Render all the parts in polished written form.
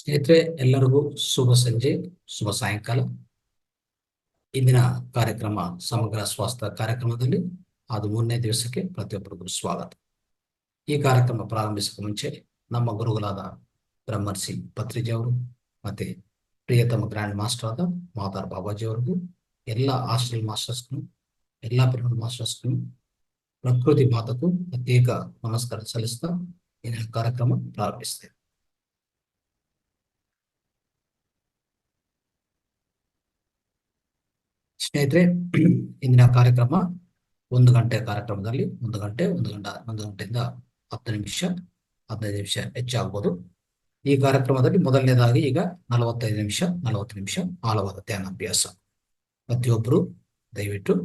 ಸ್ನೇಹಿತರೆ, ಎಲ್ಲರಿಗೂ ಶುಭ ಸಂಜೆ, ಶುಭ ಸಾಯಂಕಾಲ. ಇಂದಿನ ಕಾರ್ಯಕ್ರಮ ಸಮಗ್ರ ಸ್ವಾಸ್ಥ್ಯ ಕಾರ್ಯಕ್ರಮದಲ್ಲಿ ಅದು 3ನೇ ದಿವಸಕ್ಕೆ ಪ್ರತಿಯೊಬ್ಬರಿಗೂ ಸ್ವಾಗತ. ಈ ಕಾರ್ಯಕ್ರಮ ಪ್ರಾರಂಭಿಸಕ್ಕೆ ಮುಂಚೆ ನಮ್ಮ ಗುರುಗಳಾದ ಬ್ರಹ್ಮರ್ಷಿ ಪತ್ರಿಜಿ ಅವರು ಮತ್ತೆ ಪ್ರಿಯತಮ ಗ್ರ್ಯಾಂಡ್ ಮಾಸ್ಟರ್ ಆದ ಮಾತಾರ್ ಬಾಬಾಜಿ ಅವರಿಗೂ, ಎಲ್ಲ ಹಾಸ್ಟೆಲ್ ಮಾಸ್ಟರ್ಸ್ಗೂ, ಎಲ್ಲ ಪಿರಮಿಡ್ ಮಾಸ್ಟರ್ಸ್ಗೂ, ಪ್ರಕೃತಿ ಮಾತಕ್ಕೂ ಪ್ರತ್ಯೇಕ ನಮಸ್ಕಾರ ಸಲ್ಲಿಸ್ತಾ ಇಂದಿನ ಕಾರ್ಯಕ್ರಮ ಪ್ರಾರಂಭಿಸ್ತೇವೆ. ಸ್ನೇಹಿತರೆ, ಇಂದಿನ ಕಾರ್ಯಕ್ರಮ 1 ಗಂಟೆ ಕಾರ್ಯಕ್ರಮದಲ್ಲಿ 1 ಗಂಟೆಯಿಂದ 10 ನಿಮಿಷ 15 ನಿಮಿಷ ಹೆಚ್ಚಾಗ್ಬೋದು. ಈ ಕಾರ್ಯಕ್ರಮದಲ್ಲಿ ಮೊದಲನೇದಾಗಿ ಈಗ 40 ನಿಮಿಷ ಆಳವಾದ ಧ್ಯಾನಾಭ್ಯಾಸ. ಪ್ರತಿಯೊಬ್ಬರು ದಯವಿಟ್ಟು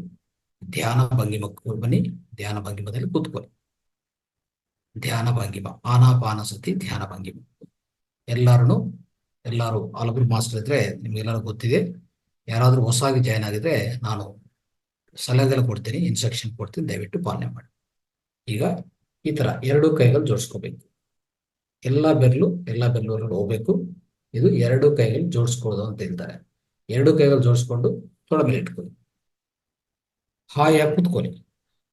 ಧ್ಯಾನ ಭಂಗಿಮಕ್ಕೆ ಬನ್ನಿ. ಧ್ಯಾನ ಭಂಗಿಮದಲ್ಲಿ ಕೂತ್ಕೊಳ್ಳಿ. ಧ್ಯಾನ ಭಂಗಿಮ, ಆನಾಪಾನಸತಿ ಧ್ಯಾನ ಭಂಗಿಮ. ಎಲ್ಲರೂ ಹಲವರು ಮಾಸ್ಟರ್ ಇದ್ರೆ ನಿಮ್ಗೆಲ್ಲರೂ ಗೊತ್ತಿದೆ. ಯಾರಾದ್ರೂ ಹೊಸದಾಗಿ ಜಾಯ್ನ್ ಆಗಿದ್ರೆ ನಾನು ಸಲಹೆಗಳು ಕೊಡ್ತೀನಿ, ಇನ್ಸ್ಟ್ರಕ್ಷನ್ ಕೊಡ್ತೀನಿ, ದಯವಿಟ್ಟು ಪಾಲನೆ ಮಾಡಿ. ಈಗ ಈ ತರ 2 ಕೈಗಳು ಜೋಡಿಸ್ಕೋಬೇಕು. ಎಲ್ಲ ಬೆರಳು ಹೋಗ್ಬೇಕು. ಇದು 2 ಕೈಗಳು ಜೋಡಿಸ್ಕೊಳ್ಳೋದು ಅಂತ ಹೇಳ್ತಾರೆ. 2 ಕೈಗಳು ಜೋಡಿಸ್ಕೊಂಡು ತೊಡ ಮೇಲೆ ಇಟ್ಕೊಳ್ಳಿ. ಹಾಯಾಗಿ ಕೂತ್ಕೊಳ್ಳಿ.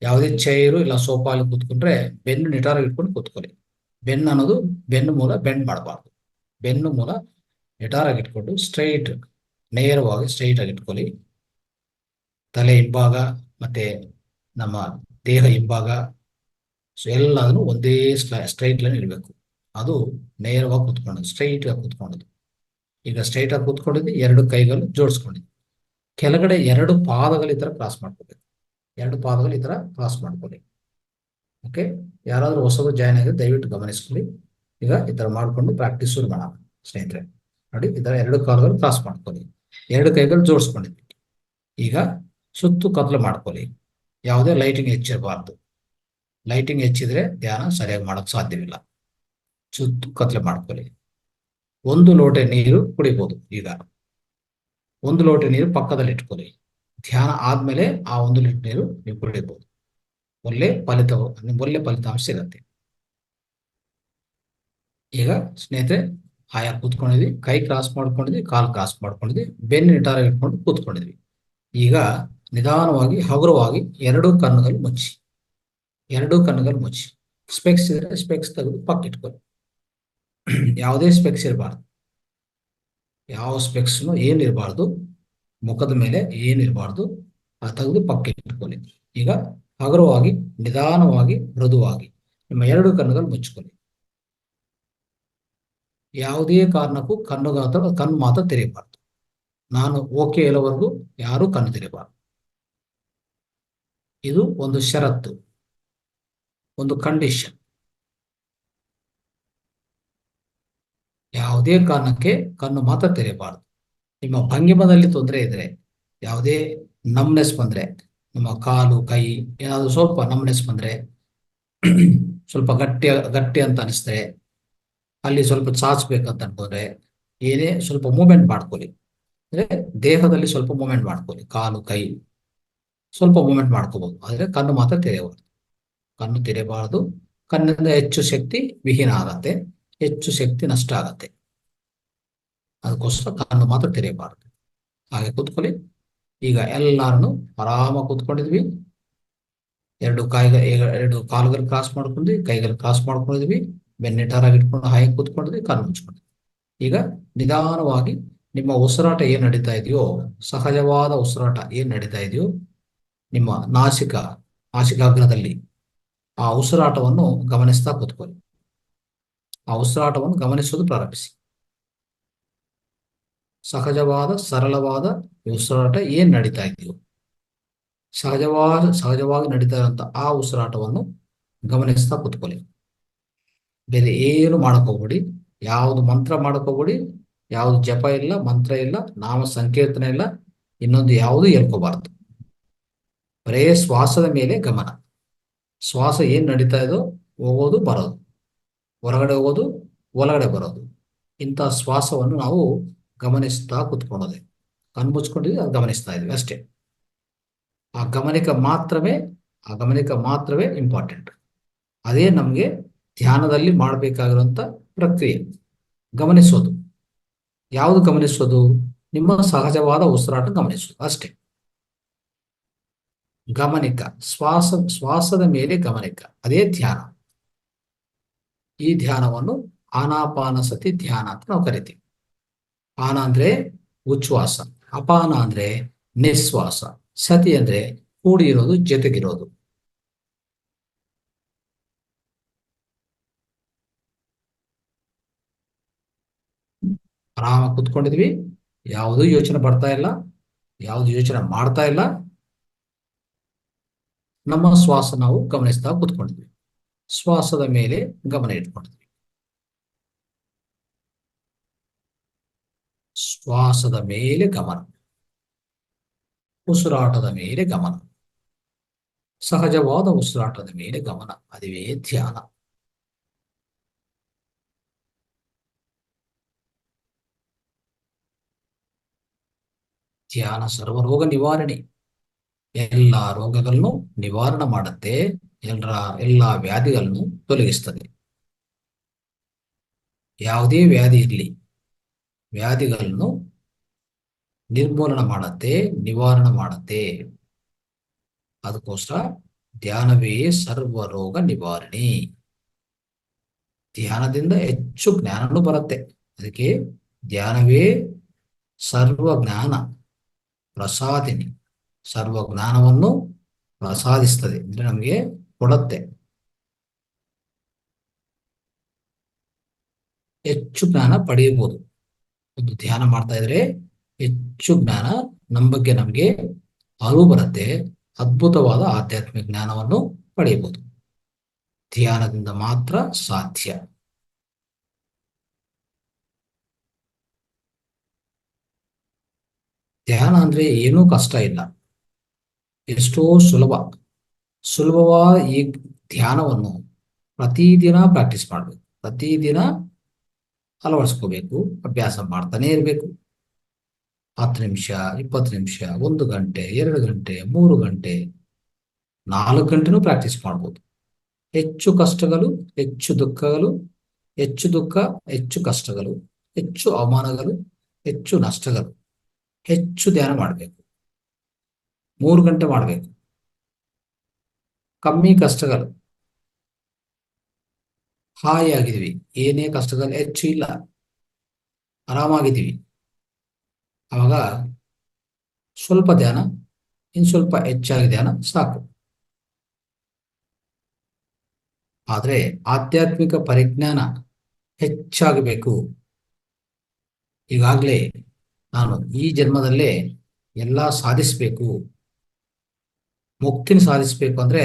ಯಾವುದೇ ಚೈರು ಇಲ್ಲ ಸೋಫಾಲಿ ಕೂತ್ಕೊಂಡ್ರೆ ಬೆನ್ನು ನಿಟಾರಾಗಿ ಇಟ್ಕೊಂಡು ಕೂತ್ಕೊಳ್ಳಿ. ಬೆನ್ನು ಅನ್ನೋದು ಬೆನ್ನು ಮೂಲ ಬೆಂಡ್ ಮಾಡಬಾರ್ದು. ಬೆನ್ನು ಮೂಲ ನಿಟಾರಾಗಿ ಇಟ್ಕೊಂಡು ನೇರವಾಗಿ ಸ್ಟ್ರೈಟ್ ಆಗಿ ಇಟ್ಕೊಳ್ಳಿ. ತಲೆ ಹಿಂಭಾಗ ಮತ್ತೆ ನಮ್ಮ ದೇಹ ಹಿಂಭಾಗ ಎಲ್ಲದನ್ನು ಒಂದೇ ಸ್ಟ್ರೈಟ್ ಲೈನ್ ಇಡಬೇಕು. ಅದು ನೇರವಾಗಿ ಕೂತ್ಕೊಳ್ಳೋದು, ಸ್ಟ್ರೈಟ್ ಆಗಿ ಕೂತ್ಕೊಳ್ಳೋದು. ಈಗ ಸ್ಟ್ರೈಟ್ ಆಗಿ ಕೂತ್ಕೊಂಡಿದ್ದು, 2 ಕೈಗಳು ಜೋಡಿಸ್ಕೊಂಡಿದ್ದು. ಕೆಳಗಡೆ 2 ಪಾದಗಳು ಈ ತರ ಕ್ರಾಸ್ ಮಾಡ್ಕೋಬೇಕು. 2 ಪಾದಗಳು ಈ ತರ ಕ್ರಾಸ್ ಮಾಡ್ಕೊಳ್ಳಿ. ಓಕೆ, ಯಾರಾದ್ರೂ ಹೊಸದು ಜಾಯ್ನ್ ಆಗಿದೆ ದಯವಿಟ್ಟು ಗಮನಿಸ್ಕೊಳ್ಳಿ. ಈಗ ಈ ತರ ಮಾಡ್ಕೊಂಡು ಪ್ರಾಕ್ಟೀಸ್ ಶುರು ಮಾಡೋಣ. ಸ್ನೇಹಿತರೆ ನೋಡಿ, ಈ ತರ 2 ಕಾಲುಗಳು ಕ್ರಾಸ್ ಮಾಡ್ಕೊಳ್ಳಿ. 2 ಕೈಗಳು ಜೋಡಿಸ್ಕೊಂಡಿದ್ವಿ. ಈಗ ಸುತ್ತು ಕತ್ಲು ಮಾಡ್ಕೊಳ್ಳಿ. ಯಾವುದೇ ಲೈಟಿಂಗ್ ಹೆಚ್ಚಿರಬಾರ್ದು. ಲೈಟಿಂಗ್ ಹೆಚ್ಚಿದ್ರೆ ಧ್ಯಾನ ಸರಿಯಾಗಿ ಮಾಡಕ್ ಸಾಧ್ಯವಿಲ್ಲ. ಸುತ್ತು ಕತ್ಲೆ ಮಾಡ್ಕೊಳ್ಳಿ. 1 ಲೋಟೆ ನೀರು ಕುಡಿಬಹುದು. ಈಗ 1 ಲೋಟೆ ನೀರು ಪಕ್ಕದಲ್ಲಿ ಇಟ್ಕೊಳ್ಳಿ. ಧ್ಯಾನ ಆದ್ಮೇಲೆ ಆ 1 ಲೀಟರ್ ನೀರು ನೀವು ಕುಡಿಬಹುದು. ಒಳ್ಳೆ ಫಲಿತಾಂಶ ಸಿಗತ್ತೆ. ಈಗ ಸ್ನೇಹಿತರೆ, ಹಾಯಾಗಿ ಕೂತ್ಕೊಂಡಿದ್ವಿ, ಕೈ ಕ್ರಾಸ್ ಮಾಡ್ಕೊಂಡಿದ್ವಿ, ಕಾಲು ಕ್ರಾಸ್ ಮಾಡ್ಕೊಂಡಿದ್ವಿ, ಬೆನ್ನು ನಿಟಾರಾಗಿ ಇಟ್ಕೊಂಡು ಕೂತ್ಕೊಂಡಿದ್ವಿ. ಈಗ ನಿಧಾನವಾಗಿ ಹಗುರವಾಗಿ 2 ಕಣ್ಣುಗಳು ಮುಚ್ಚಿ. 2 ಕಣ್ಣುಗಳು ಮುಚ್ಚಿ. ಸ್ಪೆಕ್ಸ್ ಇದ್ರೆ ಸ್ಪೆಕ್ಸ್ ತೆಗೆದು ಪಕ್ಕ ಇಟ್ಕೊಳ್ಳಿ. ಯಾವುದೇ ಸ್ಪೆಕ್ಸ್ ಇರಬಾರ್ದು. ಯಾವ ಸ್ಪೆಕ್ಸ್ನು ಏನಿರಬಾರ್ದು. ಮುಖದ ಮೇಲೆ ಏನಿರಬಾರ್ದು. ಅದು ತೆಗೆದು ಪಕ್ಕ ಇಟ್ಕೊಳ್ಳಿ. ಈಗ ಹಗುರವಾಗಿ, ನಿಧಾನವಾಗಿ, ಮೃದುವಾಗಿ ನಿಮ್ಮ 2 ಕಣ್ಣುಗಳು ಮುಚ್ಕೊಳ್ಳಿ. ಯಾವುದೇ ಕಾರಣಕ್ಕೂ ಕಣ್ಣು ಮಾತ್ರ ತೆರೆಯಬಾರ್ದು. ನಾನು ಓಕೆ ಹೇಳೋವರೆಗೂ ಯಾರು ಕಣ್ಣು ತೆರೆಯಬಾರ್ದು. ಇದು ಒಂದು ಷರತ್ತು, ಒಂದು ಕಂಡೀಷನ್. ಯಾವುದೇ ಕಾರಣಕ್ಕೆ ಕಣ್ಣು ಮಾತ್ರ ತೆರೆಯಬಾರ್ದು. ನಿಮ್ಮ ಭಂಗಿಮದಲ್ಲಿ ತೊಂದರೆ ಇದ್ರೆ, ಯಾವುದೇ ನಮ್ನೆಸ್ ಬಂದ್ರೆ, ನಿಮ್ಮ ಕಾಲು ಕೈ ಏನಾದ್ರು ಸ್ವಲ್ಪ ನಮ್ನೆಸ್ ಬಂದ್ರೆ, ಸ್ವಲ್ಪ ಗಟ್ಟಿ ಅಂತ ಅನಿಸ್ತದೆ, ಅಲ್ಲಿ ಸ್ವಲ್ಪ ಚಾಚಬೇಕಂತ ಅನ್ಕೊಂಡ್ರೆ ಏನೇ ಸ್ವಲ್ಪ ಮೂವ್ಮೆಂಟ್ ಮಾಡ್ಕೊಳ್ಳಿ. ಅಂದ್ರೆ ದೇಹದಲ್ಲಿ ಸ್ವಲ್ಪ ಮೂವ್ಮೆಂಟ್ ಮಾಡ್ಕೊಳ್ಳಿ. ಕಾಲು ಕೈ ಸ್ವಲ್ಪ ಮೂವ್ಮೆಂಟ್ ಮಾಡ್ಕೋಬಹುದು. ಆದ್ರೆ ಕಣ್ಣು ಮಾತ್ರ ತೆರೆಯಬಾರ್ದು. ಕಣ್ಣು ತೆರೆಯಬಾರದು. ಕಣ್ಣಿಂದ ಹೆಚ್ಚು ಶಕ್ತಿ ವಿಹೀನ ಆಗತ್ತೆ, ಹೆಚ್ಚು ಶಕ್ತಿ ನಷ್ಟ ಆಗತ್ತೆ. ಅದಕ್ಕೋಸ್ಕರ ಕಣ್ಣು ಮಾತ್ರ ತೆರೆಯಬಾರದು. ಹಾಗೆ ಕೂತ್ಕೊಳ್ಳಿ. ಈಗ ಎಲ್ಲಾರನ್ನು ಆರಾಮಾಗಿ ಕೂತ್ಕೊಂಡಿದ್ವಿ. 2 ಕಾಲುಗಳು ಕ್ರಾಸ್ ಮಾಡ್ಕೊಂಡ್ವಿ, ಕೈಗಳು ಕ್ರಾಸ್ ಮಾಡ್ಕೊಂಡಿದ್ವಿ, ಬೆನ್ನಿಟಾರಾಗಿ ಇಟ್ಕೊಂಡು ಹಾಗೆ ಕೂತ್ಕೊಂಡಿದ್ವಿ, ಕಣ್ಣು ಮುಚ್ಕೊಂಡಿದ್ವಿ. ಈಗ ನಿಧಾನವಾಗಿ ನಿಮ್ಮ ಉಸಿರಾಟ ಏನ್ ನಡೀತಾ ಇದೆಯೋ, ಸಹಜವಾದ ಉಸಿರಾಟ ಏನ್ ನಡೀತಾ ಇದೆಯೋ ನಿಮ್ಮ ನಾಸಿಕಾಗ್ರದಲ್ಲಿ ಆ ಉಸಿರಾಟವನ್ನು ಗಮನಿಸ್ತಾ ಕೂತ್ಕೊಳ್ಳಿ. ಆ ಉಸಿರಾಟವನ್ನು ಗಮನಿಸೋದು ಪ್ರಾರಂಭಿಸಿ. ಸಹಜವಾದ ಸರಳವಾದ ಉಸಿರಾಟ ಏನ್ ನಡೀತಾ ಇದೆಯೋ, ಸಹಜವಾಗಿ ನಡೀತಾ ಇರುವಂತ ಆ ಉಸಿರಾಟವನ್ನು ಗಮನಿಸ್ತಾ ಕೂತ್ಕೊಳ್ಳಿ. ಬೇರೆ ಏನು ಮಾಡಕೋಬೇಡಿ. ಯಾವುದು ಮಂತ್ರ ಮಾಡಕೋಬೇಡಿ. ಯಾವುದು ಜಪ ಇಲ್ಲ, ಮಂತ್ರ ಇಲ್ಲ, ನಾಮ ಸಂಕೀರ್ತನೆ ಇಲ್ಲ, ಇನ್ನೊಂದು ಯಾವುದು ಹೇಳ್ಕೋಬಾರ್ದು. ಬರೇ ಶ್ವಾಸದ ಮೇಲೆ ಗಮನ. ಶ್ವಾಸ ಏನ್ ನಡೀತಾ ಇದೋ, ಹೋಗೋದು ಬರೋದು, ಹೊರಗಡೆ ಹೋಗೋದು, ಒಳಗಡೆ ಬರೋದು, ಇಂಥ ಶ್ವಾಸವನ್ನು ನಾವು ಗಮನಿಸ್ತಾ ಕೂತ್ಕೊಳ್ಳೋದೆ. ಕಣ್ಣು ಮುಚ್ಕೊಂಡಿದ್ವಿ, ಅದು ಗಮನಿಸ್ತಾ ಇದ್ವಿ ಅಷ್ಟೇ. ಆ ಗಮನಿಕ ಮಾತ್ರವೇ ಇಂಪಾರ್ಟೆಂಟ್. ಅದೇ ನಮ್ಗೆ ಧ್ಯಾನದಲ್ಲಿ ಮಾಡಬೇಕಾಗಿರುವಂತ ಪ್ರಕ್ರಿಯೆ, ಗಮನಿಸೋದು. ಯಾವುದು ಗಮನಿಸೋದು? ನಿಮ್ಮ ಸಹಜವಾದ ಉಸಿರಾಟ ಗಮನಿಸೋದು ಅಷ್ಟೇ. ಗಮನಿಕ, ಶ್ವಾಸದ ಮೇಲೆ ಗಮನಿಕ, ಅದೇ ಧ್ಯಾನ. ಈ ಧ್ಯಾನವನ್ನು ಆನಾಪಾನಸತಿ ಧ್ಯಾನ ಅಂತ ನಾವು ಕರಿತೀವಿ. ಆನ ಅಂದ್ರೆ ಉಚ್ಛ್ವಾಸ, ಅಪಾನ ಅಂದ್ರೆ ನಿಶ್ವಾಸ, ಸತಿ ಅಂದ್ರೆ ಕೂಡಿ ಇರೋದು, ಜೊತೆಗಿರೋದು. ಆರಾಮ ಕುತ್ಕೊಂಡಿದ್ವಿ, ಯಾವುದೂ ಯೋಚನೆ ಬರ್ತಾ ಇಲ್ಲ, ಯಾವುದು ಯೋಚನೆ ಮಾಡ್ತಾ ಇಲ್ಲ, ನಮ್ಮ ಶ್ವಾಸ ನಾವು ಗಮನಿಸ್ತಾ ಕುತ್ಕೊಂಡಿದ್ವಿ. ಶ್ವಾಸದ ಮೇಲೆ ಗಮನ ಇಟ್ಕೊಂಡಿದ್ವಿ. ಶ್ವಾಸದ ಮೇಲೆ ಗಮನ, ಉಸಿರಾಟದ ಮೇಲೆ ಗಮನ, ಸಹಜವಾದ ಉಸಿರಾಟದ ಮೇಲೆ ಗಮನ, ಅದುವೇ ಧ್ಯಾನ. ಧ್ಯಾನ ಸರ್ವರೋಗ ನಿವಾರಣೆ, ಎಲ್ಲ ರೋಗಗಳನ್ನು ನಿವಾರಣೆ ಮಾಡುತ್ತೆ, ಎಲ್ಲ ವ್ಯಾಧಿಗಳನ್ನು ತೊಲಗಿಸ್ತದೆ. ಯಾವುದೇ ವ್ಯಾಧಿ ಇರಲಿ, ವ್ಯಾಧಿಗಳನ್ನು ನಿರ್ಮೂಲನೆ ಮಾಡುತ್ತೆ, ನಿವಾರಣೆ ಮಾಡುತ್ತೆ. ಅದಕ್ಕೋಸ್ಕರ ಧ್ಯಾನವೇ ಸರ್ವ ರೋಗ ನಿವಾರಣೆ. ಧ್ಯಾನದಿಂದ ಹೆಚ್ಚು ಜ್ಞಾನನೂ ಬರುತ್ತೆ. ಅದಕ್ಕೆ ಧ್ಯಾನವೇ ಸರ್ವ ಜ್ಞಾನ ಪ್ರಸಾದಿನಿ. ಸರ್ವ ಜ್ಞಾನವನ್ನು ಪ್ರಸಾದಿಸ್ತದೆ ಅಂದ್ರೆ ನಮಗೆ ಕೊಡುತ್ತೆ. ಹೆಚ್ಚು ಜ್ಞಾನ ಪಡೆಯಬಹುದು. ಒಂದು ಧ್ಯಾನ ಮಾಡ್ತಾ ಇದ್ರೆ ಹೆಚ್ಚು ಜ್ಞಾನ ನಮ್ಮ ಬಗ್ಗೆ ನಮಗೆ ಅರಿವು ಬರುತ್ತೆ. ಅದ್ಭುತವಾದ ಆಧ್ಯಾತ್ಮಿಕ ಜ್ಞಾನವನ್ನು ಪಡೆಯಬಹುದು. ಧ್ಯಾನದಿಂದ ಮಾತ್ರ ಸಾಧ್ಯ. ಧ್ಯಾನ ಅಂದ್ರೆ ಏನೂ ಕಷ್ಟ ಇಲ್ಲ, ಎಷ್ಟೋ ಸುಲಭವಾದ ಈ ಧ್ಯಾನವನ್ನು ಪ್ರತಿದಿನ ಪ್ರಾಕ್ಟೀಸ್ ಮಾಡಬೇಕು, ಪ್ರತಿದಿನ ಅಳವಡಿಸ್ಕೋಬೇಕು, ಅಭ್ಯಾಸ ಮಾಡ್ತಾನೆ ಇರಬೇಕು. 10 ನಿಮಿಷ, 20 ನಿಮಿಷ, 1 ಗಂಟೆ, 2 ಗಂಟೆ, 3 ಗಂಟೆ, 4 ಗಂಟೆನೂ ಪ್ರಾಕ್ಟೀಸ್ ಮಾಡ್ಬೋದು. ಹೆಚ್ಚು ಕಷ್ಟಗಳು, ಹೆಚ್ಚು ದುಃಖಗಳು, ಹೆಚ್ಚು ದುಃಖ, ಹೆಚ್ಚು ಕಷ್ಟಗಳು, ಹೆಚ್ಚು ಅವಮಾನಗಳು, ಹೆಚ್ಚು ನಷ್ಟಗಳು, ಹೆಚ್ಚು ಧ್ಯಾನ ಮಾಡಬೇಕು. 3 ಗಂಟೆ ಮಾಡಬೇಕು. ಕಮ್ಮಿ ಕಷ್ಟಗಳು, ಹಾಯಾಗಿದ್ವಿ, ಏನೇ ಕಷ್ಟಗಳು ಹೆಚ್ಚು ಇಲ್ಲ, ಆರಾಮಾಗಿದ್ದೀವಿ. ಅವಾಗ ಸ್ವಲ್ಪ ಧ್ಯಾನ, ಇನ್ನು ಸ್ವಲ್ಪ ಹೆಚ್ಚಾಗಿ ಧ್ಯಾನ ಸಾಕು. ಆದರೆ ಆಧ್ಯಾತ್ಮಿಕ ಪರಿಜ್ಞಾನ ಹೆಚ್ಚಾಗಬೇಕು. ಈಗಾಗಲೇ ನಾನು ಈ ಜನ್ಮದಲ್ಲೇ ಎಲ್ಲ ಸಾಧಿಸಬೇಕು, ಮುಕ್ತಿನ ಸಾಧಿಸಬೇಕು ಅಂದ್ರೆ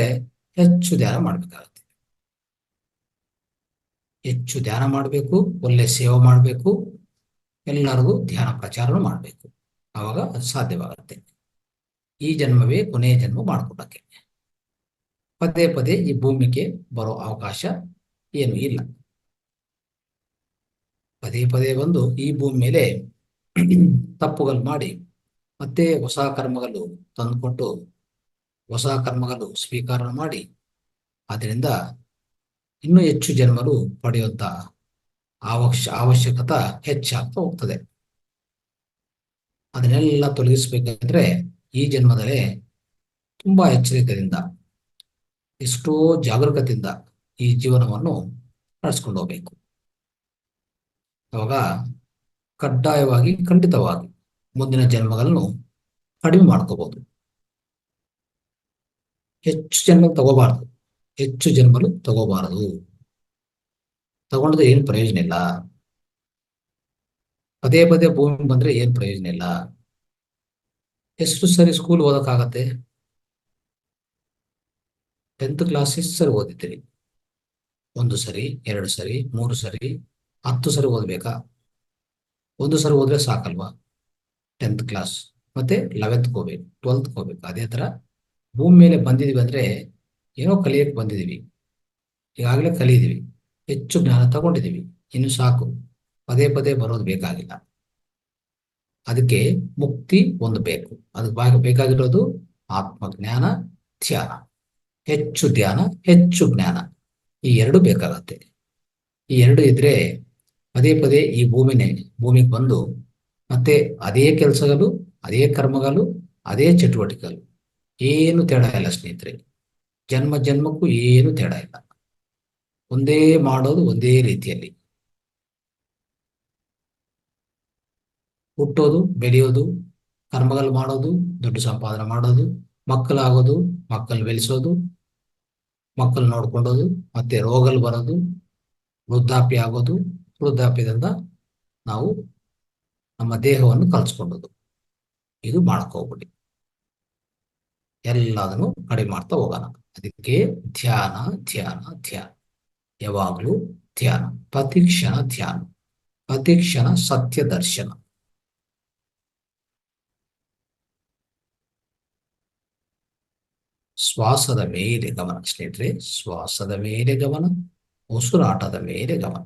ಹೆಚ್ಚು ಧ್ಯಾನ ಮಾಡಬೇಕಾಗುತ್ತೆ. ಹೆಚ್ಚು ಧ್ಯಾನ ಮಾಡಬೇಕು, ಒಳ್ಳೆ ಸೇವೆ ಮಾಡಬೇಕು, ಎಲ್ಲರಿಗೂ ಧ್ಯಾನ ಪ್ರಚಾರನೂ ಮಾಡಬೇಕು. ಆವಾಗ ಅದು ಸಾಧ್ಯವಾಗುತ್ತೆ. ಈ ಜನ್ಮವೇ ಕೊನೆಯ ಜನ್ಮ ಮಾಡಿಕೊಡಕ್ಕೆ. ಪದೇ ಪದೇ ಈ ಭೂಮಿಗೆ ಬರೋ ಅವಕಾಶ ಏನು ಇಲ್ಲ. ಪದೇ ಪದೇ ಬಂದು ಈ ಭೂಮಿ ಮೇಲೆ ತಪ್ಪುಗಳು ಮಾಡಿ ಮತ್ತೆ ಹೊಸ ಕರ್ಮಗಳು ತಂದುಕೊಟ್ಟು ಹೊಸ ಕರ್ಮಗಳು ಸ್ವೀಕಾರ ಮಾಡಿ ಅದರಿಂದ ಇನ್ನೂ ಹೆಚ್ಚು ಜನ್ಮಗಳು ಪಡೆಯುವಂತ ಅವಶ್ಯಕತೆ ಹೆಚ್ಚಾಗ್ತಾ ಹೋಗ್ತದೆ. ಅದನ್ನೆಲ್ಲ ತೊಲಗಿಸ್ಬೇಕಂದ್ರೆ ಈ ಜನ್ಮದಲ್ಲೇ ತುಂಬಾ ಎಚ್ಚರಿಕೆಯಿಂದ, ಎಷ್ಟೋ ಜಾಗರೂಕತೆಯಿಂದ ಈ ಜೀವನವನ್ನು ನಡೆಸ್ಕೊಂಡು ಹೋಗ್ಬೇಕು. ಅವಾಗ ಕಡ್ಡಾಯವಾಗಿ, ಖಂಡಿತವಾಗಿ ಮುಂದಿನ ಜನ್ಮಗಳನ್ನು ಕಡಿಮೆ ಮಾಡ್ಕೋಬಹುದು. ಹೆಚ್ಚು ಜನ್ಮ ತಗೋಬಾರದು, ಹೆಚ್ಚು ಜನ್ಮಗಳು ತಗೋಬಾರದು. ತಗೊಂಡ್ರೆ ಏನು ಪ್ರಯೋಜನ ಇಲ್ಲ. ಪದೇ ಪದೇ ಭೂಮಿ ಬಂದ್ರೆ ಏನ್ ಪ್ರಯೋಜನ ಇಲ್ಲ. ಎಷ್ಟು ಸರಿ ಸ್ಕೂಲ್ ಓದಕ್ಕಾಗತ್ತೆ? 10th ಕ್ಲಾಸ್ ಎಷ್ಟು ಸರಿ ಓದಿದ್ದೀರಿ? 1 ಸರಿ, 2 ಸರಿ, 3 ಸರಿ, 10 ಸರಿ ಓದ್ಬೇಕಾ? 1 ಸರಿ ಓದ್ರೆ ಸಾಕಲ್ವಾ? 10th ಕ್ಲಾಸ್ ಮತ್ತೆ 11th ಹೋಗ್ಬೇಕು, 12th ಹೋಗ್ಬೇಕು. ಅದೇ ತರ ಭೂಮಿ ಮೇಲೆ ಬಂದಿದೀವಿ ಅಂದ್ರೆ ಏನೋ ಕಲಿಯಕ್ಕೆ ಬಂದಿದೀವಿ. ಈಗಾಗಲೇ ಕಲಿಯಿದೀವಿ, ಹೆಚ್ಚು ಜ್ಞಾನ ತಗೊಂಡಿದೀವಿ, ಇನ್ನು ಸಾಕು. ಪದೇ ಪದೇ ಬರೋದು ಬೇಕಾಗಿಲ್ಲ. ಅದಕ್ಕೆ ಮುಕ್ತಿ ಒಂದು ಬೇಕು. ಅದಕ್ಕೆ ಬೇಕಾಗಿರೋದು ಆತ್ಮಜ್ಞಾನ, ಧ್ಯಾನ. ಹೆಚ್ಚು ಧ್ಯಾನ, ಹೆಚ್ಚು ಜ್ಞಾನ, ಈ ಎರಡು ಬೇಕಾಗತ್ತೆ. ಈ ಎರಡು ಇದ್ರೆ ಪದೇ ಪದೇ ಈ ಭೂಮಿಗೆ ಬಂದು ಮತ್ತೆ ಅದೇ ಕೆಲಸಗಳು, ಅದೇ ಕರ್ಮಗಳು, ಅದೇ ಚಟುವಟಿಕೆಗಳು. ಏನು ತೇಡ ಇಲ್ಲ ಸ್ನೇಹಿತರೆ. ಜನ್ಮ ಜನ್ಮಕ್ಕೂ ಏನು ತೇಡ ಇಲ್ಲ. ಒಂದೇ ಮಾಡೋದು, ಒಂದೇ ರೀತಿಯಲ್ಲಿ ಹುಟ್ಟೋದು, ಬೆಳೆಯೋದು, ಕರ್ಮಗಳು ಮಾಡೋದು, ದುಡ್ಡು ಸಂಪಾದನೆ ಮಾಡೋದು, ಮಕ್ಕಳಾಗೋದು, ಮಕ್ಕಳು ಬೆಳೆಸೋದು, ಮಕ್ಕಳು ನೋಡ್ಕೊಂಡೋದು, ಮತ್ತೆ ರೋಗಗಳು ಬರೋದು, ವೃದ್ಧಾಪ್ಯ ಆಗೋದು, ವೃದ್ಧಾಪ್ಯದಿಂದ ನಾವು ನಮ್ಮ ದೇಹವನ್ನು ಕಳ್ಸ್ಕೊಂಡೋದು. ಇದು ಮಾಡಕ್ ಹೋಗ್ಬಿಡಿ. ಎಲ್ಲದನ್ನು ಕಡಿಮೆ ಮಾಡ್ತಾ ಹೋಗೋಣ. ಅದಕ್ಕೆ ಧ್ಯಾನ, ಧ್ಯಾನ, ಧ್ಯಾನ. ಯಾವಾಗಲೂ ಧ್ಯಾನ, ಪ್ರತಿಕ್ಷಣ ಧ್ಯಾನ, ಪ್ರತಿಕ್ಷಣ ಸತ್ಯ ದರ್ಶನ. ಶ್ವಾಸದ ಮೇಲೆ ಗಮನ ಸ್ನೇಹಿತರೆ, ಶ್ವಾಸದ ಮೇಲೆ ಗಮನ, ಉಸಿರಾಟದ ಮೇಲೆ ಗಮನ.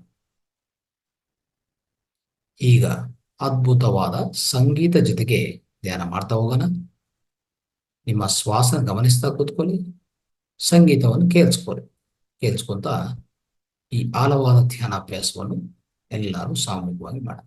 ಈಗ ಅದ್ಭುತವಾದ ಸಂಗೀತ ಜೊತೆಗೆ ಧ್ಯಾನ ಮಾಡ್ತಾ ಹೋಗೋಣ. ನಿಮ್ಮ ಶ್ವಾಸ ಗಮನಿಸ್ತಾ ಕೂತ್ಕೊಳ್ಳಿ, ಸಂಗೀತವನ್ನು ಕೇಳಿಸ್ಕೊಂತ ಈ ಆಳವಾದ ಧ್ಯಾನಾಭ್ಯಾಸವನ್ನು ಎಲ್ಲರೂ ಸಾಮೂಹಿಕವಾಗಿ ಮಾಡೋಣ.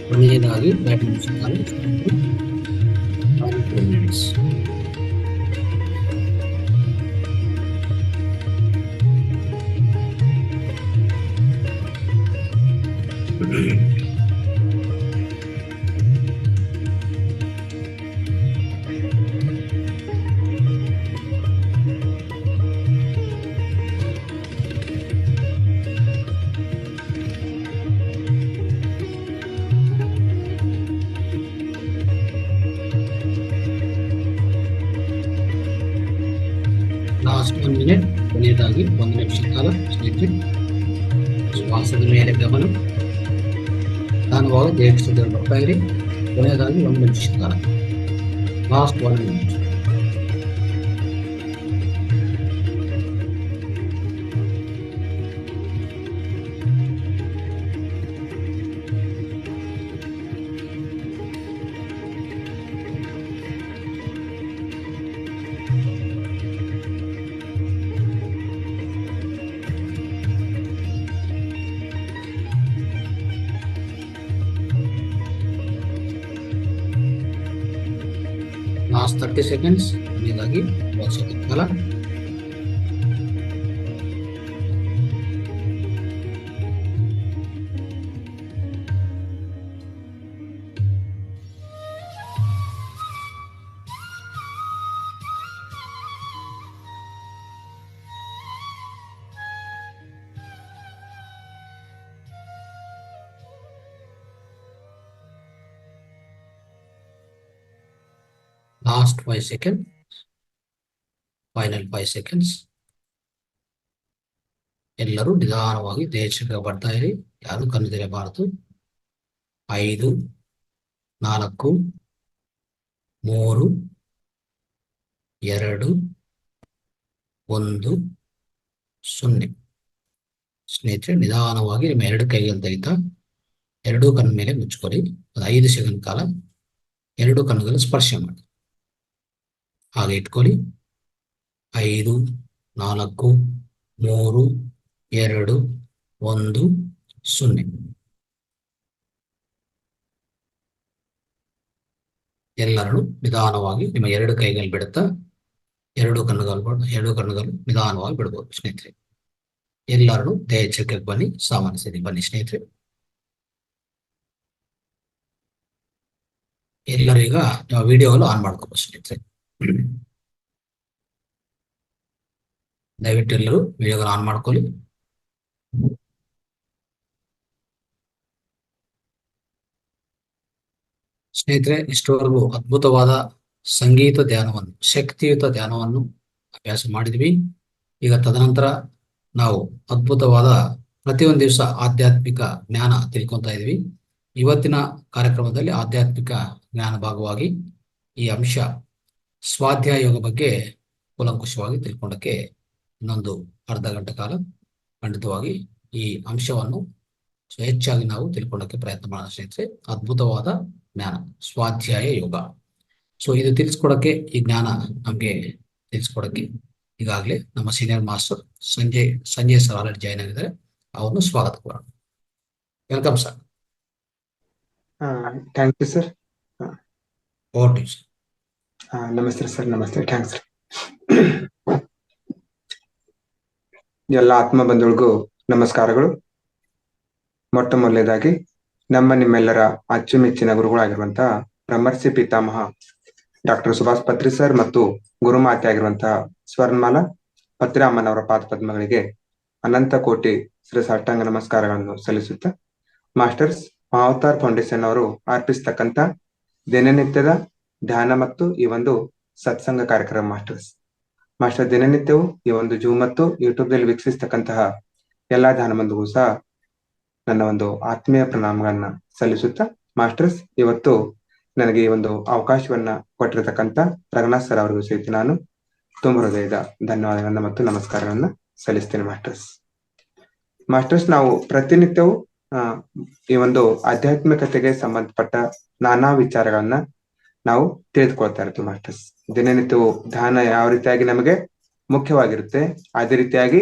ಕೊನೆಯದಾಗಿ 2 ನಿಮಿಷ ಕಾಲ ವಿಶ್ರಾಂತಿ. 2 minutes. Last 1 minute. ಕೊನೆಯದಾಗಿ 1 ನಿಮಿಷ ಕಾಲ ಸ್ನೇಹಿತರೆ ಶ್ವಾಸದ ಮೇಲೆ ಗಮನ, ನಿಧಾನವಾಗಿ ದೇಹಕ್ಕೆ ಸದಾ ಬರ್ತಾ ಇರಿ. ಕೊನೆಯದಾಗಿ 1 ನಿಮಿಷ ಕಾಲ, ಲಾಸ್ಟ್ 1 minute. Last 30 seconds. ಕೊನೆಯದಾಗಿ 1 second ಕಾಲ. Last 5 seconds. Final 5 seconds. ಎಲ್ಲರೂ ನಿಧಾನವಾಗಿ ದೇಹಕ್ಕೆ ಬರ್ತಾ ಇರಿ, ಯಾರು ಕಣ್ಣು ತೆರೆಯಬಾರದು. 5 4 3 2 1 0. ಸ್ನೇಹಿತರೆ ನಿಧಾನವಾಗಿ ನಿಮ್ಮ 2 ಕೈಗಳು ತೆಗಿತಾ 2 ಕಣ್ಣು ಮೇಲೆ ಮುಚ್ಕೊಳ್ಳಿ. 5 ಸೆಕೆಂಡ್ ಕಾಲ 2 ಕಣ್ಣುಗಳು ಸ್ಪರ್ಶ ಮಾಡಿ. ಹಾಗೆ ಇಟ್ಕೊಳ್ಳಿ. 5 4 3 2 1 0. ಎಲ್ಲರೂ ನಿಧಾನವಾಗಿ ನಿಮ್ಮ 2 ಕೈಗಳು ಬಿಡುತ್ತಾ 2 ಕಣ್ಣುಗಳು ನಿಧಾನವಾಗಿ ಬಿಡಬಹುದು. ಸ್ನೇಹಿತರೆ ಎಲ್ಲರೂ ದೇಹ ಎಚ್ಚರಿಕೆಗೆ ಬನ್ನಿ, ಸಾಮಾನ್ಯ ಸ್ಥಿತಿಗೆ ಬನ್ನಿ. ಸ್ನೇಹಿತರೆ ಎಲ್ಲರೂ ಈಗ ನೀವು ವಿಡಿಯೋವನ್ನು ಆನ್ ಮಾಡ್ಕೋಬಹುದು. ಸ್ನೇಹಿತರೆ ದಯವಿಟ್ಟು ಎಲ್ಲರೂ ವಿಡಿಯೋಗಳು ಆನ್ ಮಾಡ್ಕೊಳ್ಳಿ. ಸ್ನೇಹಿತರೆ ಇಷ್ಟವರೆಗೂ ಅದ್ಭುತವಾದ ಸಂಗೀತ ಧ್ಯಾನವನ್ನು, ಶಕ್ತಿಯುತ ಧ್ಯಾನವನ್ನು ಅಭ್ಯಾಸ ಮಾಡಿದ್ವಿ. ಈಗ ತದನಂತರ ನಾವು ಅದ್ಭುತವಾದ ಪ್ರತಿಯೊಂದು ದಿವಸ ಆಧ್ಯಾತ್ಮಿಕ ಜ್ಞಾನ ತಿಳ್ಕೊತಾ ಇದ್ವಿ. ಇವತ್ತಿನ ಕಾರ್ಯಕ್ರಮದಲ್ಲಿ ಆಧ್ಯಾತ್ಮಿಕ ಜ್ಞಾನ ಭಾಗವಾಗಿ ಈ ಅಂಶ ಸ್ವಾಧ್ಯಾಯ ಯೋಗ ಬಗ್ಗೆ ಕೂಲಂಕುಷವಾಗಿ ತಿಳ್ಕೊಂಡಕ್ಕೆ ಇನ್ನೊಂದು ಅರ್ಧ ಗಂಟೆ ಕಾಲ ಖಂಡಿತವಾಗಿ ಈ ಅಂಶವನ್ನು ಹೆಚ್ಚಾಗಿ ನಾವು ತಿಳ್ಕೊಳ್ಳೋಕೆ ಪ್ರಯತ್ನ ಮಾಡೋಣ. ಸ್ನೇಹಿತರೆ ಅದ್ಭುತವಾದ ಜ್ಞಾನ ಸ್ವಾಧ್ಯಾಯ ಯೋಗ. ಸೊ ಇದು ತಿಳಿಸ್ಕೊಡಕ್ಕೆ, ಈ ಜ್ಞಾನ ನಮಗೆ ತಿಳಿಸ್ಕೊಡಕ್ಕೆ ಈಗಾಗಲೇ ನಮ್ಮ senior master Sanjay sir already join ಆಗಿದ್ದಾರೆ. ಅವ್ರನ್ನು ಸ್ವಾಗತ ಕೋರೋಣ. Welcome sir. Thank you sir. Over to you sir. ನಮಸ್ತೆ ಸರ್. ನಮಸ್ತೆ. ಥ್ಯಾಂಕ್ಸ್. ಎಲ್ಲ ಆತ್ಮ ಬಂಧುಗಳಿಗೂ ನಮಸ್ಕಾರಗಳು. ಮೊಟ್ಟ ಮೊದಲನೇದಾಗಿ ನಿಮ್ಮೆಲ್ಲರ ಅಚ್ಚುಮೆಚ್ಚಿನ ಗುರುಗಳಾಗಿರುವಂತಹ ಬ್ರಹ್ಮರ್ಷಿ ಪಿತಾಮಹ ಡಾಕ್ಟರ್ ಸುಭಾಷ್ ಪತ್ರಿ ಸರ್ ಮತ್ತು ಗುರುಮಾತೆ ಆಗಿರುವಂತಹ ಸ್ವರ್ಣಮಾಲಾ ಪತ್ರಿರಾಮನ್ ಅವರ ಪಾದ ಪದ್ಮಗಳಿಗೆ ಅನಂತ ಕೋಟಿ ಸಾಷ್ಟಾಂಗ ನಮಸ್ಕಾರಗಳನ್ನು ಸಲ್ಲಿಸುತ್ತಾ, ಮಾಸ್ಟರ್ಸ್ ಮಹಾವತಾರ್ ಫೌಂಡೇಶನ್ ಅವರು ಅರ್ಪಿಸ್ತಕ್ಕಂತ ದಿನನಿತ್ಯದ ಧ್ಯಾನ ಮತ್ತು ಈ ಒಂದು ಸತ್ಸಂಗ ಕಾರ್ಯಕ್ರಮ ಮಾಸ್ಟರ್ ದಿನನಿತ್ಯವೂ ಈ ಒಂದು ಜೂಮ್ ಮತ್ತು ಯೂಟ್ಯೂಬ್ ನಲ್ಲಿ ವೀಕ್ಷಿಸ್ತಕ್ಕಂತಹ ಎಲ್ಲಾ ಧ್ಯಾನ ಬಂಧುಗೂ ಸಹ ನನ್ನ ಒಂದು ಆತ್ಮೀಯ ಪ್ರಣಾಮಗಳನ್ನ ಸಲ್ಲಿಸುತ್ತಾ, ಮಾಸ್ಟರ್ಸ್ ಇವತ್ತು ನನಗೆ ಈ ಒಂದು ಅವಕಾಶವನ್ನ ಕೊಟ್ಟಿರತಕ್ಕಂತ ರಘುನಾಥ್ ಸರ್ ಅವರಿಗೂ ಸಹಿತ ನಾನು ತುಂಬ ಹೃದಯದ ಧನ್ಯವಾದಗಳನ್ನ ಮತ್ತು ನಮಸ್ಕಾರಗಳನ್ನ ಸಲ್ಲಿಸ್ತೇನೆ. ಮಾಸ್ಟರ್ಸ್ ನಾವು ಪ್ರತಿನಿತ್ಯವೂ ಈ ಒಂದು ಆಧ್ಯಾತ್ಮಿಕತೆಗೆ ಸಂಬಂಧಪಟ್ಟ ನಾನಾ ವಿಚಾರಗಳನ್ನ ನಾವು ತಿಳಿದುಕೊಳ್ತಾ ಇರ್ತೀವಿ. ಮಾಸ್ಟರ್ಸ್ ದಿನನಿತ್ಯವೂ ಧ್ಯಾನ ಯಾವ ರೀತಿಯಾಗಿ ನಮಗೆ ಮುಖ್ಯವಾಗಿರುತ್ತೆ, ಅದೇ ರೀತಿಯಾಗಿ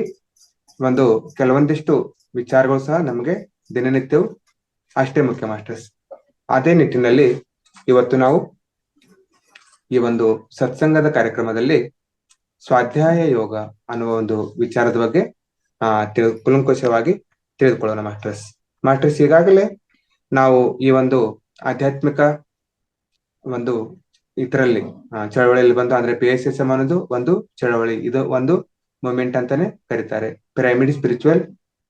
ಒಂದು ಕೆಲವೊಂದಿಷ್ಟು ವಿಚಾರಗಳು ಸಹ ನಮಗೆ ದಿನನಿತ್ಯವೂ ಅಷ್ಟೇ ಮುಖ್ಯ. ಮಾಸ್ಟರ್ಸ್ ಅದೇ ನಿಟ್ಟಿನಲ್ಲಿ ಇವತ್ತು ನಾವು ಈ ಒಂದು ಸತ್ಸಂಗದ ಕಾರ್ಯಕ್ರಮದಲ್ಲಿ ಸ್ವಾಧ್ಯಾಯ ಯೋಗ ಅನ್ನುವ ಒಂದು ವಿಚಾರದ ಬಗ್ಗೆ ಕೂಲಂಕುಷವಾಗಿ ತಿಳಿದುಕೊಳ್ಳೋಣ ಮಾಸ್ಟರ್ಸ್ ಈಗಾಗಲೇ ನಾವು ಈ ಒಂದು ಆಧ್ಯಾತ್ಮಿಕ ಒಂದು ಇದರಲ್ಲಿ ಚಳವಳಿಯಲ್ಲಿ ಬಂದು ಅಂದ್ರೆ PSSM ಅನ್ನೋದು ಒಂದು ಚಳವಳಿ, ಇದು ಒಂದು ಮೂವ್ಮೆಂಟ್ ಅಂತಾನೆ ಕರೀತಾರೆ, ಪಿರಮಿಡ್ ಸ್ಪಿರಿಚುವಲ್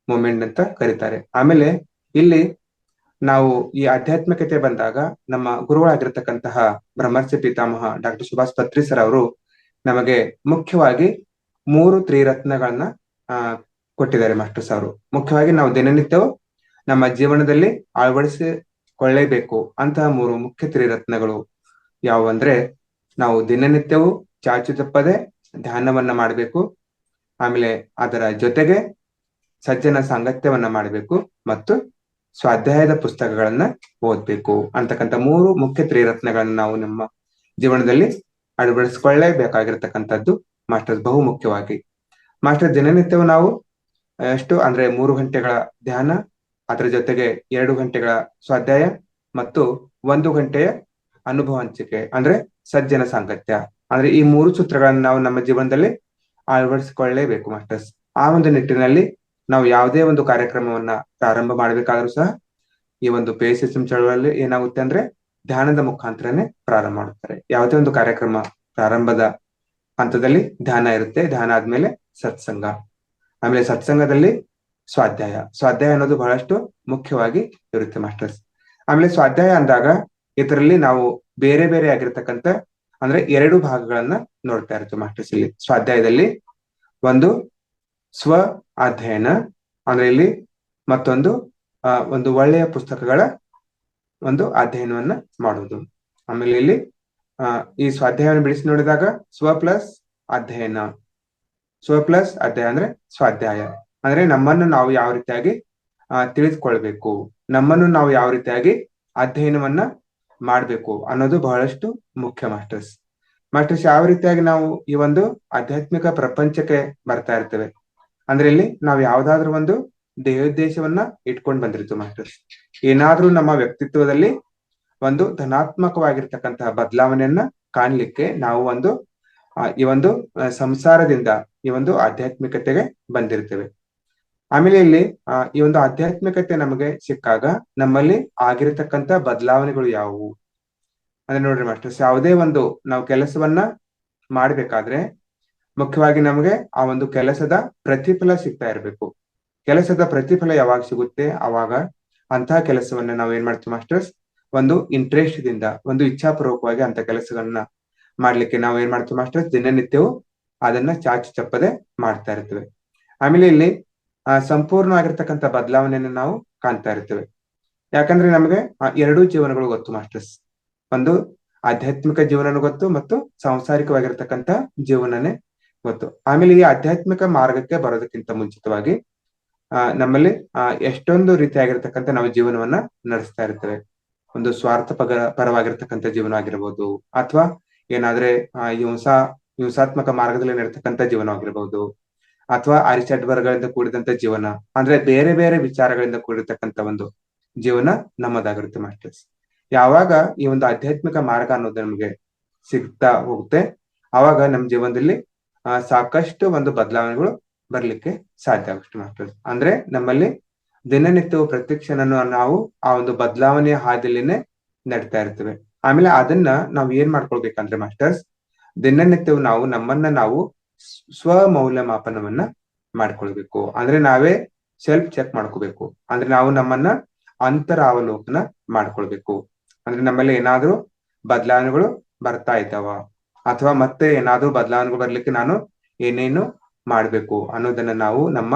ಮೂವ್ಮೆಂಟ್ ಅಂತ ಕರೀತಾರೆ. ಆಮೇಲೆ ಇಲ್ಲಿ ನಾವು ಈ ಆಧ್ಯಾತ್ಮಿಕತೆ ಬಂದಾಗ ನಮ್ಮ ಗುರುಗಳಾಗಿರ್ತಕ್ಕಂತಹ ಬ್ರಹ್ಮರ್ಷಿ ಪಿತಾಮಹ ಡಾಕ್ಟರ್ ಸುಭಾಷ್ ಪತ್ರಿ ಸರ್ ಅವರು ನಮಗೆ ಮುಖ್ಯವಾಗಿ 3 ತ್ರಿರತ್ನಗಳನ್ನ ಕೊಟ್ಟಿದ್ದಾರೆ ಮಾಸ್ಟರ್ಸ್ ಅವರು. ಮುಖ್ಯವಾಗಿ ನಾವು ದಿನನಿತ್ಯವೂ ನಮ್ಮ ಜೀವನದಲ್ಲಿ ಅಳವಡಿಸಿಕೊಳ್ಳೇಬೇಕು ಅಂತಹ 3 ಮುಖ್ಯ ತ್ರಿರತ್ನಗಳು ಯಾವುವಂದ್ರೆ, ನಾವು ದಿನನಿತ್ಯವೂ ಚಾಚು ತಪ್ಪದೆ ಧ್ಯಾನವನ್ನ ಮಾಡಬೇಕು, ಆಮೇಲೆ ಅದರ ಜೊತೆಗೆ ಸಜ್ಜನ ಸಾಂಗತ್ಯವನ್ನ ಮಾಡಬೇಕು ಮತ್ತು ಸ್ವಾಧ್ಯಾಯದ ಪುಸ್ತಕಗಳನ್ನ ಓದ್ಬೇಕು ಅಂತಕ್ಕಂಥ 3 ಮುಖ್ಯ ತ್ರಿರತ್ನಗಳನ್ನ ನಾವು ನಮ್ಮ ಜೀವನದಲ್ಲಿ ಅಳವಡಿಸಿಕೊಳ್ಳೇಬೇಕಾಗಿರ್ತಕ್ಕಂಥದ್ದು ಮಾಸ್ಟರ್, ಬಹು ಮುಖ್ಯವಾಗಿ. ಮಾಸ್ಟರ್, ದಿನನಿತ್ಯವೂ ನಾವು ಎಷ್ಟು ಅಂದ್ರೆ 3 ಗಂಟೆಗಳ ಧ್ಯಾನ, ಅದರ ಜೊತೆಗೆ 2 ಗಂಟೆಗಳ ಸ್ವಾಧ್ಯಾಯ ಮತ್ತು 1 ಗಂಟೆಯ ಅನುಭವ ಹಂಚಿಕೆ ಅಂದ್ರೆ ಸಜ್ಜನ ಸಾಂಗತ್ಯ, ಅಂದ್ರೆ ಈ 3 ಸೂತ್ರಗಳನ್ನ ನಾವು ನಮ್ಮ ಜೀವನದಲ್ಲಿ ಅಳವಡಿಸಿಕೊಳ್ಳೇಬೇಕು ಮಾಸ್ಟರ್ಸ್. ಆ ಒಂದು ನಿಟ್ಟಿನಲ್ಲಿ ನಾವು ಯಾವುದೇ ಒಂದು ಕಾರ್ಯಕ್ರಮವನ್ನ ಪ್ರಾರಂಭ ಮಾಡ್ಬೇಕಾದ್ರೂ ಸಹ ಈ ಒಂದು PSSM ಚಳವಳಿಯಲ್ಲಿ ಏನಾಗುತ್ತೆ ಅಂದ್ರೆ ಧ್ಯಾನದ ಮುಖಾಂತರನೇ ಪ್ರಾರಂಭ ಮಾಡುತ್ತಾರೆ. ಯಾವುದೇ ಒಂದು ಕಾರ್ಯಕ್ರಮ ಪ್ರಾರಂಭದ ಹಂತದಲ್ಲಿ ಧ್ಯಾನ ಇರುತ್ತೆ, ಧ್ಯಾನ ಆದ್ಮೇಲೆ ಸತ್ಸಂಗ, ಆಮೇಲೆ ಸತ್ಸಂಗದಲ್ಲಿ ಸ್ವಾಧ್ಯಾಯ ಅನ್ನೋದು ಬಹಳಷ್ಟು ಮುಖ್ಯವಾಗಿ ಇರುತ್ತೆ ಮಾಸ್ಟರ್ಸ್. ಆಮೇಲೆ ಸ್ವಾಧ್ಯಾಯ ಅಂದಾಗ ಇದರಲ್ಲಿ ನಾವು ಬೇರೆ ಬೇರೆ ಆಗಿರ್ತಕ್ಕಂಥ ಅಂದ್ರೆ 2 ಭಾಗಗಳನ್ನ ನೋಡ್ತಾ ಇರ್ತೀವಿ ಮಾಸ್ಟರ್ಸ್. ಇಲ್ಲಿ ಸ್ವಾಧ್ಯಾಯದಲ್ಲಿ ಒಂದು ಸ್ವ ಅಧ್ಯಯನ ಅಂದ್ರೆ ಇಲ್ಲಿ ಮತ್ತೊಂದು ಒಂದು ಒಳ್ಳೆಯ ಪುಸ್ತಕಗಳ ಒಂದು ಅಧ್ಯಯನವನ್ನ ಮಾಡುವುದು. ಆಮೇಲೆ ಇಲ್ಲಿ ಈ ಸ್ವಾಧ್ಯಾಯವನ್ನು ಬಿಡಿಸಿ ನೋಡಿದಾಗ ಸ್ವ ಪ್ಲಸ್ ಅಧ್ಯಯನ ಅಂದ್ರೆ ಸ್ವಾಧ್ಯಾಯ ಅಂದ್ರೆ ನಮ್ಮನ್ನು ನಾವು ಯಾವ ರೀತಿಯಾಗಿ ತಿಳಿದುಕೊಳ್ಬೇಕು, ನಮ್ಮನ್ನು ನಾವು ಯಾವ ರೀತಿಯಾಗಿ ಅಧ್ಯಯನವನ್ನ ಮಾಡ್ಬೇಕು ಅನ್ನೋದು ಬಹಳಷ್ಟು ಮುಖ್ಯ ಮಾಸ್ಟರ್ಸ್. ಯಾವ ರೀತಿಯಾಗಿ ನಾವು ಈ ಒಂದು ಆಧ್ಯಾತ್ಮಿಕ ಪ್ರಪಂಚಕ್ಕೆ ಬರ್ತಾ ಇರ್ತೇವೆ ಅಂದ್ರೆ ಇಲ್ಲಿ ನಾವು ಯಾವ್ದಾದ್ರು ಒಂದು ದೇಹೋದ್ದೇಶವನ್ನ ಇಟ್ಕೊಂಡು ಬಂದಿರ್ತೀವಿ ಮಾಸ್ಟರ್ಸ್. ಏನಾದ್ರೂ ನಮ್ಮ ವ್ಯಕ್ತಿತ್ವದಲ್ಲಿ ಒಂದು ಧನಾತ್ಮಕವಾಗಿರ್ತಕ್ಕಂತಹ ಬದಲಾವಣೆಯನ್ನ ಕಾಣ್ಲಿಕ್ಕೆ ನಾವು ಈ ಒಂದು ಸಂಸಾರದಿಂದ ಈ ಒಂದು ಆಧ್ಯಾತ್ಮಿಕತೆಗೆ ಬಂದಿರ್ತೇವೆ. ಆಮೇಲೆ ಇಲ್ಲಿ ಈ ಒಂದು ಆಧ್ಯಾತ್ಮಿಕತೆ ನಮಗೆ ಸಿಕ್ಕಾಗ ನಮ್ಮಲ್ಲಿ ಆಗಿರತಕ್ಕಂತ ಬದಲಾವಣೆಗಳು ಯಾವುವು ಅಂದ್ರೆ ನೋಡ್ರಿ ಮಾಸ್ಟರ್ಸ್, ಯಾವುದೇ ಒಂದು ನಾವು ಕೆಲಸವನ್ನ ಮಾಡ್ಬೇಕಾದ್ರೆ ಮುಖ್ಯವಾಗಿ ನಮಗೆ ಆ ಒಂದು ಕೆಲಸದ ಪ್ರತಿಫಲ ಸಿಗ್ತಾ ಇರ್ಬೇಕು. ಕೆಲಸದ ಪ್ರತಿಫಲ ಯಾವಾಗ ಸಿಗುತ್ತೆ ಅವಾಗ ಅಂತಹ ಕೆಲಸವನ್ನ ನಾವು ಏನ್ ಮಾಡ್ತೀವಿ ಮಾಸ್ಟರ್ಸ್, ಒಂದು ಇಂಟ್ರೆಸ್ಟ್ ದಿಂದ ಒಂದು ಇಚ್ಛಾಪೂರ್ವಕವಾಗಿ ಅಂತ ಕೆಲಸಗಳನ್ನ ಮಾಡ್ಲಿಕ್ಕೆ ನಾವು ಏನ್ ಮಾಡ್ತೀವಿ ಮಾಸ್ಟರ್ಸ್, ದಿನನಿತ್ಯವೂ ಅದನ್ನ ಚಾಚು ತಪ್ಪದೆ ಮಾಡ್ತಾ ಇರ್ತೇವೆ. ಆಮೇಲೆ ಇಲ್ಲಿ ಸಂಪೂರ್ಣವಾಗಿರ್ತಕ್ಕಂಥ ಬದಲಾವಣೆಯನ್ನು ನಾವು ಕಾಣ್ತಾ ಇರ್ತೇವೆ. ಯಾಕಂದ್ರೆ ನಮಗೆ 2 ಜೀವನಗಳು ಗೊತ್ತು ಮಾಸ್ಟರ್ಸ್, ಒಂದು ಆಧ್ಯಾತ್ಮಿಕ ಜೀವನನೂ ಗೊತ್ತು ಮತ್ತು ಸಾಂಸಾರಿಕವಾಗಿರ್ತಕ್ಕಂಥ ಜೀವನನೇ ಗೊತ್ತು. ಆಮೇಲೆ ಈ ಆಧ್ಯಾತ್ಮಿಕ ಮಾರ್ಗಕ್ಕೆ ಬರೋದಕ್ಕಿಂತ ಮುಂಚಿತವಾಗಿ ನಮ್ಮಲ್ಲಿ ಎಷ್ಟೊಂದು ರೀತಿಯಾಗಿರ್ತಕ್ಕಂಥ ನಾವು ಜೀವನವನ್ನ ನಡೆಸ್ತಾ ಇರ್ತೇವೆ. ಒಂದು ಸ್ವಾರ್ಥ ಪರವಾಗಿರ್ತಕ್ಕಂಥ ಜೀವನ ಆಗಿರ್ಬೋದು, ಅಥವಾ ಏನಾದ್ರೆ ಹಿಂಸಾತ್ಮಕ ಮಾರ್ಗದಲ್ಲಿ ನಡೀತಕ್ಕಂಥ ಜೀವನ ಆಗಿರ್ಬೋದು, ಅಥವಾ ಅರಿಷಡ್ವರ್ಗಗಳಿಂದ ಕೂಡಿದಂತ ಜೀವನ ಅಂದ್ರೆ ಬೇರೆ ಬೇರೆ ವಿಚಾರಗಳಿಂದ ಕೂಡಿರ್ತಕ್ಕಂಥ ಒಂದು ಜೀವನ ನಮ್ಮದಾಗಿರುತ್ತೆ ಮಾಸ್ಟರ್ಸ್. ಯಾವಾಗ ಈ ಒಂದು ಆಧ್ಯಾತ್ಮಿಕ ಮಾರ್ಗ ಅನ್ನೋದು ನಮಗೆ ಸಿಗ್ತಾ ಹೋಗುತ್ತೆ ಆವಾಗ ನಮ್ಮ ಜೀವನದಲ್ಲಿ ಸಾಕಷ್ಟು ಒಂದು ಬದಲಾವಣೆಗಳು ಬರ್ಲಿಕ್ಕೆ ಸಾಧ್ಯ ಆಗುತ್ತೆ ಮಾಸ್ಟರ್ಸ್. ಅಂದ್ರೆ ನಮ್ಮಲ್ಲಿ ದಿನನಿತ್ಯವೂ ಪ್ರತಿಕ್ಷಣನು ನಾವು ಆ ಒಂದು ಬದಲಾವಣೆಯ ಹಾದಿಯಲ್ಲಿನೇ ನಡ್ತಾ ಇರ್ತೇವೆ. ಆಮೇಲೆ ಅದನ್ನ ನಾವು ಏನ್ ಮಾಡ್ಕೊಳ್ಬೇಕಂದ್ರೆ ಮಾಸ್ಟರ್ಸ್, ದಿನನಿತ್ಯವೂ ನಾವು ನಮ್ಮನ್ನ ನಾವು ಸ್ವ ಮೌಲ್ಯಮಾಪನವನ್ನ ಮಾಡ್ಕೊಳ್ಬೇಕು. ಅಂದ್ರೆ ನಾವೇ ಸೆಲ್ಫ್ ಚೆಕ್ ಮಾಡ್ಕೋಬೇಕು. ಅಂದ್ರೆ ನಾವು ನಮ್ಮನ್ನ ಅಂತರ ಅವಲೋಕನ ಮಾಡ್ಕೊಳ್ಬೇಕು. ಅಂದ್ರೆ ನಮ್ಮಲ್ಲಿ ಏನಾದ್ರೂ ಬದಲಾವಣೆಗಳು ಬರ್ತಾ ಇದ್ದಾವ ಅಥವಾ ಮತ್ತೆ ಏನಾದ್ರೂ ಬದಲಾವಣೆಗಳು ಬರ್ಲಿಕ್ಕೆ ನಾನು ಏನೇನು ಮಾಡ್ಬೇಕು ಅನ್ನೋದನ್ನ ನಾವು ನಮ್ಮ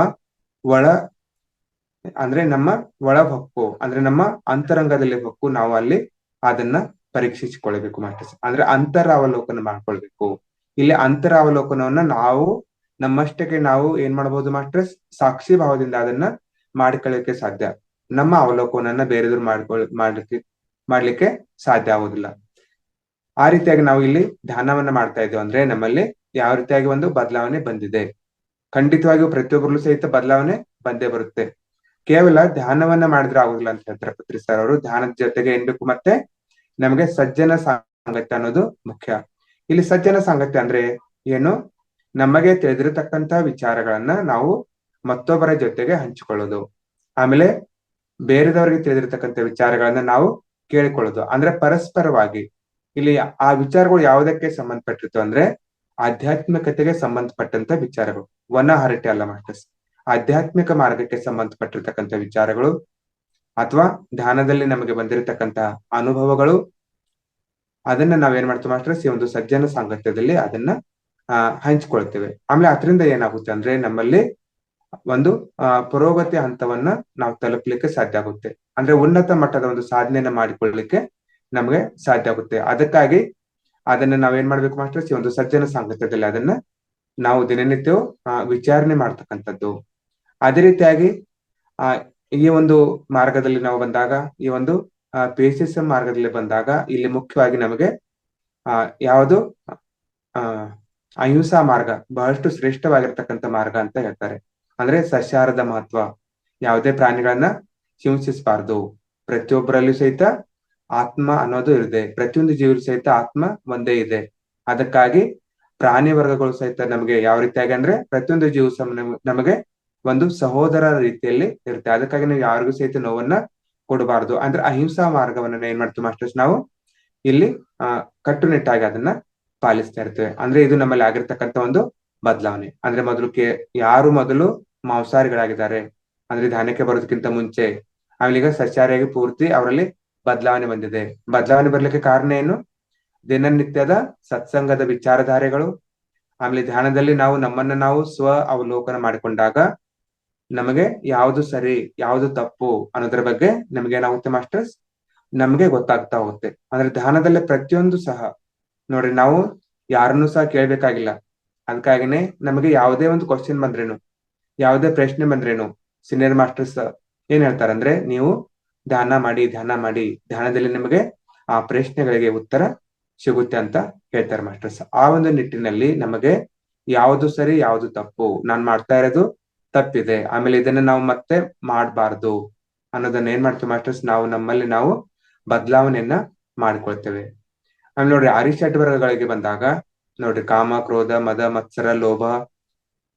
ಒಳ ಹೊಕ್ಕು ಅಂದ್ರೆ ನಮ್ಮ ಅಂತರಂಗದಲ್ಲಿ ಹೊಕ್ಕು ನಾವು ಅಲ್ಲಿ ಅದನ್ನ ಪರೀಕ್ಷಿಸಿಕೊಳ್ಬೇಕು ಮಾಸ್ಟರ್ಸ್. ಅಂದ್ರೆ ಅಂತರ ಅವಲೋಕನ ಮಾಡ್ಕೊಳ್ಬೇಕು. ಇಲ್ಲಿ ಅಂತರ ಅವಲೋಕನವನ್ನ ನಾವು ನಮ್ಮಷ್ಟಕ್ಕೆ ನಾವು ಏನ್ ಮಾಡ್ಬೋದು ಮಾಸ್ಟರ್ಸ್, ಸಾಕ್ಷಿ ಭಾವದಿಂದ ಅದನ್ನ ಮಾಡ್ಕೊಳ್ಳಿಕ್ಕೆ ಸಾಧ್ಯ. ನಮ್ಮ ಅವಲೋಕನನ್ನ ಬೇರೆದ್ರು ಮಾಡ್ಲಿಕ್ಕೆ ಸಾಧ್ಯ ಆಗೋದಿಲ್ಲ. ಆ ರೀತಿಯಾಗಿ ನಾವು ಇಲ್ಲಿ ಧ್ಯಾನವನ್ನ ಮಾಡ್ತಾ ಇದ್ದೇವೆ ಅಂದ್ರೆ ನಮ್ಮಲ್ಲಿ ಯಾವ ರೀತಿಯಾಗಿ ಒಂದು ಬದಲಾವಣೆ ಬಂದಿದೆ. ಖಂಡಿತವಾಗಿಯೂ ಪ್ರತಿಯೊಬ್ಬರಲ್ಲೂ ಸಹಿತ ಬದಲಾವಣೆ ಬಂದೇ ಬರುತ್ತೆ. ಕೇವಲ ಧ್ಯಾನವನ್ನ ಮಾಡಿದ್ರೆ ಆಗುದಿಲ್ಲ ಅಂತ ಹೇಳ್ತಾರೆ ಪತ್ರಿ ಸರ್ ಅವರು. ಧ್ಯಾನದ ಜೊತೆಗೆ ಏನ್ ಬೇಕು, ಮತ್ತೆ ನಮಗೆ ಸಜ್ಜನ ಸಾಂಗತ್ಯ ಅನ್ನೋದು ಮುಖ್ಯ. ಇಲ್ಲಿ ಸಜ್ಜನ ಸಾಂಗತ್ಯ ಅಂದ್ರೆ ಏನು? ನಮಗೆ ತಿಳಿದಿರತಕ್ಕಂತ ವಿಚಾರಗಳನ್ನ ನಾವು ಮತ್ತೊಬ್ಬರ ಜೊತೆಗೆ ಹಂಚಿಕೊಳ್ಳೋದು, ಆಮೇಲೆ ಬೇರೆದವರಿಗೆ ತಿಳಿದಿರತಕ್ಕಂತ ವಿಚಾರಗಳನ್ನ ನಾವು ಕೇಳಿಕೊಳ್ಳೋದು. ಅಂದ್ರೆ ಪರಸ್ಪರವಾಗಿ ಇಲ್ಲಿ ಆ ವಿಚಾರಗಳು ಯಾವುದಕ್ಕೆ ಸಂಬಂಧಪಟ್ಟಿರ್ತಾವ ಅಂದ್ರೆ ಆಧ್ಯಾತ್ಮಿಕತೆಗೆ ಸಂಬಂಧಪಟ್ಟಂತ ವಿಚಾರಗಳು, ವನ ಹರಟೆ ಅಲ್ಲ ಮಾಸ್ಟರ್ಸ್. ಆಧ್ಯಾತ್ಮಿಕ ಮಾರ್ಗಕ್ಕೆ ಸಂಬಂಧಪಟ್ಟಿರ್ತಕ್ಕಂಥ ವಿಚಾರಗಳು ಅಥವಾ ಧ್ಯಾನದಲ್ಲಿ ನಮಗೆ ಬಂದಿರತಕ್ಕಂತಹ ಅನುಭವಗಳು, ಅದನ್ನ ನಾವೇನ್ ಮಾಡ್ತೀವಿ ಮಾಸ್ಟರ್ಸ್, ಈ ಒಂದು ಸಜ್ಜನ ಸಾಂಗತ್ಯದಲ್ಲಿ ಅದನ್ನ ಹಂಚ್ಕೊಳ್ತೇವೆ. ಆಮೇಲೆ ಅದರಿಂದ ಏನಾಗುತ್ತೆ ಅಂದ್ರೆ ನಮ್ಮಲ್ಲಿ ಒಂದು ಪುರೋಗತಿ ಹಂತವನ್ನ ನಾವು ತಲುಪಲಿಕ್ಕೆ ಸಾಧ್ಯ ಆಗುತ್ತೆ. ಅಂದ್ರೆ ಉನ್ನತ ಮಟ್ಟದ ಒಂದು ಸಾಧನೆಯನ್ನ ಮಾಡಿಕೊಳ್ಳಲಿಕ್ಕೆ ನಮಗೆ ಸಾಧ್ಯ ಆಗುತ್ತೆ. ಅದಕ್ಕಾಗಿ ಅದನ್ನ ನಾವೇನ್ ಮಾಡ್ಬೇಕು ಮಾಸ್ಟರ್ಸ್, ಈ ಒಂದು ಸಜ್ಜನ ಸಾಂಗತ್ಯದಲ್ಲಿ ಅದನ್ನ ನಾವು ದಿನನಿತ್ಯವೂ ವಿಚಾರಣೆ ಮಾಡ್ತಕ್ಕಂಥದ್ದು. ಅದೇ ರೀತಿಯಾಗಿ ಈ ಒಂದು ಮಾರ್ಗದಲ್ಲಿ ನಾವು ಬಂದಾಗ, ಈ ಒಂದು PCSM ಮಾರ್ಗದಲ್ಲಿ ಬಂದಾಗ ಇಲ್ಲಿ ಮುಖ್ಯವಾಗಿ ನಮಗೆ ಯಾವುದು ಅಹಿಂಸಾ ಮಾರ್ಗ ಬಹಳಷ್ಟು ಶ್ರೇಷ್ಠವಾಗಿರ್ತಕ್ಕಂಥ ಮಾರ್ಗ ಅಂತ ಹೇಳ್ತಾರೆ. ಅಂದ್ರೆ ಸಸ್ಯಾಹಾರದ ಮಹತ್ವ, ಯಾವುದೇ ಪ್ರಾಣಿಗಳನ್ನ ಹಿಂಸಿಸಬಾರ್ದು, ಪ್ರತಿಯೊಬ್ಬರಲ್ಲೂ ಸಹಿತ ಆತ್ಮ ಅನ್ನೋದು ಇದೆ, ಪ್ರತಿಯೊಂದು ಜೀವಿ ಸಹಿತ ಆತ್ಮ ಒಂದೇ ಇದೆ. ಅದಕ್ಕಾಗಿ ಪ್ರಾಣಿ ವರ್ಗಗಳು ಸಹಿತ ನಮಗೆ ಯಾವ ರೀತಿಯಾಗಿ ಅಂದ್ರೆ ಪ್ರತಿಯೊಂದು ಜೀವ ನಮಗೆ ಒಂದು ಸಹೋದರ ರೀತಿಯಲ್ಲಿ ಇರುತ್ತೆ. ಅದಕ್ಕಾಗಿ ನಾವು ಯಾರಿಗೂ ಸಹಿತ ನೋವನ್ನ ಕೊಡಬಾರ್ದು. ಅಂದ್ರೆ ಅಹಿಂಸಾ ಮಾರ್ಗವನ್ನ ಏನ್ ಮಾಡ್ತೀವಿ ಮಾಸ್ಟರ್ಸ್, ನಾವು ಇಲ್ಲಿ ಕಟ್ಟುನಿಟ್ಟಾಗಿ ಅದನ್ನ ಪಾಲಿಸ್ತಾ ಇರ್ತೇವೆ. ಅಂದ್ರೆ ಇದು ನಮ್ಮಲ್ಲಿ ಆಗಿರ್ತಕ್ಕಂಥ ಒಂದು ಬದಲಾವಣೆ. ಅಂದ್ರೆ ಯಾರು ಮೊದಲು ಮಾಂಸಾಹಾರಿಗಳಾಗಿದ್ದಾರೆ ಅಂದ್ರೆ ಧ್ಯಾನಕ್ಕೆ ಬರೋದಕ್ಕಿಂತ ಮುಂಚೆ, ಆಮೇಲೆ ಈಗ ಸಸ್ಯಾಹಾರಿಯಾಗಿ ಪೂರ್ತಿ ಅವರಲ್ಲಿ ಬದಲಾವಣೆ ಬಂದಿದೆ. ಬದಲಾವಣೆ ಬರ್ಲಿಕ್ಕೆ ಕಾರಣ ಏನು? ದಿನನಿತ್ಯದ ಸತ್ಸಂಗದ ವಿಚಾರಧಾರೆಗಳು, ಆಮೇಲೆ ಧ್ಯಾನದಲ್ಲಿ ನಾವು ನಮ್ಮನ್ನ ನಾವು ಸ್ವ ಅವಲೋಕನ ಮಾಡಿಕೊಂಡಾಗ ನಮಗೆ ಯಾವುದು ಸರಿ ಯಾವುದು ತಪ್ಪು ಅನ್ನೋದ್ರ ಬಗ್ಗೆ ನಮ್ಗೆ ಏನಾಗುತ್ತೆ ಮಾಸ್ಟರ್ಸ್, ನಮ್ಗೆ ಗೊತ್ತಾಗ್ತಾ ಹೋಗುತ್ತೆ. ಅಂದ್ರೆ ಧ್ಯಾನದಲ್ಲಿ ಪ್ರತಿಯೊಂದು ಸಹ ನೋಡ್ರಿ, ನಾವು ಯಾರನ್ನೂ ಸಹ ಕೇಳ್ಬೇಕಾಗಿಲ್ಲ. ಅದಕ್ಕಾಗಿನೇ ನಮಗೆ ಯಾವುದೇ ಒಂದು ಕ್ವಶನ್ ಬಂದ್ರೇನು, ಯಾವುದೇ ಪ್ರಶ್ನೆ ಬಂದ್ರೇನು, ಸೀನಿಯರ್ ಮಾಸ್ಟರ್ಸ್ ಏನ್ ಹೇಳ್ತಾರಂದ್ರೆ, ನೀವು ಧ್ಯಾನ ಮಾಡಿ ಧ್ಯಾನದಲ್ಲಿ ನಿಮಗೆ ಆ ಪ್ರಶ್ನೆಗಳಿಗೆ ಉತ್ತರ ಸಿಗುತ್ತೆ ಅಂತ ಹೇಳ್ತಾರೆ ಮಾಸ್ಟರ್ಸ್. ಆ ಒಂದು ನಿಟ್ಟಿನಲ್ಲಿ ನಮಗೆ ಯಾವುದು ಸರಿ ಯಾವುದು ತಪ್ಪು, ನಾನ್ ಮಾಡ್ತಾ ಇರೋದು ತಪ್ಪಿದೆ, ಆಮೇಲೆ ಇದನ್ನ ನಾವು ಮತ್ತೆ ಮಾಡಬಾರ್ದು ಅನ್ನೋದನ್ನ ಏನ್ ಮಾಡ್ತೀವಿ ಮಾಸ್ಟರ್ಸ್, ನಮ್ಮಲ್ಲಿ ನಾವು ಬದಲಾವಣೆಯನ್ನ ಮಾಡ್ಕೊಳ್ತೇವೆ. ಆಮೇಲೆ ನೋಡ್ರಿ, ಅರಿಷಡ್ ವರ್ಗಗಳಿಗೆ ಬಂದಾಗ ನೋಡ್ರಿ, ಕಾಮ, ಕ್ರೋಧ, ಮದ, ಮತ್ಸರ, ಲೋಭ,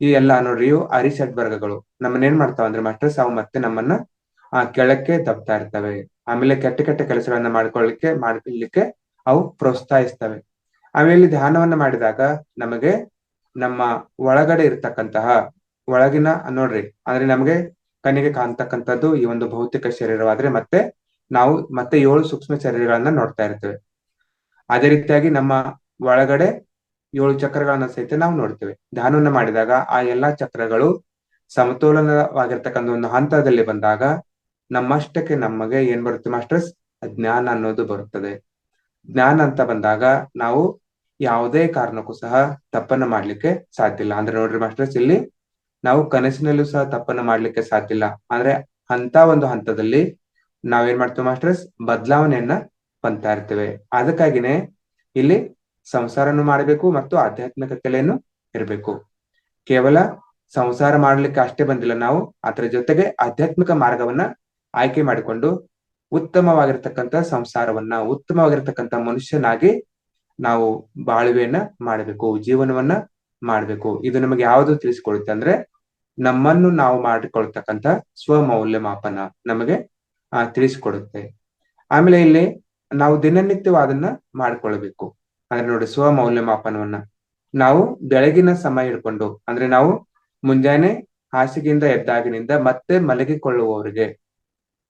ಈ ಎಲ್ಲಾ ನೋಡ್ರಿ ಇವು ಅರಿಷಡ್ ವರ್ಗಗಳು ನಮ್ಮನ್ನ ಏನ್ ಮಾಡ್ತಾವ ಅಂದ್ರೆ ಮಾಸ್ಟರ್ಸ್, ಅವು ಮತ್ತೆ ನಮ್ಮನ್ನ ಕೆಳಕ್ಕೆ ದಬ್ತಾ ಇರ್ತವೆ. ಆಮೇಲೆ ಕೆಟ್ಟ ಕೆಟ್ಟ ಕೆಲಸಗಳನ್ನ ಮಾಡ್ಕೊಳ್ಳಿಕ್ಕೆ ಅವು ಪ್ರೋತ್ಸಾಹಿಸ್ತವೆ. ಆಮೇಲೆ ಧ್ಯಾನವನ್ನ ಮಾಡಿದಾಗ ನಮಗೆ ನಮ್ಮ ಒಳಗಡೆ ಇರ್ತಕ್ಕಂತಹ ಒಳಗಿನ ನೋಡ್ರಿ, ಅಂದ್ರೆ ನಮಗೆ ಕಣ್ಣಿಗೆ ಕಾಣ್ತಕ್ಕಂಥದ್ದು ಈ ಒಂದು ಭೌತಿಕ ಶರೀರವಾದ್ರೆ ನಾವು ಮತ್ತೆ 7 ಸೂಕ್ಷ್ಮ ಶರೀರಗಳನ್ನ ನೋಡ್ತಾ ಇರ್ತೇವೆ. ಅದೇ ರೀತಿಯಾಗಿ ನಮ್ಮ ಒಳಗಡೆ 7 ಚಕ್ರಗಳನ್ನ ಸಹಿತ ನಾವು ನೋಡ್ತೇವೆ. ಧ್ಯಾನವನ್ನ ಮಾಡಿದಾಗ ಆ ಎಲ್ಲಾ ಚಕ್ರಗಳು ಸಮತೋಲನವಾಗಿರ್ತಕ್ಕಂಥ ಒಂದು ಹಂತದಲ್ಲಿ ಬಂದಾಗ ನಮ್ಮಷ್ಟಕ್ಕೆ ನಮಗೆ ಏನ್ ಬರುತ್ತೆ ಮಾಸ್ಟರ್ಸ್, ಜ್ಞಾನ ಅನ್ನೋದು ಬರುತ್ತದೆ. ಜ್ಞಾನ ಅಂತ ಬಂದಾಗ ನಾವು ಯಾವುದೇ ಕಾರಣಕ್ಕೂ ಸಹ ತಪ್ಪನ್ನ ಮಾಡ್ಲಿಕ್ಕೆ ಸಾಧ್ಯ ಇಲ್ಲ. ಅಂದ್ರೆ ನೋಡ್ರಿ ಮಾಸ್ಟರ್ಸ್, ಇಲ್ಲಿ ನಾವು ಕನಸಿನಲ್ಲೂ ಸಹ ತಪ್ಪನ್ನ ಮಾಡ್ಲಿಕ್ಕೆ ಸಾಧ್ಯ ಇಲ್ಲ. ಅಂದ್ರೆ ಅಂತ ಒಂದು ಹಂತದಲ್ಲಿ ನಾವೇನ್ ಮಾಡ್ತೇವೆ ಮಾಸ್ಟರ್ಸ್, ಬದಲಾವಣೆಯನ್ನ ಹೊಂದ್ತಾ ಇರ್ತೇವೆ. ಅದಕ್ಕಾಗಿನೇ ಇಲ್ಲಿ ಸಂಸಾರನು ಮಾಡಬೇಕು ಮತ್ತು ಆಧ್ಯಾತ್ಮಿಕತೆಯನ್ನು ಇರಬೇಕು. ಕೇವಲ ಸಂಸಾರ ಮಾಡ್ಲಿಕ್ಕೆ ಅಷ್ಟೇ ಬಂದಿಲ್ಲ, ನಾವು ಅದರ ಜೊತೆಗೆ ಆಧ್ಯಾತ್ಮಿಕ ಮಾರ್ಗವನ್ನ ಆಯ್ಕೆ ಮಾಡಿಕೊಂಡು ಉತ್ತಮವಾಗಿರ್ತಕ್ಕಂಥ ಸಂಸಾರವನ್ನ, ಉತ್ತಮವಾಗಿರ್ತಕ್ಕಂಥ ಮನುಷ್ಯನಾಗಿ ನಾವು ಬಾಳ್ವೆಯನ್ನ ಮಾಡಬೇಕು, ಜೀವನವನ್ನ ಮಾಡ್ಬೇಕು. ಇದು ನಮಗೆ ಯಾವುದು ತಿಳಿಸಿಕೊಡುತ್ತೆ ಅಂದ್ರೆ ನಮ್ಮನ್ನು ನಾವು ಮಾಡಿಕೊಳ್ತಕ್ಕಂಥ ಸ್ವಮೌಲ್ಯಮಾಪನ ನಮಗೆ ತಿಳಿಸಿಕೊಡುತ್ತೆ. ಆಮೇಲೆ ಇಲ್ಲಿ ನಾವು ದಿನನಿತ್ಯವೂ ಅದನ್ನ ಮಾಡ್ಕೊಳ್ಬೇಕು. ಅಂದ್ರೆ ನೋಡಿ, ಸ್ವಮೌಲ್ಯಮಾಪನವನ್ನ ನಾವು ಬೆಳಗಿನ ಸಮಯ ಹಿಡ್ಕೊಂಡು, ಅಂದ್ರೆ ನಾವು ಮುಂಜಾನೆ ಹಾಸಿಗೆಯಿಂದ ಎದ್ದಾಗಿನಿಂದ ಮತ್ತೆ ಮಲಗಿಕೊಳ್ಳುವವರೆಗೆ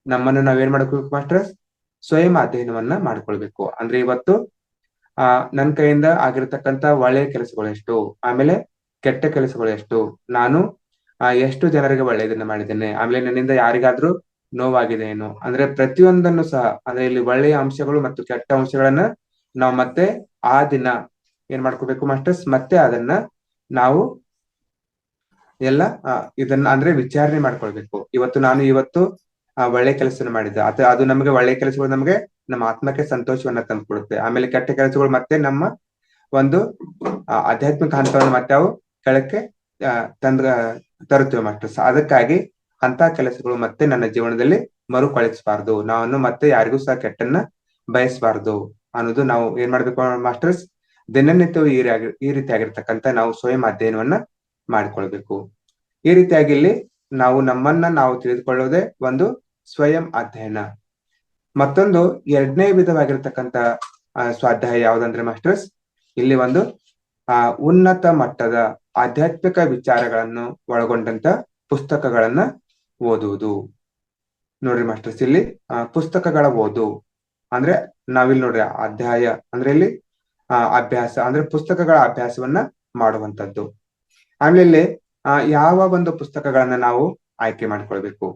ನಮ್ಮನ್ನು ನಾವೇನ್ ಮಾಡ್ಬೇಕು ಮಾಸ್ಟರ್ಸ್, ಸ್ವಯಂ ಅಧ್ಯಯನವನ್ನ ಮಾಡ್ಕೊಳ್ಬೇಕು. ಅಂದ್ರೆ ಇವತ್ತು ನನ್ನ ಕೈಯಿಂದ ಆಗಿರ್ತಕ್ಕಂಥ ಒಳ್ಳೆಯ ಕೆಲಸಗಳು ಎಷ್ಟು, ಆಮೇಲೆ ಕೆಟ್ಟ ಕೆಲಸಗಳು ಎಷ್ಟು, ನಾನು ಎಷ್ಟು ಜನರಿಗೆ ಒಳ್ಳೆಯದನ್ನ ಮಾಡಿದ್ದೇನೆ, ಆಮೇಲೆ ನನ್ನಿಂದ ಯಾರಿಗಾದ್ರೂ ನೋವಾಗಿದೆ ಏನು, ಅಂದ್ರೆ ಪ್ರತಿಯೊಂದನ್ನು ಸಹ, ಅಂದ್ರೆ ಇಲ್ಲಿ ಒಳ್ಳೆಯ ಅಂಶಗಳು ಮತ್ತು ಕೆಟ್ಟ ಅಂಶಗಳನ್ನ ನಾವು ಮತ್ತೆ ಆ ದಿನ ಏನ್ ಮಾಡ್ಕೋಬೇಕು ಮಾಸ್ಟರ್ಸ್, ಮತ್ತೆ ಅದನ್ನ ನಾವು ಎಲ್ಲ ಇದನ್ನ ಅಂದ್ರೆ ವಿಚಾರಣೆ ಮಾಡ್ಕೊಳ್ಬೇಕು. ಇವತ್ತು ಒಳ್ಳೆ ಕೆಲಸನ ಮಾಡಿದ್ದೆ, ಅದು ನಮಗೆ ಒಳ್ಳೆ ಕೆಲಸಗಳು ನಮಗೆ ನಮ್ಮ ಆತ್ಮಕ್ಕೆ ಸಂತೋಷವನ್ನ ತಂದ್ಕೊಡುತ್ತೆ. ಆಮೇಲೆ ಕೆಟ್ಟ ಕೆಲಸಗಳು ಮತ್ತೆ ನಮ್ಮ ಒಂದು ಆಧ್ಯಾತ್ಮಿಕ ಹಂತವನ್ನು ಮತ್ತೆ ಅವು ಕೆಳಕ್ಕೆ ತರುತ್ತೇವೆ ಮಾಸ್ಟರ್ಸ್. ಅದಕ್ಕಾಗಿ ಅಂತ ಕೆಲಸಗಳು ಮತ್ತೆ ನನ್ನ ಜೀವನದಲ್ಲಿ ಮರುಕಳಿಸಬಾರ್ದು, ನಾನು ಮತ್ತೆ ಯಾರಿಗೂ ಸಹ ಕೆಟ್ಟನ್ನ ಬಯಸಬಾರ್ದು ಅನ್ನೋದು ನಾವು ಏನ್ ಮಾಡ್ಬೇಕು ಮಾಸ್ಟರ್ಸ್, ದಿನನಿತ್ಯವೂ ಈ ರೀತಿಯಾಗಿರ್ತಕ್ಕಂಥ ನಾವು ಸ್ವಯಂ ಅಧ್ಯಯನವನ್ನ ಮಾಡಿಕೊಳ್ಬೇಕು. ಈ ರೀತಿಯಾಗಿ ಇಲ್ಲಿ ನಾವು ನಮ್ಮನ್ನ ನಾವು ತಿಳಿದುಕೊಳ್ಳೋದೇ ಒಂದು ಸ್ವಯಂ ಅಧ್ಯಯನ. ಮತ್ತೊಂದು ಎರಡನೇ ವಿಧವಾಗಿರ್ತಕ್ಕಂಥ ಸ್ವಾಧ್ಯಾಯ ಯಾವ್ದಂದ್ರೆ ಮಾಸ್ಟರ್ಸ್, ಇಲ್ಲಿ ಒಂದು ಉನ್ನತ ಮಟ್ಟದ ಆಧ್ಯಾತ್ಮಿಕ ವಿಚಾರಗಳನ್ನು ಒಳಗೊಂಡಂತ ಪುಸ್ತಕಗಳನ್ನ ಓದುವುದು. ನೋಡ್ರಿ ಮಾಸ್ಟರ್ಸ್, ಇಲ್ಲಿ ಪುಸ್ತಕಗಳ ಓದು ಅಂದ್ರೆ ನಾವಿಲ್ಲಿ ನೋಡ್ರಿ ಅಧ್ಯಾಯ ಅಂದ್ರೆ ಇಲ್ಲಿ ಅಭ್ಯಾಸ ಅಂದ್ರೆ ಪುಸ್ತಕಗಳ ಅಭ್ಯಾಸವನ್ನ ಮಾಡುವಂತದ್ದು. ಆಮೇಲೆ ಇಲ್ಲಿ ಯಾವ ಒಂದು ಪುಸ್ತಕಗಳನ್ನ ನಾವು ಆಯ್ಕೆ ಮಾಡ್ಕೊಳ್ಬೇಕು.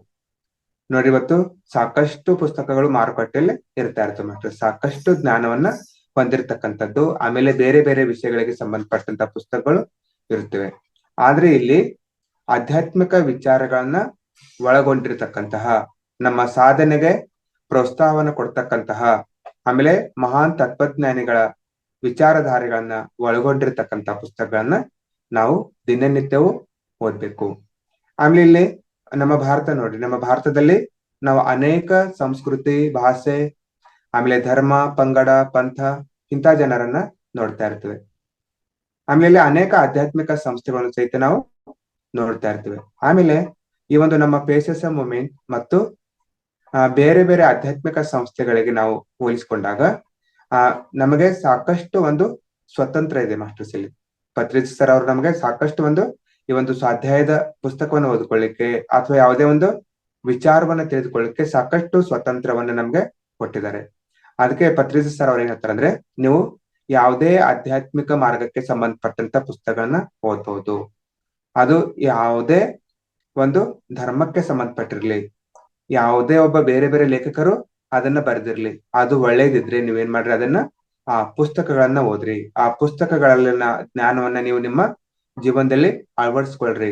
ನೋಡಿ, ಇವತ್ತು ಸಾಕಷ್ಟು ಪುಸ್ತಕಗಳು ಮಾರುಕಟ್ಟೆಯಲ್ಲಿ ಇರ್ತಾ ಇರ್ತವೆ ಮಾಸ್ಟರ್, ಸಾಕಷ್ಟು ಜ್ಞಾನವನ್ನ ಹೊಂದಿರತಕ್ಕಂಥದ್ದು, ಆಮೇಲೆ ಬೇರೆ ಬೇರೆ ವಿಷಯಗಳಿಗೆ ಸಂಬಂಧಪಟ್ಟಂತ ಪುಸ್ತಕಗಳು ಇರುತ್ತವೆ. ಆದ್ರೆ ಇಲ್ಲಿ ಆಧ್ಯಾತ್ಮಿಕ ವಿಚಾರಗಳನ್ನ ಒಳಗೊಂಡಿರ್ತಕ್ಕಂತಹ, ನಮ್ಮ ಸಾಧನೆಗೆ ಪ್ರೋತ್ಸಾಹವನ್ನು ಕೊಡ್ತಕ್ಕಂತಹ, ಆಮೇಲೆ ಮಹಾನ್ ತತ್ವಜ್ಞಾನಿಗಳ ವಿಚಾರಧಾರೆಗಳನ್ನ ಒಳಗೊಂಡಿರ್ತಕ್ಕಂಥ ಪುಸ್ತಕಗಳನ್ನ ನಾವು ದಿನನಿತ್ಯವೂ ಓದ್ಬೇಕು. ಆಮೇಲೆ ಇಲ್ಲಿ ನಮ್ಮ ಭಾರತ ನೋಡ್ರಿ, ನಮ್ಮ ಭಾರತದಲ್ಲಿ ನಾವು ಅನೇಕ ಸಂಸ್ಕೃತಿ, ಭಾಷೆ, ಆಮೇಲೆ ಧರ್ಮ, ಪಂಗಡ, ಪಂಥ ಇಂಥ ಜನರನ್ನ ನೋಡ್ತಾ ಇರ್ತೇವೆ. ಆಮೇಲೆ ಇಲ್ಲಿ ಅನೇಕ ಆಧ್ಯಾತ್ಮಿಕ ಸಂಸ್ಥೆಗಳನ್ನು ಸಹಿತ ನಾವು ನೋಡ್ತಾ ಇರ್ತೇವೆ. ಆಮೇಲೆ ಈ ಒಂದು ನಮ್ಮ ಪೇಸಸ ಮೂವ್ಮೆಂಟ್ ಮತ್ತು ಬೇರೆ ಬೇರೆ ಆಧ್ಯಾತ್ಮಿಕ ಸಂಸ್ಥೆಗಳಿಗೆ ನಾವು ಹೋಲಿಸಿಕೊಂಡಾಗ ನಮಗೆ ಸಾಕಷ್ಟು ಒಂದು ಸ್ವತಂತ್ರ ಇದೆ ಮಾಸ್ಟರ್ಸ್. ಇಲ್ಲಿ ಪತ್ರಿಜ್ ಸರ್ ಅವರು ನಮಗೆ ಸಾಕಷ್ಟು ಒಂದು ಈ ಒಂದು ಸ್ವಾಧ್ಯಾಯದ ಪುಸ್ತಕವನ್ನು ಓದ್ಕೊಳ್ಳಿಕ್ಕೆ ಅಥವಾ ಯಾವುದೇ ಒಂದು ವಿಚಾರವನ್ನ ತಿಳಿದುಕೊಳ್ಳಿಕ್ಕೆ ಸಾಕಷ್ಟು ಸ್ವತಂತ್ರವನ್ನ ನಮ್ಗೆ ಕೊಟ್ಟಿದ್ದಾರೆ. ಅದಕ್ಕೆ ಪತ್ರಿಜ್ ಸರ್ ಅವ್ರು ಏನ್ ಹೇಳ್ತಾರೆ ಅಂದ್ರೆ, ನೀವು ಯಾವುದೇ ಆಧ್ಯಾತ್ಮಿಕ ಮಾರ್ಗಕ್ಕೆ ಸಂಬಂಧಪಟ್ಟಂತ ಪುಸ್ತಕಗಳನ್ನ ಓದ್ಬಹುದು. ಅದು ಯಾವುದೇ ಒಂದು ಧರ್ಮಕ್ಕೆ ಸಂಬಂಧಪಟ್ಟಿರ್ಲಿ, ಯಾವುದೇ ಒಬ್ಬ ಬೇರೆ ಬೇರೆ ಲೇಖಕರು ಅದನ್ನ ಬರೆದಿರ್ಲಿ, ಅದು ಒಳ್ಳೇದಿದ್ರೆ ನೀವೇನ್ ಮಾಡ್ರಿ, ಅದನ್ನ ಆ ಪುಸ್ತಕಗಳನ್ನ ಓದ್ರಿ. ಆ ಪುಸ್ತಕಗಳಲ್ಲಿನ ಜ್ಞಾನವನ್ನ ನೀವು ನಿಮ್ಮ ಜೀವನದಲ್ಲಿ ಅಳವಡಿಸ್ಕೊಳ್ರಿ.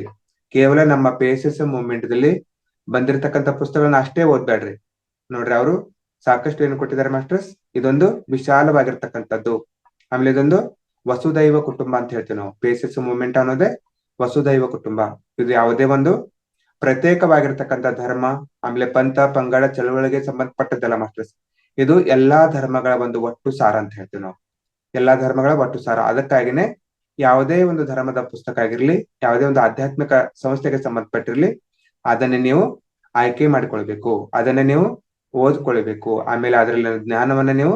ಕೇವಲ ನಮ್ಮ ಪೇಸಸ್ ಮೂವ್ಮೆಂಟ್ ದಲ್ಲಿ ಬಂದಿರತಕ್ಕಂಥ ಪುಸ್ತಕಗಳನ್ನ ಅಷ್ಟೇ ಓದ್ಬೇಡ್ರಿ. ನೋಡ್ರಿ, ಅವರು ಸಾಕಷ್ಟು ಏನು ಕೊಟ್ಟಿದ್ದಾರೆ ಮಾಸ್ಟರ್ಸ್, ಇದೊಂದು ವಿಶಾಲವಾಗಿರ್ತಕ್ಕಂಥದ್ದು. ಆಮೇಲೆ ಇದೊಂದು ವಸುದೈವ ಕುಟುಂಬ ಅಂತ ಹೇಳ್ತೀವಿ ನಾವು. ಪೇಸಸ್ ಮೂವ್ಮೆಂಟ್ ಅನ್ನೋದೇ ವಸುದೈವ ಕುಟುಂಬ. ಇದು ಯಾವುದೇ ಒಂದು ಪ್ರತ್ಯೇಕವಾಗಿರ್ತಕ್ಕಂಥ ಧರ್ಮ, ಆಮೇಲೆ ಪಂಥ, ಪಂಗಡ, ಚಳವಳಿಗೆ ಸಂಬಂಧಪಟ್ಟದ್ದಲ್ಲ ಮಾಸ್ಟರ್ಸ್. ಇದು ಎಲ್ಲಾ ಧರ್ಮಗಳ ಒಂದು ಒಟ್ಟು ಸಾರ ಅಂತ ಹೇಳ್ತೀವಿ ನಾವು. ಎಲ್ಲಾ ಧರ್ಮಗಳ ಒಟ್ಟು ಸಾರ. ಅದಕ್ಕಾಗಿನೇ ಯಾವುದೇ ಒಂದು ಧರ್ಮದ ಪುಸ್ತಕ ಆಗಿರ್ಲಿ, ಯಾವುದೇ ಒಂದು ಆಧ್ಯಾತ್ಮಿಕ ಸಂಸ್ಥೆಗೆ ಸಂಬಂಧಪಟ್ಟಿರ್ಲಿ, ಅದನ್ನ ನೀವು ಆಯ್ಕೆ ಮಾಡಿಕೊಳ್ಬೇಕು, ಅದನ್ನ ನೀವು ಓದ್ಕೊಳ್ಬೇಕು, ಆಮೇಲೆ ಅದರಲ್ಲಿ ಜ್ಞಾನವನ್ನ ನೀವು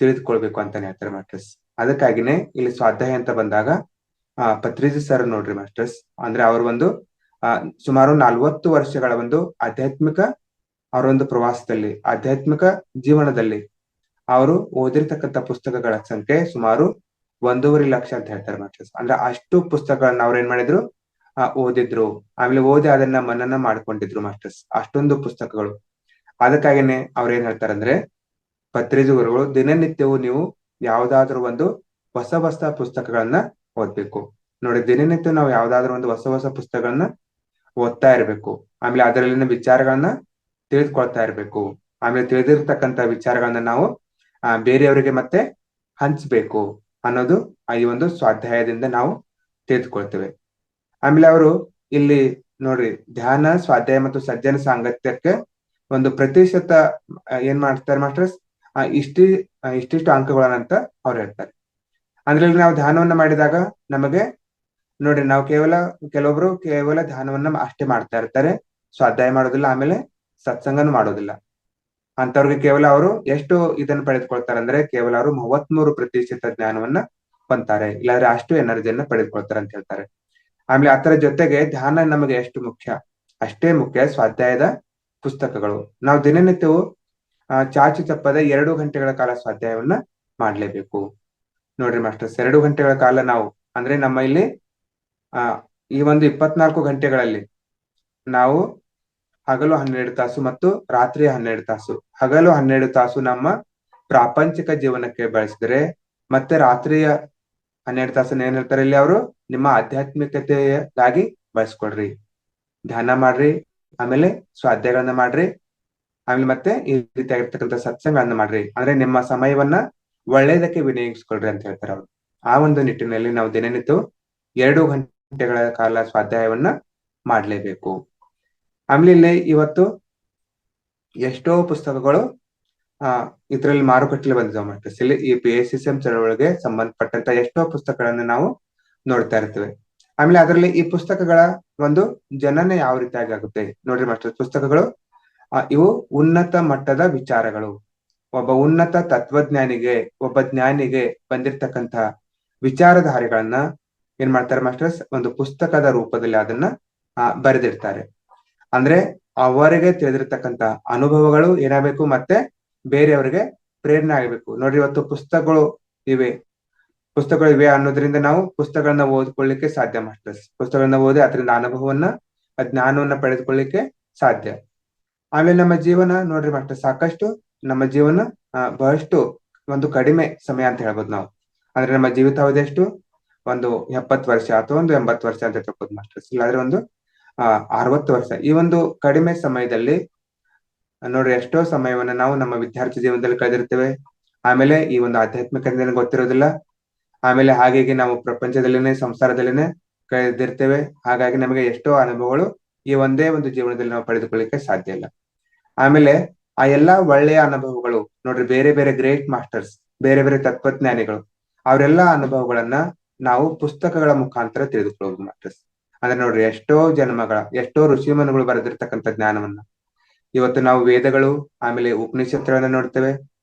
ತಿಳಿದುಕೊಳ್ಬೇಕು ಅಂತಾನೆ ಹೇಳ್ತಾರೆ ಮಾಸ್ಟರ್ಸ್. ಅದಕ್ಕಾಗಿನೇ ಇಲ್ಲಿ ಸ್ವಾಧ್ಯಾಯ ಅಂತ ಬಂದಾಗ ಪತ್ರಿಜಿ ಸರ್ ನೋಡ್ರಿ ಮಾಸ್ಟರ್ಸ್, ಅಂದ್ರೆ ಅವರು ಒಂದು ಸುಮಾರು 40 ವರ್ಷಗಳ ಒಂದು ಆಧ್ಯಾತ್ಮಿಕ ಅವರ ಒಂದು ಪ್ರವಾಸದಲ್ಲಿ, ಆಧ್ಯಾತ್ಮಿಕ ಜೀವನದಲ್ಲಿ ಅವರು ಓದಿರ್ತಕ್ಕಂಥ ಪುಸ್ತಕಗಳ ಸಂಖ್ಯೆ ಸುಮಾರು 1.5 ಲಕ್ಷ ಅಂತ ಹೇಳ್ತಾರೆ ಮಾಸ್ಟರ್ಸ್. ಅಂದ್ರೆ ಅಷ್ಟು ಪುಸ್ತಕಗಳನ್ನ ಅವ್ರು ಏನ್ ಮಾಡಿದ್ರು, ಓದಿದ್ರು. ಆಮೇಲೆ ಓದಿ ಅದನ್ನ ಮನನ ಮಾಡ್ಕೊಂಡಿದ್ರು ಮಾಸ್ಟರ್ಸ್, ಅಷ್ಟೊಂದು ಪುಸ್ತಕಗಳು. ಅದಕ್ಕಾಗಿನೇ ಅವ್ರ ಏನ್ ಹೇಳ್ತಾರಂದ್ರೆ, ಪತ್ರಿಜಿ ಗುರುಗಳು, ದಿನನಿತ್ಯವೂ ನೀವು ಯಾವ್ದಾದ್ರು ಒಂದು ಹೊಸ ಹೊಸ ಪುಸ್ತಕಗಳನ್ನ ಓದ್ಬೇಕು. ನೋಡಿ, ದಿನನಿತ್ಯ ನಾವು ಯಾವ್ದಾದ್ರು ಒಂದು ಹೊಸ ಹೊಸ ಪುಸ್ತಕಗಳನ್ನ ಓದ್ತಾ ಇರ್ಬೇಕು. ಆಮೇಲೆ ಅದರಲ್ಲಿನ ವಿಚಾರಗಳನ್ನ ತಿಳಿದುಕೊಳ್ತಾ ಇರ್ಬೇಕು. ಆಮೇಲೆ ತಿಳಿದಿರ್ತಕ್ಕಂಥ ವಿಚಾರಗಳನ್ನ ನಾವು ಬೇರೆಯವರಿಗೆ ಮತ್ತೆ ಹಂಚ್ಬೇಕು ಅನ್ನೋದು ಈ ಒಂದು ಸ್ವಾಧ್ಯಾಯದಿಂದ ನಾವು ತಿಳಿದುಕೊಳ್ತೇವೆ. ಆಮೇಲೆ ಅವರು ಇಲ್ಲಿ ನೋಡ್ರಿ, ಧ್ಯಾನ, ಸ್ವಾಧ್ಯಾಯ ಮತ್ತು ಸಜ್ಜನ ಸಾಂಗತ್ಯಕ್ಕೆ ಒಂದು ಪ್ರತಿಶತ ಏನ್ ಮಾಡ್ತಾರೆ ಮಾಸ್ಟರ್ಸ್, ಇಷ್ಟಿಷ್ಟು ಅಂಕಗಳನ್ನಂತ ಅವ್ರು ಹೇಳ್ತಾರೆ. ಅಂದ್ರೆ ಇಲ್ಲಿ ನಾವು ಧ್ಯಾನವನ್ನ ಮಾಡಿದಾಗ ನಮಗೆ ನೋಡ್ರಿ, ನಾವು ಕೆಲವೊಬ್ರು ಕೇವಲ ಧ್ಯಾನವನ್ನ ಅಷ್ಟೇ ಮಾಡ್ತಾ ಇರ್ತಾರೆ, ಸ್ವಾಧ್ಯಾಯ ಮಾಡೋದಿಲ್ಲ, ಆಮೇಲೆ ಸತ್ಸಂಗನು ಮಾಡೋದಿಲ್ಲ. ಅಂತವ್ರಿಗೆ ಕೇವಲ ಅವರು ಎಷ್ಟು ಇದನ್ನ ಪಡೆದುಕೊಳ್ತಾರೆ ಅಂದ್ರೆ, ಕೇವಲ ಅವರು 33% ಜ್ಞಾನವನ್ನ ಹೊಂತಾರೆ, ಇಲ್ಲಾಂದ್ರೆ ಅಷ್ಟು ಎನರ್ಜಿಯನ್ನ ಪಡೆದುಕೊಳ್ತಾರೆ ಅಂತ ಹೇಳ್ತಾರೆ. ಆಮೇಲೆ ಅದರ ಜೊತೆಗೆ ಧ್ಯಾನ ನಮಗೆ ಎಷ್ಟು ಮುಖ್ಯ, ಅಷ್ಟೇ ಮುಖ್ಯ ಸ್ವಾಧ್ಯಾಯದ ಪುಸ್ತಕಗಳು. ನಾವು ದಿನನಿತ್ಯವೂ ಚಾಚು ತಪ್ಪದೆ 2 ಗಂಟೆಗಳ ಕಾಲ ಸ್ವಾಧ್ಯಾಯವನ್ನ ಮಾಡ್ಲೇಬೇಕು. ನೋಡ್ರಿ ಮಾಸ್ಟರ್ಸ್, 2 ಗಂಟೆಗಳ ಕಾಲ ನಾವು ಅಂದ್ರೆ ನಮ್ಮ ಇಲ್ಲಿ ಈ ಒಂದು 24 ಗಂಟೆಗಳಲ್ಲಿ ನಾವು ಹಗಲು 12 ತಾಸು ಮತ್ತು ರಾತ್ರಿ 12 ತಾಸು, ಹಗಲು 12 ತಾಸು ನಮ್ಮ ಪ್ರಾಪಂಚಿಕ ಜೀವನಕ್ಕೆ ಬಳಸಿದ್ರೆ, ಮತ್ತೆ ರಾತ್ರಿಯ 12 ತಾಸನ್ನ ಏನ್ ಹೇಳ್ತಾರೆ ಇಲ್ಲಿ ಅವರು, ನಿಮ್ಮ ಆಧ್ಯಾತ್ಮಿಕತೆಯಾಗಿ ಬಳಸ್ಕೊಳ್ರಿ. ಧ್ಯಾನ ಮಾಡ್ರಿ, ಆಮೇಲೆ ಸ್ವಾಧ್ಯಾಯಗಳನ್ನ ಮಾಡ್ರಿ, ಆಮೇಲೆ ಮತ್ತೆ ಈ ರೀತಿಯಾಗಿರ್ತಕ್ಕಂಥ ಸತ್ಸಂಗಗಳನ್ನ ಮಾಡ್ರಿ. ಅಂದ್ರೆ ನಿಮ್ಮ ಸಮಯವನ್ನ ಒಳ್ಳೇದಕ್ಕೆ ವಿನಿಯೋಗಿಸ್ಕೊಳ್ರಿ ಅಂತ ಹೇಳ್ತಾರೆ ಅವರು. ಆ ಒಂದು ನಿಟ್ಟಿನಲ್ಲಿ ನಾವು ದಿನನಿತ್ಯ 2 ಗಂಟೆಗಳ ಕಾಲ ಸ್ವಾಧ್ಯಾಯವನ್ನ ಮಾಡ್ಲೇಬೇಕು. ಆಮೇಲೆ ಇಲ್ಲಿ ಇವತ್ತು ಎಷ್ಟೋ ಪುಸ್ತಕಗಳು ಇದರಲ್ಲಿ ಮಾರುಕಟ್ಟೆಯಲ್ಲಿ ಬಂದಿದ್ದಾವೆ ಮಾಸ್ಟರ್ಸ್. ಇಲ್ಲಿ ಈ PSSM ಚಳವಳಿಗೆ ಸಂಬಂಧಪಟ್ಟಂತ ಎಷ್ಟೋ ಪುಸ್ತಕಗಳನ್ನ ನಾವು ನೋಡ್ತಾ ಇರ್ತೇವೆ. ಆಮೇಲೆ ಅದರಲ್ಲಿ ಈ ಪುಸ್ತಕಗಳ ಒಂದು ಜನನ ಯಾವ ರೀತಿಯಾಗಿ ಆಗುತ್ತೆ ನೋಡ್ರಿ ಮಾಸ್ಟರ್ಸ್. ಪುಸ್ತಕಗಳು ಇವು ಉನ್ನತ ಮಟ್ಟದ ವಿಚಾರಗಳು. ಒಬ್ಬ ಉನ್ನತ ತತ್ವಜ್ಞಾನಿಗೆ, ಒಬ್ಬ ಜ್ಞಾನಿಗೆ ಬಂದಿರತಕ್ಕಂತ ವಿಚಾರಧಾರೆಗಳನ್ನ ಏನ್ ಮಾಡ್ತಾರೆ ಮಾಸ್ಟರ್ಸ್, ಒಂದು ಪುಸ್ತಕದ ರೂಪದಲ್ಲಿ ಅದನ್ನ ಬರೆದಿರ್ತಾರೆ. ಅಂದ್ರೆ ಅವರಿಗೆ ತಿಳಿದಿರ್ತಕ್ಕಂತ ಅನುಭವಗಳು ಏನಾಗಬೇಕು, ಮತ್ತೆ ಬೇರೆಯವರಿಗೆ ಪ್ರೇರಣೆ ಆಗಬೇಕು. ನೋಡ್ರಿ, ಇವತ್ತು ಪುಸ್ತಕಗಳು ಇವೆ ಅನ್ನೋದ್ರಿಂದ ನಾವು ಪುಸ್ತಕಗಳನ್ನ ಓದ್ಕೊಳ್ಳಿಕ್ಕೆ ಸಾಧ್ಯ ಮಾಸ್ಟರ್ಸ್. ಪುಸ್ತಕಗಳನ್ನ ಓದಿ ಅದರಿಂದ ಜ್ಞಾನವನ್ನ ಪಡೆದುಕೊಳ್ಳಿಕ್ಕೆ ಸಾಧ್ಯ. ಆಮೇಲೆ ನಮ್ಮ ಜೀವನ ನೋಡ್ರಿ ಮಾಸ್ಟರ್, ಸಾಕಷ್ಟು ನಮ್ಮ ಜೀವನ ಬಹಳಷ್ಟು ಒಂದು ಕಡಿಮೆ ಸಮಯ ಅಂತ ಹೇಳ್ಬೋದು ನಾವು. ಅಂದ್ರೆ ನಮ್ಮ ಜೀವಿತಾವಧಿ ಎಷ್ಟು, ಒಂದು 70 ವರ್ಷ ಅಥವಾ ಒಂದು 80 ವರ್ಷ ಅಂತ ತಿಳ್ಬೋದು ಮಾಸ್ಟರ್ಸ್. ಇಲ್ಲಾಂದ್ರೆ ಒಂದು 60 ವರ್ಷ. ಈ ಒಂದು ಕಡಿಮೆ ಸಮಯದಲ್ಲಿ ನೋಡ್ರಿ ಎಷ್ಟೋ ಸಮಯವನ್ನ ನಾವು ನಮ್ಮ ವಿದ್ಯಾರ್ಥಿ ಜೀವನದಲ್ಲಿ ಕಳೆದಿರ್ತೇವೆ. ಆಮೇಲೆ ಈ ಒಂದು ಆಧ್ಯಾತ್ಮಿಕತೆ ಗೊತ್ತಿರೋದಿಲ್ಲ. ಆಮೇಲೆ ಹಾಗಾಗಿ ನಾವು ಪ್ರಪಂಚದಲ್ಲಿನೇ, ಸಂಸಾರದಲ್ಲಿನೇ ಕಳೆದಿರ್ತೇವೆ. ಹಾಗಾಗಿ ನಮಗೆ ಎಷ್ಟೋ ಅನುಭವಗಳು ಈ ಒಂದೇ ಒಂದು ಜೀವನದಲ್ಲಿ ನಾವು ಪಡೆದುಕೊಳ್ಳಿಕ್ಕೆ ಸಾಧ್ಯ ಇಲ್ಲ. ಆಮೇಲೆ ಆ ಎಲ್ಲಾ ಒಳ್ಳೆಯ ಅನುಭವಗಳು ನೋಡ್ರಿ, ಬೇರೆ ಬೇರೆ ಗ್ರೇಟ್ ಮಾಸ್ಟರ್ಸ್, ಬೇರೆ ಬೇರೆ ತತ್ವಜ್ಞಾನಿಗಳು, ಅವರೆಲ್ಲಾ ಅನುಭವಗಳನ್ನ ನಾವು ಪುಸ್ತಕಗಳ ಮುಖಾಂತರ ತಿಳಿದುಕೊಳ್ಳಬಹುದು ಮಾಸ್ಟರ್ಸ್. ಅಂದ್ರೆ ನೋಡ್ರಿ, ಎಷ್ಟೋ ಋಷಿಮುನಿಗಳು ಬರೆದಿರ್ತಕ್ಕಂಥ ಜ್ಞಾನವನ್ನ ಇವತ್ತು ನಾವು ವೇದಗಳು, ಆಮೇಲೆ ಉಪನಿಷತ್ತುಗಳನ್ನ ನೋಡ್ತೇವೆ.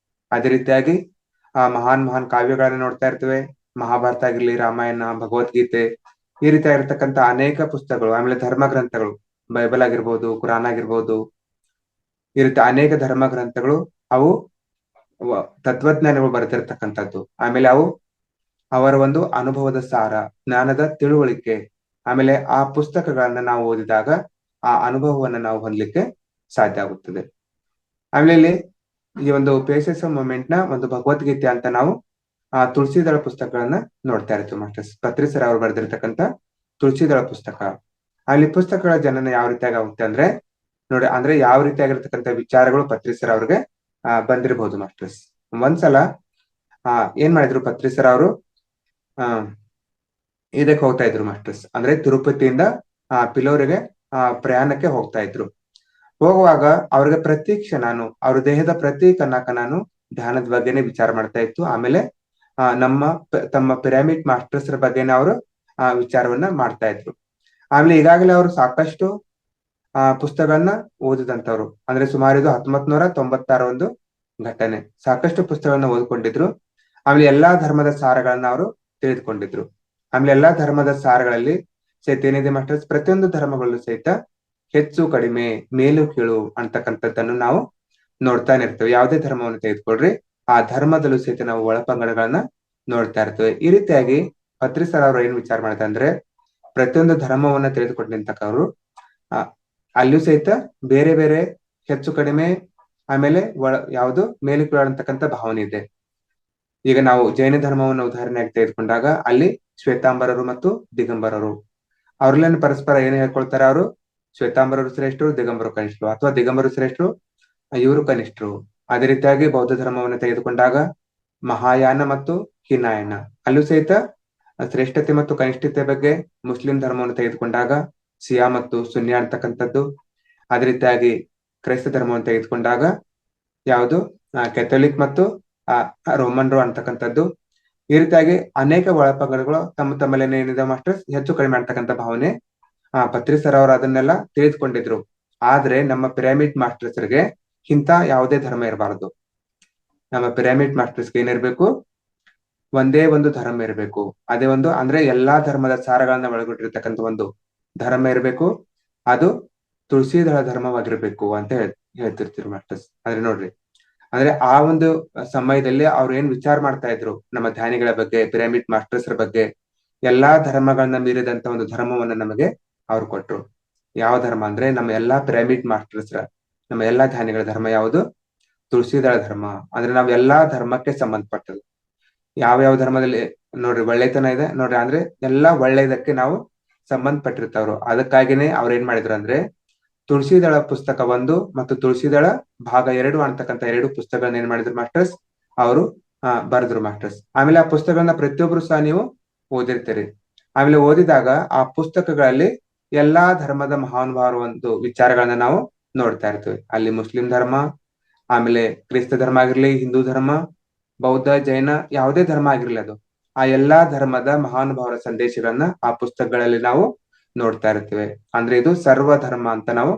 ಅದೇ ರೀತಿಯಾಗಿ ಮಹಾನ್ ಕಾವ್ಯಗಳನ್ನ ನೋಡ್ತಾ ಇರ್ತೇವೆ. ಮಹಾಭಾರತ ಆಗಿರ್ಲಿ, ರಾಮಾಯಣ, ಭಗವದ್ಗೀತೆ, ಈ ರೀತಿಯಾಗಿರ್ತಕ್ಕಂಥ ಅನೇಕ ಪುಸ್ತಕಗಳು, ಆಮೇಲೆ ಧರ್ಮ ಗ್ರಂಥಗಳು, ಬೈಬಲ್ ಆಗಿರ್ಬೋದು, ಕುರಾನ್ ಆಗಿರ್ಬೋದು, ಈ ರೀತಿ ಅನೇಕ ಧರ್ಮ ಗ್ರಂಥಗಳು ಅವು ತತ್ವಜ್ಞಾನಿಗಳು ಬರೆದಿರ್ತಕ್ಕಂಥದ್ದು. ಆಮೇಲೆ ಅವು ಅವರ ಒಂದು ಅನುಭವದ ಸಾರ, ಜ್ಞಾನದ ತಿಳುವಳಿಕೆ. ಆಮೇಲೆ ಆ ಪುಸ್ತಕಗಳನ್ನ ನಾವು ಓದಿದಾಗ ಆ ಅನುಭವವನ್ನ ನಾವು ಹೊಂದಲಿಕ್ಕೆ ಸಾಧ್ಯ ಆಗುತ್ತದೆ. ಆಮೇಲೆ ಇಲ್ಲಿ ಈ ಒಂದು PSSM ಮೂವ್ಮೆಂಟ್ ನ ಒಂದು ಭಗವದ್ಗೀತೆ ಅಂತ ನಾವು ತುಳಸಿದಳ ಪುಸ್ತಕಗಳನ್ನ ನೋಡ್ತಾ ಇರ್ತೀವಿ ಮಾಸ್ಟರ್ಸ್. ಪತ್ರಿ ಸರ್ ಅವರು ಬರೆದಿರ್ತಕ್ಕಂಥ ತುಳಸಿದಳ ಪುಸ್ತಕ. ಅಲ್ಲಿ ಪುಸ್ತಕಗಳ ಜನನ ಯಾವ ರೀತಿಯಾಗಿ ಆಗುತ್ತೆ ಅಂದ್ರೆ ನೋಡಿ, ಅಂದ್ರೆ ಯಾವ ರೀತಿಯಾಗಿರ್ತಕ್ಕಂಥ ವಿಚಾರಗಳು ಪತ್ರಿ ಸರ್ ಅವ್ರಿಗೆ ಬಂದಿರಬಹುದು ಮಾಸ್ಟರ್ಸ್. ಒಂದ್ಸಲ ಏನ್ ಮಾಡಿದ್ರು ಪತ್ರಿ ಸರ್ ಅವರು, ಇದಕ್ಕೆ ಹೋಗ್ತಾ ಇದ್ರು ಮಾಸ್ಟರ್ಸ್. ಅಂದ್ರೆ ತಿರುಪತಿಯಿಂದ ಪಿಲೋರಿಗೆ ಪ್ರಯಾಣಕ್ಕೆ ಹೋಗ್ತಾ ಇದ್ರು. ಹೋಗುವಾಗ ಅವ್ರಿಗೆ ಪ್ರತಿ ಕ್ಷಣಾನು ಅವ್ರ ದೇಹದ ಪ್ರತಿ ಕಣಕಣಾನು ಧ್ಯಾನದ ಬಗ್ಗೆನೆ ವಿಚಾರ ಮಾಡ್ತಾ ಇತ್ತು. ಆಮೇಲೆ ತಮ್ಮ ಪಿರಮಿಡ್ ಮಾಸ್ಟರ್ಸ್ ಬಗ್ಗೆನೆ ಅವರು ವಿಚಾರವನ್ನ ಮಾಡ್ತಾ ಇದ್ರು. ಆಮೇಲೆ ಈಗಾಗಲೇ ಅವರು ಸಾಕಷ್ಟು ಪುಸ್ತಕಗಳನ್ನ ಓದಿದಂತವ್ರು. ಅಂದ್ರೆ ಸುಮಾರು ಇದು 1996 ಒಂದು ಘಟನೆ. ಸಾಕಷ್ಟು ಪುಸ್ತಕಗಳನ್ನ ಓದ್ಕೊಂಡಿದ್ರು. ಆಮೇಲೆ ಎಲ್ಲಾ ಧರ್ಮದ ಸಾರಗಳನ್ನ ಅವರು ತಿಳಿದುಕೊಂಡಿದ್ರು. ಆಮೇಲೆ ಎಲ್ಲಾ ಧರ್ಮದ ಸಾರಗಳಲ್ಲಿ ಸಹಿತ ಏನಿದೆ ಮಾಸ್ಟರ್ಸ್, ಪ್ರತಿಯೊಂದು ಧರ್ಮಗಳಲ್ಲೂ ಸಹಿತ ಹೆಚ್ಚು ಕಡಿಮೆ, ಮೇಲು ಕೀಳು ಅಂತಕ್ಕಂಥದ್ದನ್ನು ನಾವು ನೋಡ್ತಾನೆ ಇರ್ತೇವೆ. ಯಾವುದೇ ಧರ್ಮವನ್ನು ತೆಗೆದುಕೊಳ್ರಿ, ಆ ಧರ್ಮದಲ್ಲೂ ಸಹಿತ ನಾವು ಒಳಪಂಗಡಗಳನ್ನ ನೋಡ್ತಾ ಇರ್ತೇವೆ. ಈ ರೀತಿಯಾಗಿ ಪತ್ರಿ ಸರ್ ಅವರು ಏನ್ ವಿಚಾರ ಮಾಡ್ತಾರೆ ಅಂದ್ರೆ, ಪ್ರತಿಯೊಂದು ಧರ್ಮವನ್ನ ತಿಳಿದುಕೊಂಡಿರ್ತಕ್ಕವರು ಅಲ್ಲಿಯೂ ಸಹಿತ ಬೇರೆ ಬೇರೆ ಹೆಚ್ಚು ಕಡಿಮೆ, ಆಮೇಲೆ ಯಾವುದು ಮೇಲು ಕೀಳು ಅಂತಕ್ಕಂಥ ಭಾವನೆ ಇದೆ. ಈಗ ನಾವು ಜೈನ ಧರ್ಮವನ್ನು ಉದಾಹರಣೆಯಾಗಿ ತೆಗೆದುಕೊಂಡಾಗ ಅಲ್ಲಿ ಶ್ವೇತಾಂಬರರು ಮತ್ತು ದಿಗಂಬರರು ಅವ್ರಲ್ಲೇನು ಪರಸ್ಪರ ಏನ್ ಹೇಳ್ಕೊಳ್ತಾರೆ, ಅವರು ಶ್ವೇತಾಂಬರರು ಶ್ರೇಷ್ಠರು, ದಿಗಂಬರು ಕನಿಷ್ಠರು, ಅಥವಾ ದಿಗಂಬರು ಶ್ರೇಷ್ಠರು, ಇವರು ಕನಿಷ್ಠರು. ಅದೇ ರೀತಿಯಾಗಿ ಬೌದ್ಧ ಧರ್ಮವನ್ನು ತೆಗೆದುಕೊಂಡಾಗ ಮಹಾಯಾನ ಮತ್ತು ಹೀನಾಯನ, ಅಲ್ಲೂ ಸಹಿತ ಶ್ರೇಷ್ಠತೆ ಮತ್ತು ಕನಿಷ್ಠತೆ ಬಗ್ಗೆ. ಮುಸ್ಲಿಂ ಧರ್ಮವನ್ನು ತೆಗೆದುಕೊಂಡಾಗ ಸಿಯಾ ಮತ್ತು ಸುನ್ಯ ಅಂತಕ್ಕಂಥದ್ದು. ಅದೇ ರೀತಿಯಾಗಿ ಕ್ರೈಸ್ತ ಧರ್ಮವನ್ನು ತೆಗೆದುಕೊಂಡಾಗ ಯಾವುದು ಕೆಥೋಲಿಕ್ ಮತ್ತು ರೋಮನ್ರು ಅಂತಕ್ಕಂಥದ್ದು. ಈ ರೀತಿಯಾಗಿ ಅನೇಕ ಒಳಪಂಗಡಗಳು ತಮ್ಮಲ್ಲೇನೆ ಏನಿದೆ ಮಾಸ್ಟರ್ಸ್ ಹೆಚ್ಚು ಕಡಿಮೆ ಅಂತಕ್ಕಂಥ ಭಾವನೆ. ಪತ್ರಿ ಸರ್ ಅವರು ಅದನ್ನೆಲ್ಲ ತಿಳಿದುಕೊಂಡಿದ್ರು. ಆದ್ರೆ ನಮ್ಮ ಪಿರಮಿಡ್ ಮಾಸ್ಟರ್ಸ್ಗೆ ಇಂಥ ಯಾವುದೇ ಧರ್ಮ ಇರಬಾರದು. ನಮ್ಮ ಪಿರಮಿಡ್ ಮಾಸ್ಟರ್ಸ್ಗೆ ಏನಿರ್ಬೇಕು, ಒಂದೇ ಒಂದು ಧರ್ಮ ಇರಬೇಕು. ಅದೇ ಒಂದು ಅಂದ್ರೆ ಎಲ್ಲಾ ಧರ್ಮದ ಸಾರಗಳನ್ನ ಒಳಗೊಂಡಿರ್ತಕ್ಕಂಥ ಒಂದು ಧರ್ಮ ಇರಬೇಕು. ಅದು ತುಳಸಿದಳ ಧರ್ಮವಾಗಿರ್ಬೇಕು ಅಂತ ಹೇಳ್ತಿರ್ತೀವಿ ಮಾಸ್ಟರ್ಸ್. ಅಂದ್ರೆ ನೋಡ್ರಿ, ಅಂದ್ರೆ ಆ ಒಂದು ಸಮಯದಲ್ಲಿ ಅವ್ರು ಏನ್ ವಿಚಾರ ಮಾಡ್ತಾ ಇದ್ರು ನಮ್ಮ ಧ್ಯಾನಿಗಳ ಬಗ್ಗೆ, ಪಿರಮಿಡ್ ಮಾಸ್ಟರ್ಸ್ ಬಗ್ಗೆ, ಎಲ್ಲಾ ಧರ್ಮಗಳನ್ನ ಮೀರಿದಂತ ಒಂದು ಧರ್ಮವನ್ನ ನಮಗೆ ಅವ್ರು ಕೊಟ್ರು. ಯಾವ ಧರ್ಮ ಅಂದ್ರೆ ನಮ್ಮ ಎಲ್ಲಾ ಪಿರಮಿಡ್ ಮಾಸ್ಟರ್ಸ್, ನಮ್ಮ ಎಲ್ಲಾ ಧ್ಯಾನಿಗಳ ಧರ್ಮ ಯಾವುದು? ತುಳಸಿದಳ ಧರ್ಮ. ಅಂದ್ರೆ ನಾವ್ ಎಲ್ಲಾ ಧರ್ಮಕ್ಕೆ ಸಂಬಂಧಪಟ್ಟದ್ದು. ಯಾವ ಧರ್ಮದಲ್ಲಿ ನೋಡ್ರಿ ಒಳ್ಳೆತನ ಇದೆ ನೋಡ್ರಿ, ಅಂದ್ರೆ ಎಲ್ಲಾ ಒಳ್ಳೆಯದಕ್ಕೆ ನಾವು ಸಂಬಂಧಪಟ್ಟಿರ್ತವ್ರು. ಅದಕ್ಕಾಗಿನೇ ಅವ್ರ ಏನ್ ಮಾಡಿದ್ರು ಅಂದ್ರೆ ತುಳಸಿದಳ ಪುಸ್ತಕ 1 ಮತ್ತು ತುಳಸಿದಳ ಭಾಗ 2 ಅಂತಕ್ಕಂಥ 2 ಪುಸ್ತಕಗಳನ್ನ ಏನ್ ಮಾಡಿದ್ರು ಮಾಸ್ಟರ್ಸ್, ಅವರು ಬರೆದ್ರು ಮಾಸ್ಟರ್ಸ್. ಆಮೇಲೆ ಆ ಪುಸ್ತಕಗಳನ್ನ ಪ್ರತಿಯೊಬ್ರು ಸಹ ನೀವು ಓದಿರ್ತೀರಿ. ಆಮೇಲೆ ಓದಿದಾಗ ಆ ಪುಸ್ತಕಗಳಲ್ಲಿ ಎಲ್ಲಾ ಧರ್ಮದ ಮಹಾನುಭಾವರು ಒಂದು ವಿಚಾರಗಳನ್ನ ನಾವು ನೋಡ್ತಾ ಇರ್ತೀವಿ. ಅಲ್ಲಿ ಮುಸ್ಲಿಂ ಧರ್ಮ, ಆಮೇಲೆ ಕ್ರಿಸ್ತ ಧರ್ಮ ಆಗಿರ್ಲಿ, ಹಿಂದೂ ಧರ್ಮ, ಬೌದ್ಧ, ಜೈನ, ಯಾವುದೇ ಧರ್ಮ ಆಗಿರ್ಲಿ, ಅದು ಆ ಎಲ್ಲಾ ಧರ್ಮದ ಮಹಾನುಭಾವರ ಸಂದೇಶಗಳನ್ನ ಆ ಪುಸ್ತಕಗಳಲ್ಲಿ ನಾವು ನೋಡ್ತಾ ಇರ್ತೇವೆ. ಅಂದ್ರೆ ಇದು ಸರ್ವ ಧರ್ಮ ಅಂತ ನಾವು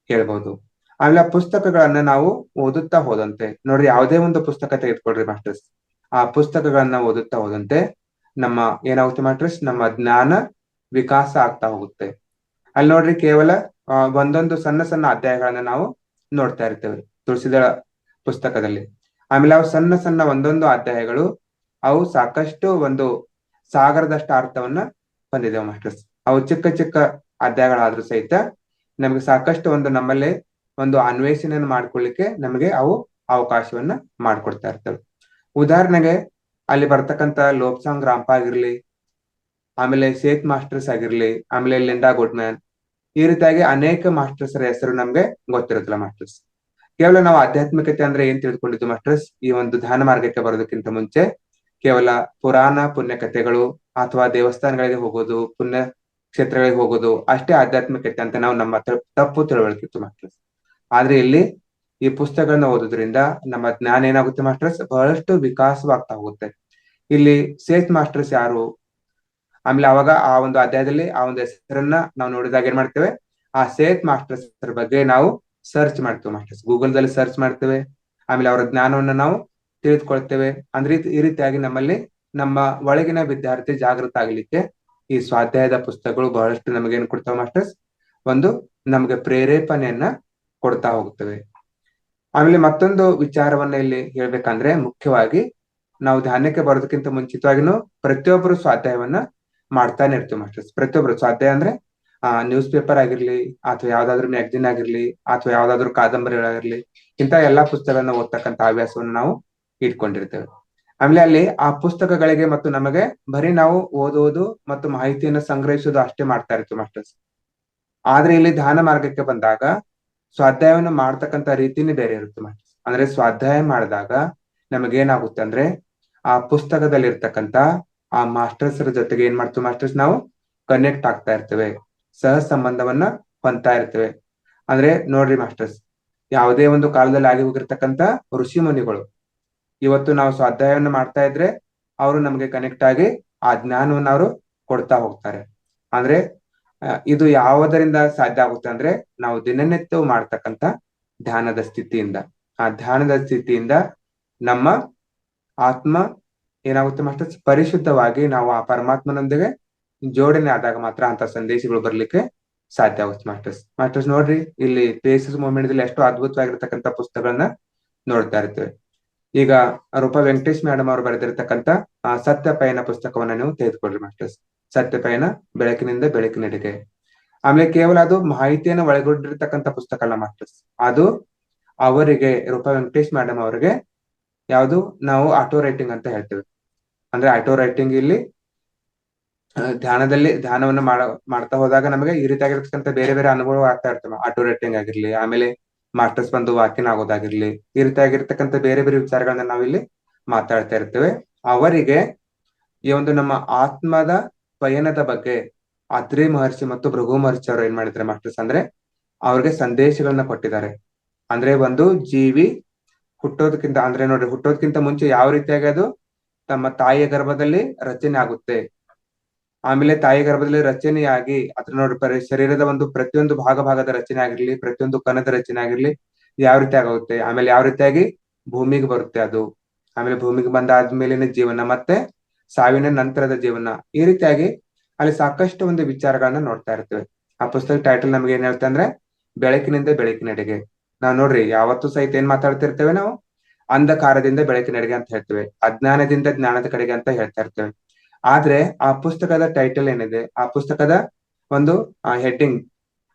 ಹೇಳ್ಬಹುದು. ಆಮೇಲೆ ಆ ಪುಸ್ತಕಗಳನ್ನ ನಾವು ಓದುತ್ತಾ ಹೋದಂತೆ, ನೋಡ್ರಿ, ಯಾವುದೇ ಒಂದು ಪುಸ್ತಕ ತೆಗೆದುಕೊಳ್ರಿ ಮಾಸ್ಟರ್ಸ್, ಆ ಪುಸ್ತಕಗಳನ್ನ ಓದುತ್ತಾ ಹೋದಂತೆ ನಮ್ಮ ಏನಾಗುತ್ತೆ ಮಾಸ್ಟರ್ಸ್, ನಮ್ಮ ಜ್ಞಾನ ವಿಕಾಸ ಆಗ್ತಾ ಹೋಗುತ್ತೆ. ಅಲ್ಲಿ ನೋಡ್ರಿ, ಕೇವಲ ಒಂದೊಂದು ಸಣ್ಣ ಸಣ್ಣ ಅಧ್ಯಾಯಗಳನ್ನ ನಾವು ನೋಡ್ತಾ ಇರ್ತೇವೆ ತುಳಸಿದಳ ಪುಸ್ತಕದಲ್ಲಿ. ಆಮೇಲೆ ಅವು ಸಣ್ಣ ಸಣ್ಣ ಒಂದೊಂದು ಅಧ್ಯಾಯಗಳು ಅವು ಸಾಕಷ್ಟು ಒಂದು ಸಾಗರದಷ್ಟು ಅರ್ಥವನ್ನ ಹೊಂದಿದ್ದೇವೆ ಮಾಸ್ಟರ್ಸ್. ಅವು ಚಿಕ್ಕ ಚಿಕ್ಕ ಅಧ್ಯಾಯಗಳಾದ್ರೂ ಸಹಿತ ನಮಗೆ ಸಾಕಷ್ಟು ಒಂದು ನಮ್ಮಲ್ಲಿ ಒಂದು ಅನ್ವೇಷಣೆಯನ್ನು ಮಾಡ್ಕೊಳ್ಳಿಕ್ಕೆ ನಮಗೆ ಅವು ಅವಕಾಶವನ್ನ ಮಾಡ್ಕೊಡ್ತಾ ಇರ್ತವೆ. ಉದಾಹರಣೆಗೆ ಅಲ್ಲಿ ಬರ್ತಕ್ಕಂತ ಲೋಬ್ಸಾಂಗ್ ರಾಂಪ ಆಗಿರ್ಲಿ, ಆಮೇಲೆ ಶೇಖ್ ಮಾಸ್ಟರ್ಸ್ ಆಗಿರ್ಲಿ, ಆಮೇಲೆ ಲಿಂಡಾ ಗುಡ್ಮ್ಯಾನ್, ಈ ರೀತಿಯಾಗಿ ಅನೇಕ ಮಾಸ್ಟರ್ಸ್ ಹೆಸರು ನಮ್ಗೆ ಗೊತ್ತಿರುತ್ತಲ್ಲ ಮಾಸ್ಟರ್ಸ್. ಕೇವಲ ನಾವು ಆಧ್ಯಾತ್ಮಿಕತೆ ಅಂದ್ರೆ ಏನ್ ತಿಳ್ಕೊಂಡಿದ್ದು ಮಾಸ್ಟರ್ಸ್, ಈ ಒಂದು ಧ್ಯಾನ ಮಾರ್ಗಕ್ಕೆ ಬರೋದಕ್ಕಿಂತ ಮುಂಚೆ ಕೇವಲ ಪುರಾಣ ಪುಣ್ಯ ಕಥೆಗಳು ಅಥವಾ ದೇವಸ್ಥಾನಗಳಿಗೆ ಹೋಗೋದು, ಪುಣ್ಯ ಕ್ಷೇತ್ರಗಳಿಗೆ ಹೋಗೋದು ಅಷ್ಟೇ ಆಧ್ಯಾತ್ಮಿಕತೆ ಅಂತ ನಾವು ನಮ್ಮ ತಪ್ಪು ತಿಳುವಳಿಕೆ ಇತ್ತು ಮಾಸ್ಟರ್ಸ್. ಆದ್ರೆ ಇಲ್ಲಿ ಈ ಪುಸ್ತಕಗಳನ್ನ ಓದೋದ್ರಿಂದ ನಮ್ಮ ಜ್ಞಾನ ಏನಾಗುತ್ತೆ ಮಾಸ್ಟರ್ಸ್, ಬಹಳಷ್ಟು ವಿಕಾಸವಾಗ್ತಾ ಹೋಗುತ್ತೆ. ಇಲ್ಲಿ ಸೇತ್ ಮಾಸ್ಟರ್ಸ್ ಯಾರು, ಆಮೇಲೆ ಅವಾಗ ಆ ಒಂದು ಅಧ್ಯಾಯದಲ್ಲಿ ಆ ಒಂದು ಹೆಸರನ್ನ ನಾವು ನೋಡಿದಾಗ ಏನ್ ಮಾಡ್ತೇವೆ, ಆ ಸೇತ್ ಮಾಸ್ಟರ್ಸ್ ಬಗ್ಗೆ ನಾವು ಸರ್ಚ್ ಮಾಡ್ತೇವೆ ಮಾಸ್ಟರ್ಸ್, ಗೂಗಲ್ದಲ್ಲಿ ಸರ್ಚ್ ಮಾಡ್ತೇವೆ. ಆಮೇಲೆ ಅವರ ಜ್ಞಾನವನ್ನ ನಾವು ತಿಳಿದುಕೊಳ್ತೇವೆ. ಅಂದ್ರೆ ಈ ರೀತಿಯಾಗಿ ನಮ್ಮಲ್ಲಿ ನಮ್ಮ ಒಳಗಿನ ವಿದ್ಯಾರ್ಥಿ ಜಾಗೃತ ಆಗ್ಲಿಕ್ಕೆ ಈ ಸ್ವಾಧ್ಯಾಯದ ಪುಸ್ತಕಗಳು ಬಹಳಷ್ಟು ನಮಗೆ ಏನ್ ಕೊಡ್ತಾವೆ ಮಾಸ್ಟರ್ಸ್, ಒಂದು ನಮ್ಗೆ ಪ್ರೇರೇಪಣೆಯನ್ನ ಕೊಡ್ತಾ ಹೋಗ್ತವೆ. ಆಮೇಲೆ ಮತ್ತೊಂದು ವಿಚಾರವನ್ನ ಇಲ್ಲಿ ಹೇಳ್ಬೇಕಂದ್ರೆ, ಮುಖ್ಯವಾಗಿ ನಾವು ಧ್ಯಾನಕ್ಕೆ ಬರೋದಕ್ಕಿಂತ ಮುಂಚಿತವಾಗಿನೂ ಪ್ರತಿಯೊಬ್ಬರು ಸ್ವಾಧ್ಯಾಯವನ್ನ ಮಾಡ್ತಾನೆ ಇರ್ತೀವಿ ಮಾಸ್ಟರ್ಸ್. ಪ್ರತಿಯೊಬ್ರು ಸ್ವಾಧ್ಯಾಯ ಅಂದ್ರೆ ನ್ಯೂಸ್ ಪೇಪರ್ ಆಗಿರ್ಲಿ, ಅಥವಾ ಯಾವ್ದಾದ್ರು ಮ್ಯಾಗಜಿನ್ ಆಗಿರ್ಲಿ, ಅಥವಾ ಯಾವ್ದಾದ್ರು ಕಾದಂಬರಿಗಳಾಗಿರ್ಲಿ, ಇಂಥ ಎಲ್ಲಾ ಪುಸ್ತಕಗಳನ್ನ ಓದ್ತಕ್ಕಂಥ ಹವ್ಯಾಸವನ್ನು ನಾವು ಇಟ್ಕೊಂಡಿರ್ತೇವೆ. ಆಮೇಲೆ ಅಲ್ಲಿ ಆ ಪುಸ್ತಕಗಳಿಗೆ ಮತ್ತು ನಮಗೆ ಬರೀ ನಾವು ಓದೋದು ಮತ್ತು ಮಾಹಿತಿಯನ್ನು ಸಂಗ್ರಹಿಸೋದು ಅಷ್ಟೇ ಮಾಡ್ತಾ ಇರ್ತೀವಿ ಮಾಸ್ಟರ್ಸ್. ಆದ್ರೆ ಇಲ್ಲಿ ಧ್ಯಾನ ಮಾರ್ಗಕ್ಕೆ ಬಂದಾಗ ಸ್ವಾಧ್ಯಾಯವನ್ನು ಮಾಡ್ತಕ್ಕಂಥ ರೀತಿನೇ ಬೇರೆ ಇರುತ್ತೆ ಮಾಸ್ಟರ್ಸ್. ಅಂದ್ರೆ ಸ್ವಾಧ್ಯಾಯ ಮಾಡಿದಾಗ ನಮಗೇನಾಗುತ್ತೆ ಅಂದ್ರೆ, ಆ ಪುಸ್ತಕದಲ್ಲಿ ಇರ್ತಕ್ಕಂಥ ಆ ಮಾಸ್ಟರ್ಸ್ ಜೊತೆಗೆ ಏನ್ ಮಾಡ್ತೀವಿ ಮಾಸ್ಟರ್ಸ್, ನಾವು ಕನೆಕ್ಟ್ ಆಗ್ತಾ ಇರ್ತೇವೆ, ಸಹ ಸಂಬಂಧವನ್ನ ಹೊಂದ್ತಾ ಇರ್ತೇವೆ. ಅಂದ್ರೆ ನೋಡ್ರಿ ಮಾಸ್ಟರ್ಸ್, ಯಾವುದೇ ಒಂದು ಕಾಲದಲ್ಲಿ ಆಗಿ ಹೋಗಿರ್ತಕ್ಕಂಥ ಋಷಿ ಮುನಿಗಳು ಇವತ್ತು ನಾವು ಸ್ವಾಧ್ಯಾಯವನ್ನ ಮಾಡ್ತಾ ಇದ್ರೆ ಅವರು ನಮಗೆ ಕನೆಕ್ಟ್ ಆಗಿ ಆ ಜ್ಞಾನವನ್ನ ಅವರು ಕೊಡ್ತಾ ಹೋಗ್ತಾರೆ. ಅಂದ್ರೆ ಇದು ಯಾವುದರಿಂದ ಸಾಧ್ಯ ಆಗುತ್ತೆ ಅಂದ್ರೆ, ನಾವು ದಿನನಿತ್ಯವೂ ಮಾಡ್ತಕ್ಕಂಥ ಧ್ಯಾನದ ಸ್ಥಿತಿಯಿಂದ. ಆ ಧ್ಯಾನದ ಸ್ಥಿತಿಯಿಂದ ನಮ್ಮ ಆತ್ಮ ಏನಾಗುತ್ತೆ ಮಾಸ್ಟರ್ಸ್, ಪರಿಶುದ್ಧವಾಗಿ ನಾವು ಆ ಪರಮಾತ್ಮನೊಂದಿಗೆ ಜೋಡಣೆ ಆದಾಗ ಮಾತ್ರ ಅಂತ ಸಂದೇಶಗಳು ಬರ್ಲಿಕ್ಕೆ ಸಾಧ್ಯ ಆಗುತ್ತೆ ಮಾಸ್ಟರ್ಸ್. ಮಾಸ್ಟರ್ಸ್ ನೋಡ್ರಿ, ಇಲ್ಲಿ ಪೇಸಸ್ ಮೂವ್ಮೆಂಟ್ ಎಷ್ಟೋ ಅದ್ಭುತವಾಗಿರ್ತಕ್ಕಂಥ ಪುಸ್ತಕಗಳನ್ನ ನೋಡ್ತಾ ಇರ್ತೇವೆ. ಈಗ ರೂಪಾ ವೆಂಕಟೇಶ್ ಮೇಡಮ್ ಅವರು ಬರೆದಿರ್ತಕ್ಕಂಥ ಸತ್ಯ ಪಯಣ ಪುಸ್ತಕವನ್ನ ನೀವು ತೆಗೆದುಕೊಳ್ರಿ ಮಾಸ್ಟರ್ಸ್. ಸತ್ಯ ಪಯಣ, ಬೆಳಕಿನಿಂದ ಬೆಳಕಿನೆಡೆಗೆ. ಆಮೇಲೆ ಕೇವಲ ಅದು ಮಾಹಿತಿಯನ್ನು ಒಳಗೊಂಡಿರ್ತಕ್ಕಂಥ ಪುಸ್ತಕ ಅಲ್ಲ ಮಾಸ್ಟರ್ಸ್, ಅದು ಅವರಿಗೆ ರೂಪಾ ವೆಂಕಟೇಶ್ ಮೇಡಮ್ ಅವರಿಗೆ ಯಾವುದು ನಾವು ಆಟೋ ರೈಟಿಂಗ್ ಅಂತ ಹೇಳ್ತೇವೆ. ಅಂದ್ರೆ ಆಟೋ ರೈಟಿಂಗ್ ಇಲ್ಲಿ ಧ್ಯಾನವನ್ನ ಮಾಡ್ತಾ ಹೋದಾಗ ನಮಗೆ ಈ ರೀತಿಯಾಗಿರ್ತಕ್ಕಂಥ ಬೇರೆ ಬೇರೆ ಅನುಭವ ಆಗ್ತಾ ಇರ್ತವೆ. ಆಟೋ ರೈಟಿಂಗ್ ಆಗಿರ್ಲಿ, ಆಮೇಲೆ ಮಾಸ್ಟರ್ಸ್ ಬಂದು ವಾಕಿನ್ ಆಗೋದಾಗಿರ್ಲಿ, ಈ ರೀತಿಯಾಗಿರ್ತಕ್ಕಂಥ ಬೇರೆ ಬೇರೆ ವಿಚಾರಗಳನ್ನ ನಾವಿಲ್ಲಿ ಮಾತಾಡ್ತಾ ಇರ್ತೇವೆ. ಅವರಿಗೆ ಈ ಒಂದು ನಮ್ಮ ಆತ್ಮದ ಪಯಣದ ಬಗ್ಗೆ ಅತ್ರಿ ಮಹರ್ಷಿ ಮತ್ತು ಭೃಗು ಮಹರ್ಷಿ ಅವರು ಏನ್ ಮಾಡಿದ್ದಾರೆ ಮಾಸ್ಟರ್ಸ್ ಅಂದ್ರೆ, ಅವ್ರಿಗೆ ಸಂದೇಶಗಳನ್ನ ಕೊಟ್ಟಿದ್ದಾರೆ. ಅಂದ್ರೆ ಒಂದು ಜೀವಿ ಹುಟ್ಟೋದಕ್ಕಿಂತ ಅಂದ್ರೆ ನೋಡ್ರಿ, ಹುಟ್ಟೋದಕ್ಕಿಂತ ಮುಂಚೆ ಯಾವ ರೀತಿಯಾಗಿ ಅದು ತಮ್ಮ ತಾಯಿಯ ಗರ್ಭದಲ್ಲಿ ರಚನೆ ಆಗುತ್ತೆ, ಆಮೇಲೆ ತಾಯಿ ಗರ್ಭದಲ್ಲಿ ರಚನೆಯಾಗಿ ಅದ್ರ ನೋಡ್ರಿ ಶರೀರದ ಒಂದು ಪ್ರತಿಯೊಂದು ಭಾಗದ ರಚನೆ ಆಗಿರ್ಲಿ, ಪ್ರತಿಯೊಂದು ಕಣದ ರಚನೆ ಆಗಿರ್ಲಿ ಯಾವ ರೀತಿಯಾಗಿ ಆಗುತ್ತೆ, ಆಮೇಲೆ ಯಾವ ರೀತಿಯಾಗಿ ಭೂಮಿಗೆ ಬರುತ್ತೆ ಅದು, ಆಮೇಲೆ ಭೂಮಿಗೆ ಬಂದಾದ್ಮೇಲಿನ ಜೀವನ, ಮತ್ತೆ ಸಾವಿನ ನಂತರದ ಜೀವನ, ಈ ರೀತಿಯಾಗಿ ಅಲ್ಲಿ ಸಾಕಷ್ಟು ಒಂದು ವಿಚಾರಗಳನ್ನ ನೋಡ್ತಾ ಇರ್ತೇವೆ. ಆ ಪುಸ್ತಕ ಟೈಟಲ್ ನಮ್ಗೆ ಏನ್ ಹೇಳ್ತಾ ಅಂದ್ರೆ, ಬೆಳಕಿನಿಂದ ಬೆಳಕಿನೆಡೆಗೆ. ನಾವ್ ನೋಡ್ರಿ ಯಾವತ್ತೂ ಸಹಿತ ಏನ್ ಮಾತಾಡ್ತಿರ್ತೇವೆ ನಾವು, ಅಂಧಕಾರದಿಂದ ಬೆಳಕಿನೆಡೆಗೆ ಅಂತ ಹೇಳ್ತೇವೆ, ಅಜ್ಞಾನದಿಂದ ಜ್ಞಾನದ ಕಡೆಗೆ ಅಂತ ಹೇಳ್ತಾ ಇರ್ತೇವೆ. ಆದ್ರೆ ಆ ಪುಸ್ತಕದ ಟೈಟಲ್ ಏನಿದೆ, ಆ ಪುಸ್ತಕದ ಒಂದು ಹೆಡ್ಡಿಂಗ್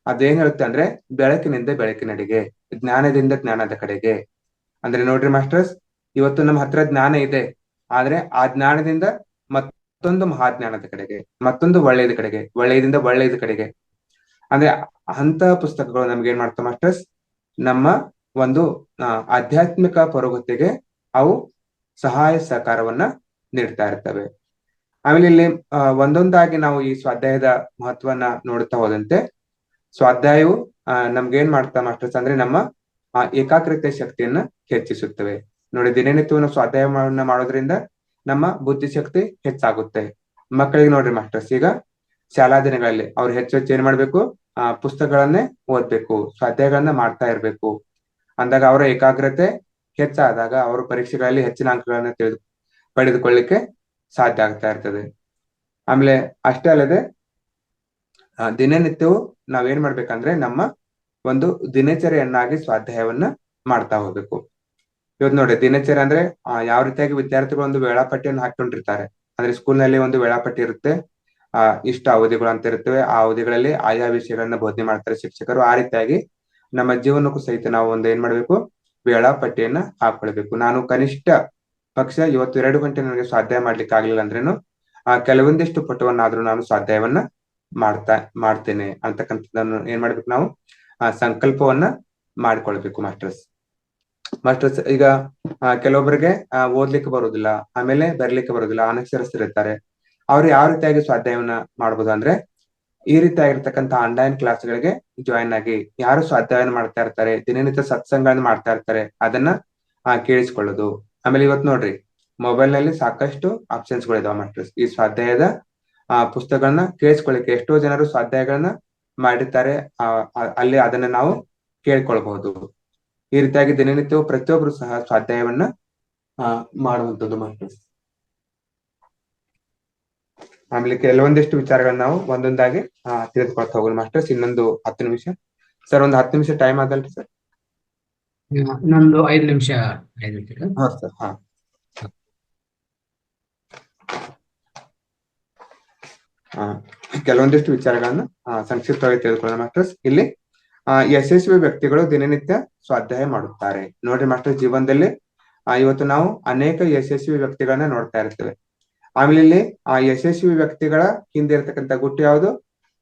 ಅದೇನ್ ಹೇಳುತ್ತೆ ಅಂದ್ರೆ, ಬೆಳಕಿನಿಂದ ಬೆಳಕಿನೆಡೆಗೆ, ಜ್ಞಾನದಿಂದ ಜ್ಞಾನದ ಕಡೆಗೆ. ಅಂದ್ರೆ ನೋಡ್ರಿ ಮಾಸ್ಟರ್ಸ್, ಇವತ್ತು ನಮ್ಮ ಹತ್ರ ಜ್ಞಾನ ಇದೆ, ಆದ್ರೆ ಆ ಜ್ಞಾನದಿಂದ ಮತ್ತೊಂದು ಮಹಾಜ್ಞಾನದ ಕಡೆಗೆ, ಮತ್ತೊಂದು ಒಳ್ಳೆಯದ ಕಡೆಗೆ, ಒಳ್ಳೆಯದಿಂದ ಒಳ್ಳೆಯದ ಕಡೆಗೆ. ಅಂದ್ರೆ ಅಂತಹ ಪುಸ್ತಕಗಳು ನಮ್ಗೆ ಏನ್ ಮಾಡ್ತಾವ ಮಾಸ್ಟರ್ಸ್, ನಮ್ಮ ಒಂದು ಆಧ್ಯಾತ್ಮಿಕ ಪುರೋಗತಿಗೆ ಅವು ಸಹಾಯ ಸಹಕಾರವನ್ನ ನೀಡ್ತಾ ಇರ್ತವೆ. ಆಮೇಲೆ ಇಲ್ಲಿ ಒಂದೊಂದಾಗಿ ನಾವು ಈ ಸ್ವಾಧ್ಯಾಯದ ಮಹತ್ವನ ನೋಡ್ತಾ ಹೋದಂತೆ ಸ್ವಾಧ್ಯಾಯವು ನಮ್ಗೆ ಏನ್ ಮಾಡ್ತಾ ಮಾಸ್ಟರ್ಸ್ ಅಂದ್ರೆ ನಮ್ಮ ಏಕಾಗ್ರತೆ ಶಕ್ತಿಯನ್ನ ಹೆಚ್ಚಿಸುತ್ತವೆ. ನೋಡಿ, ದಿನನಿತ್ಯ ನಾವು ಸ್ವಾಧ್ಯಾಯವನ್ನ ಮಾಡೋದ್ರಿಂದ ನಮ್ಮ ಬುದ್ಧಿಶಕ್ತಿ ಹೆಚ್ಚಾಗುತ್ತೆ. ಮಕ್ಕಳಿಗೆ ನೋಡ್ರಿ ಮಾಸ್ಟರ್ಸ್, ಈಗ ಶಾಲಾ ದಿನಗಳಲ್ಲಿ ಅವ್ರು ಹೆಚ್ಚು ಏನ್ ಮಾಡ್ಬೇಕು, ಪುಸ್ತಕಗಳನ್ನೇ ಓದ್ಬೇಕು, ಸ್ವಾಧ್ಯಾಯಗಳನ್ನ ಮಾಡ್ತಾ ಇರ್ಬೇಕು. ಅಂದಾಗ ಅವರ ಏಕಾಗ್ರತೆ ಹೆಚ್ಚಾದಾಗ ಅವರು ಪರೀಕ್ಷೆಗಳಲ್ಲಿ ಹೆಚ್ಚಿನ ಅಂಕಗಳನ್ನ ಪಡೆದುಕೊಳ್ಳಿಕ್ಕೆ ಸಾಧ್ಯ ಆಗ್ತಾ ಇರ್ತದೆ. ಆಮೇಲೆ ಅಷ್ಟೇ ಅಲ್ಲದೆ ದಿನನಿತ್ಯವೂ ನಾವೇನ್ ಮಾಡ್ಬೇಕಂದ್ರೆ ನಮ್ಮ ಒಂದು ದಿನಚರಿಯನ್ನಾಗಿ ಸ್ವಾಧ್ಯಾಯವನ್ನ ಮಾಡ್ತಾ ಹೋಗ್ಬೇಕು. ಇವತ್ತು ನೋಡಿ, ದಿನಚರಿ ಅಂದ್ರೆ ಯಾವ ರೀತಿಯಾಗಿ ವಿದ್ಯಾರ್ಥಿಗಳು ಒಂದು ವೇಳಾಪಟ್ಟಿಯನ್ನು ಹಾಕೊಂಡಿರ್ತಾರೆ. ಅಂದ್ರೆ ಸ್ಕೂಲ್ ನಲ್ಲಿ ಒಂದು ವೇಳಾಪಟ್ಟಿ ಇರುತ್ತೆ, ಇಷ್ಟ ಅವಧಿಗಳು ಅಂತ ಇರ್ತವೆ. ಆ ಅವಧಿಗಳಲ್ಲಿ ಆಯಾ ವಿಷಯಗಳನ್ನ ಬೋಧನೆ ಮಾಡ್ತಾರೆ ಶಿಕ್ಷಕರು. ಆ ರೀತಿಯಾಗಿ ನಮ್ಮ ಜೀವನಕ್ಕೂ ಸಹಿತ ನಾವು ಒಂದು ಏನ್ ಮಾಡ್ಬೇಕು, ವೇಳಾಪಟ್ಟಿಯನ್ನ ಹಾಕೊಳ್ಬೇಕು. ನಾನು ಕನಿಷ್ಠ ಪಕ್ಷ ಇವತ್ತು 2 ಗಂಟೆ ನನಗೆ ಸ್ವಾಧ್ಯಾಯ ಮಾಡ್ಲಿಕ್ಕೆ ಆಗ್ಲಿಲ್ಲ ಅಂದ್ರೇನು ಕೆಲವೊಂದಿಷ್ಟು ಪುಟವನ್ನಾದ್ರೂ ನಾನು ಸ್ವಾಧ್ಯಾಯವನ್ನ ಮಾಡ್ತೇನೆ ಅಂತಕ್ಕಂಥದ್ದನ್ನು ಏನ್ ಮಾಡ್ಬೇಕು, ನಾವು ಸಂಕಲ್ಪವನ್ನ ಮಾಡ್ಕೊಳ್ಬೇಕು ಮಾಸ್ಟರ್ಸ್. ಈಗ ಕೆಲವೊಬ್ಬರಿಗೆ ಓದ್ಲಿಕ್ಕೆ ಬರುದಿಲ್ಲ, ಆಮೇಲೆ ಬರ್ಲಿಕ್ಕೆ ಬರುದಿಲ್ಲ, ಅನಕ್ಷರಸ್ಥರಿರ್ತಾರೆ. ಅವ್ರು ಯಾವ ರೀತಿಯಾಗಿ ಸ್ವಾಧ್ಯಾಯವನ್ನ ಮಾಡ್ಬೋದು ಅಂದ್ರೆ ಈ ರೀತಿಯಾಗಿರ್ತಕ್ಕಂಥ ಆನ್ಲೈನ್ ಕ್ಲಾಸ್ಗಳಿಗೆ ಜಾಯಿನ್ ಆಗಿ ಯಾರು ಸ್ವಾಧ್ಯಾಯನ ಮಾಡ್ತಾ ಇರ್ತಾರೆ, ದಿನನಿತ್ಯ ಸತ್ಸಂಗಗಳನ್ನ ಮಾಡ್ತಾ ಇರ್ತಾರೆ, ಅದನ್ನ ಕೇಳಿಸ್ಕೊಳ್ಳೋದು. ಆಮೇಲೆ ಇವತ್ತು ನೋಡ್ರಿ, ಮೊಬೈಲ್ ನಲ್ಲಿ ಸಾಕಷ್ಟು ಆಪ್ಷನ್ಸ್ ಗಳು ಇದಾವೆ ಮಾಸ್ಟರ್ಸ್. ಈ ಸ್ವಾಧ್ಯಾಯದ ಪುಸ್ತಕಗಳನ್ನ ಕೇಳಿಸ್ಕೊಳ್ಳಿಕ್ಕೆ ಎಷ್ಟೋ ಜನರು ಸ್ವಾಧ್ಯಾಯಗಳನ್ನ ಮಾಡಿರ್ತಾರೆ, ಅಲ್ಲಿ ಅದನ್ನ ನಾವು ಕೇಳ್ಕೊಳ್ಬಹುದು. ಈ ರೀತಿಯಾಗಿ ದಿನನಿತ್ಯವೂ ಪ್ರತಿಯೊಬ್ರು ಸಹ ಸ್ವಾಧ್ಯಾಯವನ್ನ ಮಾಡುವಂಥದ್ದು ಮಾಸ್ಟರ್ಸ್. ಆಮೇಲೆ ಕೆಲವೊಂದಿಷ್ಟು ವಿಚಾರಗಳನ್ನ ನಾವು ಒಂದೊಂದಾಗಿ ತಿಳಿದುಕೊಳ್ತಾ ಹೋಗೋಣ ಮಾಸ್ಟರ್ಸ್. ಇನ್ನೊಂದು 10 ನಿಮಿಷ ಸರ್, ಒಂದು 10 ನಿಮಿಷ ಟೈಮ್ ಆಗಲ್ರಿ ಸರ್? ಇನ್ನೊಂದು 5 ನಿಮಿಷ. ಹಾ ಸರ್. ಕೆಲವೊಂದಿಷ್ಟು ವಿಚಾರಗಳನ್ನ ಸಂಕ್ಷಿಪ್ತವಾಗಿ ತಿಳಿದುಕೊಳ್ಳೋಣ ಮಾಸ್ಟರ್ಸ್. ಇಲ್ಲಿ ಯಶಸ್ವಿ ವ್ಯಕ್ತಿಗಳು ದಿನನಿತ್ಯ ಸ್ವಾಧ್ಯಾಯ ಮಾಡುತ್ತಾರೆ. ನೋಡ್ರಿ ಮಾಸ್ಟರ್, ಜೀವನದಲ್ಲಿ ಇವತ್ತು ನಾವು ಅನೇಕ ಯಶಸ್ವಿ ವ್ಯಕ್ತಿಗಳನ್ನ ನೋಡ್ತಾ ಇರ್ತೇವೆ. ಆಮೇಲೆ ಇಲ್ಲಿ ಯಶಸ್ವಿ ವ್ಯಕ್ತಿಗಳ ಹಿಂದೆ ಇರ್ತಕ್ಕಂಥ ಗುಟ್ಟು ಯಾವುದು,